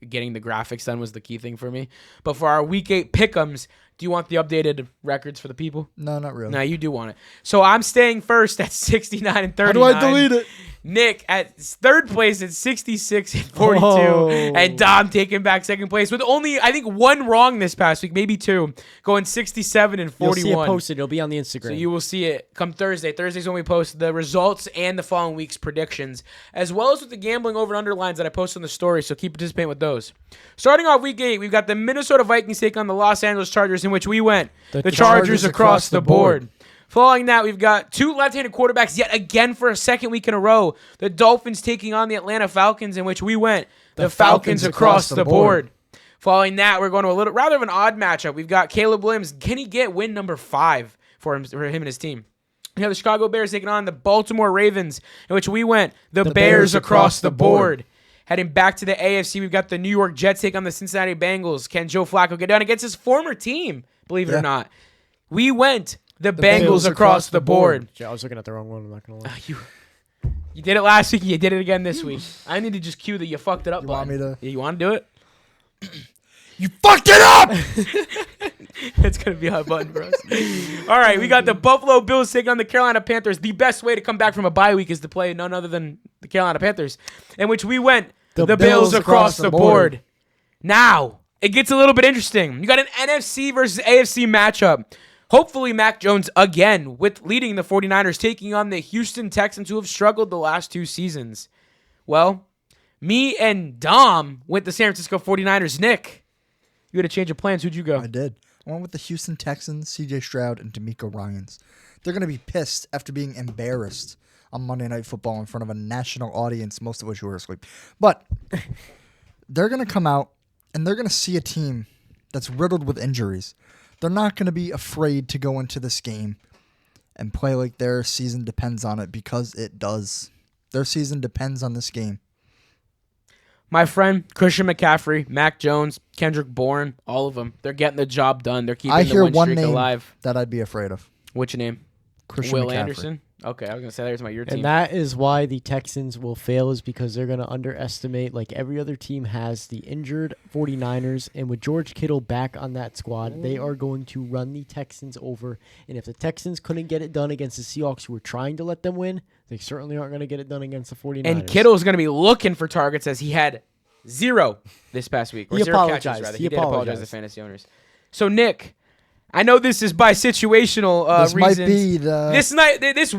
Getting the graphics done was the key thing for me. But for our week 8 pick'ems, do you want the updated records for the people? No, not really. No, you do want it. So I'm staying first at 69 and 39. How do I delete it? Nick at third place at 66 and 42. Whoa. And Dom taking back second place with only, I think, 1 wrong this past week, maybe 2, going 67 and 41. You'll see it posted. It'll be on the Instagram. So you will see it come Thursday. Thursday's when we post the results and the following week's predictions, as well as with the gambling over and underlines that I post on the story, so keep participating with those. Starting off week 8, we've got the Minnesota Vikings take on the Los Angeles Chargers, in which we went the Chargers across the board. Following that, we've got 2 left-handed quarterbacks yet again for a second week in a row. The Dolphins taking on the Atlanta Falcons, in which we went the Falcons across the board. Following that, we're going to a little rather of an odd matchup. We've got Caleb Williams. Can he get win number 5 for him and his team? We have the Chicago Bears taking on the Baltimore Ravens, in which we went the Bears across the board. Heading back to the AFC, we've got the New York Jets take on the Cincinnati Bengals. Can Joe Flacco get down against his former team? Believe it or not. We went the Bengals across the board. Yeah, I was looking at the wrong one. I'm not going to lie. You did it last week. You did it again this week. I need to just cue that you fucked it up. You want me to? Yeah, you want to do it? You fucked it up! It's going to be a button for us. All right, we got the Buffalo Bills taking on the Carolina Panthers. The best way to come back from a bye week is to play none other than the Carolina Panthers, in which we went the Bills across the board. Now, it gets a little bit interesting. You got an NFC versus AFC matchup. Hopefully, Mac Jones again with leading the 49ers taking on the Houston Texans, who have struggled the last 2 seasons. Well, me and Dom went the San Francisco 49ers. Nick, you had a change of plans. Who'd you go? I did. I went with the Houston Texans, C.J. Stroud, and D'Amico Ryans. They're going to be pissed after being embarrassed on Monday Night Football in front of a national audience, most of which were asleep. But they're going to come out, and they're going to see a team that's riddled with injuries. They're not going to be afraid to go into this game and play like their season depends on it, because it does. Their season depends on this game. My friend, Christian McCaffrey, Mac Jones, Kendrick Bourne, all of them. They're getting the job done. They're keeping the win streak alive. That I'd be afraid of. Which name? Christian Will McCaffrey. Anderson? Okay, I was going to say there's your team. And that is why the Texans will fail, is because they're going to underestimate, like every other team has, the injured 49ers. And with George Kittle back on that squad, they are going to run the Texans over. And if the Texans couldn't get it done against the Seahawks, who were trying to let them win, they certainly aren't going to get it done against the 49ers. And Kittle's going to be looking for targets, as he had 0 this past week. Or He 0 apologized. catches, rather. He He did apologize to apologized. fantasy owners. So, Nick, I know this is by situational This reasons. might be the... This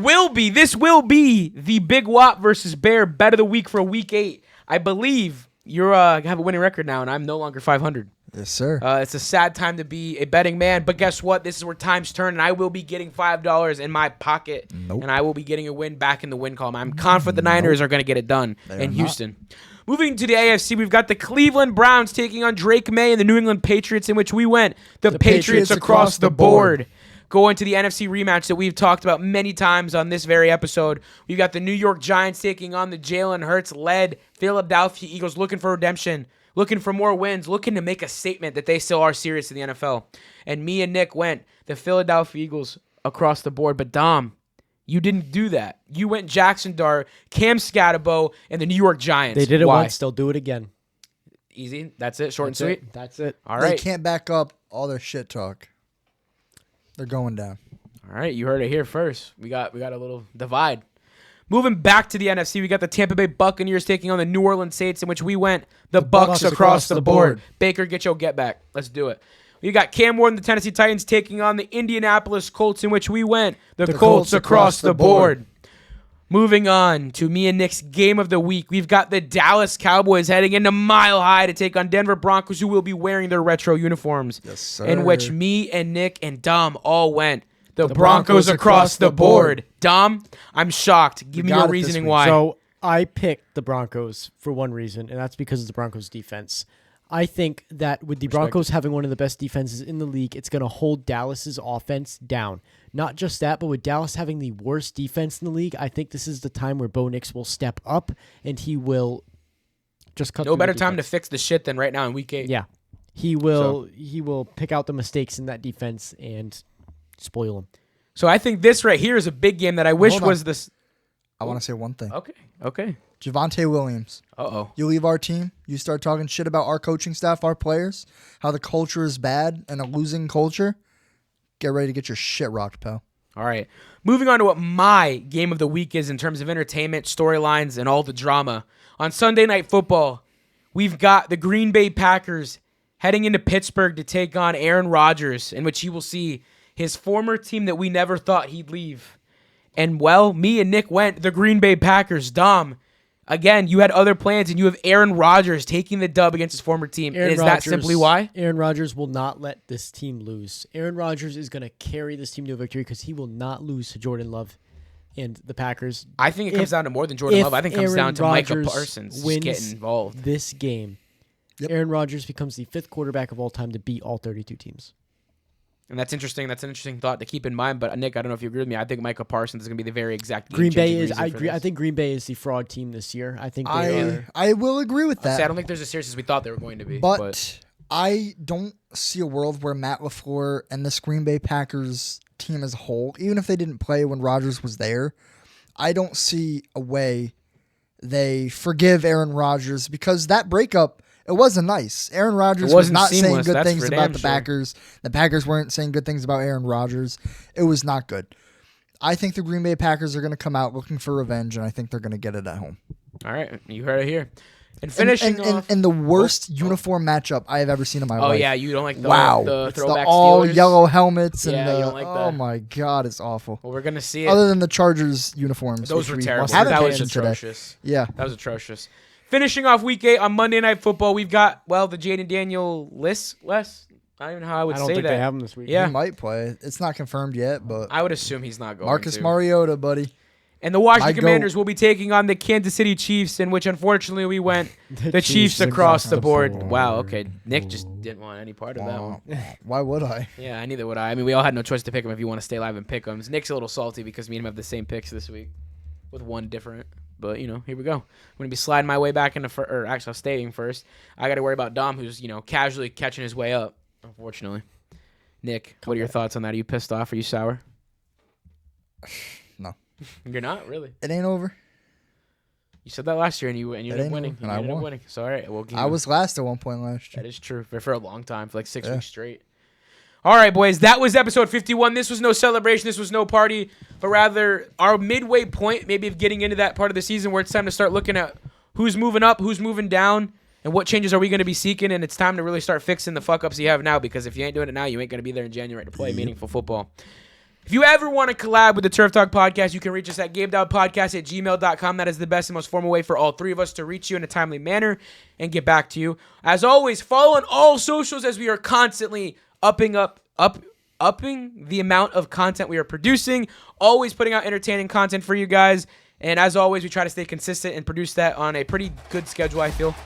will be the Big Wop versus Bear bet of the week for week 8. I believe you have a winning record now, and I'm no longer 500. Yes, sir. It's a sad time to be a betting man, but guess what? This is where times turn, and I will be getting $5 in my pocket, and I will be getting a win back in the win column. I'm confident the Niners are going to get it done in Houston. Moving to the AFC, we've got the Cleveland Browns taking on Drake May and the New England Patriots, in which we went the Patriots across the board. Going to the NFC rematch that we've talked about many times on this very episode, we've got the New York Giants taking on the Jalen Hurts-led Philadelphia Eagles, looking for redemption, looking for more wins, looking to make a statement that they still are serious in the NFL. And me and Nick went the Philadelphia Eagles across the board. But Dom, you didn't do that. You went Jackson Dart, Cam Scatterbo, and the New York Giants. They did it Why? once. They'll do it again. Easy. That's it. Short That's and sweet. it. That's it. All They right. can't back up all their shit talk. They're going down. All right, you heard it here first. We got a little divide. Moving back to the NFC, we got the Tampa Bay Buccaneers taking on the New Orleans Saints, in which we went the Bucks across the board. Baker, get your get back. Let's do it. We got Cam Ward and the Tennessee Titans taking on the Indianapolis Colts, in which we went the Colts across the board. Moving on to me and Nick's game of the week, we've got the Dallas Cowboys heading into Mile High to take on Denver Broncos, who will be wearing their retro uniforms. Yes, sir. In which me and Nick and Dom all went the Broncos across the board. Dom, I'm shocked. Give me your reasoning why. So I picked the Broncos for one reason, and that's because of the Broncos defense. I think that with the Broncos having one of the best defenses in the league, it's going to hold Dallas's offense down. Not just that, but with Dallas having the worst defense in the league, I think this is the time where Bo Nix will step up and he will just cut. No better time to fix the shit than right now in Week 8. Yeah, he will pick out the mistakes in that defense and spoil them. So I think this right here is a big game that I wish was this. I want to say one thing. Okay. Javonte Williams. Uh-oh. You leave our team, you start talking shit about our coaching staff, our players, how the culture is bad and a losing culture. Get ready to get your shit rocked, pal. All right. Moving on to what my game of the week is in terms of entertainment, storylines, and all the drama. On Sunday Night Football, we've got the Green Bay Packers heading into Pittsburgh to take on Aaron Rodgers, in which you will see his former team that we never thought he'd leave. And, well, me and Nick went the Green Bay Packers. Dom, again, you had other plans, and you have Aaron Rodgers taking the dub against his former team. That simply why? Aaron Rodgers will not let this team lose. Aaron Rodgers is going to carry this team to a victory because he will not lose to Jordan Love and the Packers. I think it comes down to more than Jordan Love. I think it comes down to Micah Parsons getting involved. This game, Aaron Rodgers becomes the 5th quarterback of all time to beat all 32 teams. And that's interesting. That's an interesting thought to keep in mind. But Nick, I don't know if you agree with me. I think Micah Parsons is going to be the very exact Green Bay is. I think Green Bay is the fraud team this year. I think I will agree with that. I don't think they're as serious as we thought they were going to be. But I don't see a world where Matt LaFleur and this Green Bay Packers team as a whole, even if they didn't play when Rodgers was there, I don't see a way they forgive Aaron Rodgers because that breakup. It wasn't nice. Aaron Rodgers was not saying good things about the Packers. The Packers weren't saying good things about Aaron Rodgers. It was not good. I think the Green Bay Packers are going to come out looking for revenge, and I think they're going to get it at home. All right. You heard it here. And finishing off. And the worst uniform matchup I have ever seen in my life. Oh, yeah. You don't like the it's throwback the all Steelers? yellow helmets. And you don't like that. Oh, my God. It's awful. Well, we're going to see it. Other than the Chargers uniforms. Those were terrible. That was atrocious. Today. Yeah. That was atrocious. Finishing off Week 8 on Monday Night Football, we've got, the Jaden Daniel less. I don't even know how I would say that. I don't think they have him this week. Yeah. He might play. It's not confirmed yet, but I would assume he's not going Marcus Mariota, buddy. And the Washington Commanders will be taking on the Kansas City Chiefs, in which, unfortunately, we went the Chiefs across the board. Wow, okay. Nick just didn't want any part of that one. Why would I? Yeah, neither would I. I mean, we all had no choice to pick him if you want to stay live and pick him. Nick's a little salty because me and him have the same picks this week with one different. But, here we go. I'm going to be sliding my way back into actually, I'm staying first. I got to worry about Dom, who's, casually catching his way up, unfortunately. Nick, what are your thoughts on that? Are you pissed off? Are you sour? No. You're not? Really? It ain't over. You said that last year, and you ended up winning. And I won. Winning. So, all right. I was last at one point last year. That is true. For a long time, for like 6 weeks straight. All right, boys, that was episode 51. This was no celebration. This was no party, but rather our midway point maybe of getting into that part of the season where it's time to start looking at who's moving up, who's moving down, and what changes are we going to be seeking, and it's time to really start fixing the fuck-ups you have now because if you ain't doing it now, you ain't going to be there in January to play meaningful football. If you ever want to collab with the Turf Talk Podcast, you can reach us at GameDogPodcast@gmail.com. That is the best and most formal way for all three of us to reach you in a timely manner and get back to you. As always, follow on all socials as we are constantly upping the amount of content we are producing, always putting out entertaining content for you guys. And as always, we try to stay consistent and produce that on a pretty good schedule, I feel.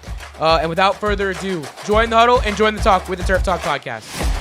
And without further ado, join the huddle and join the talk with the Turf Talk Podcast.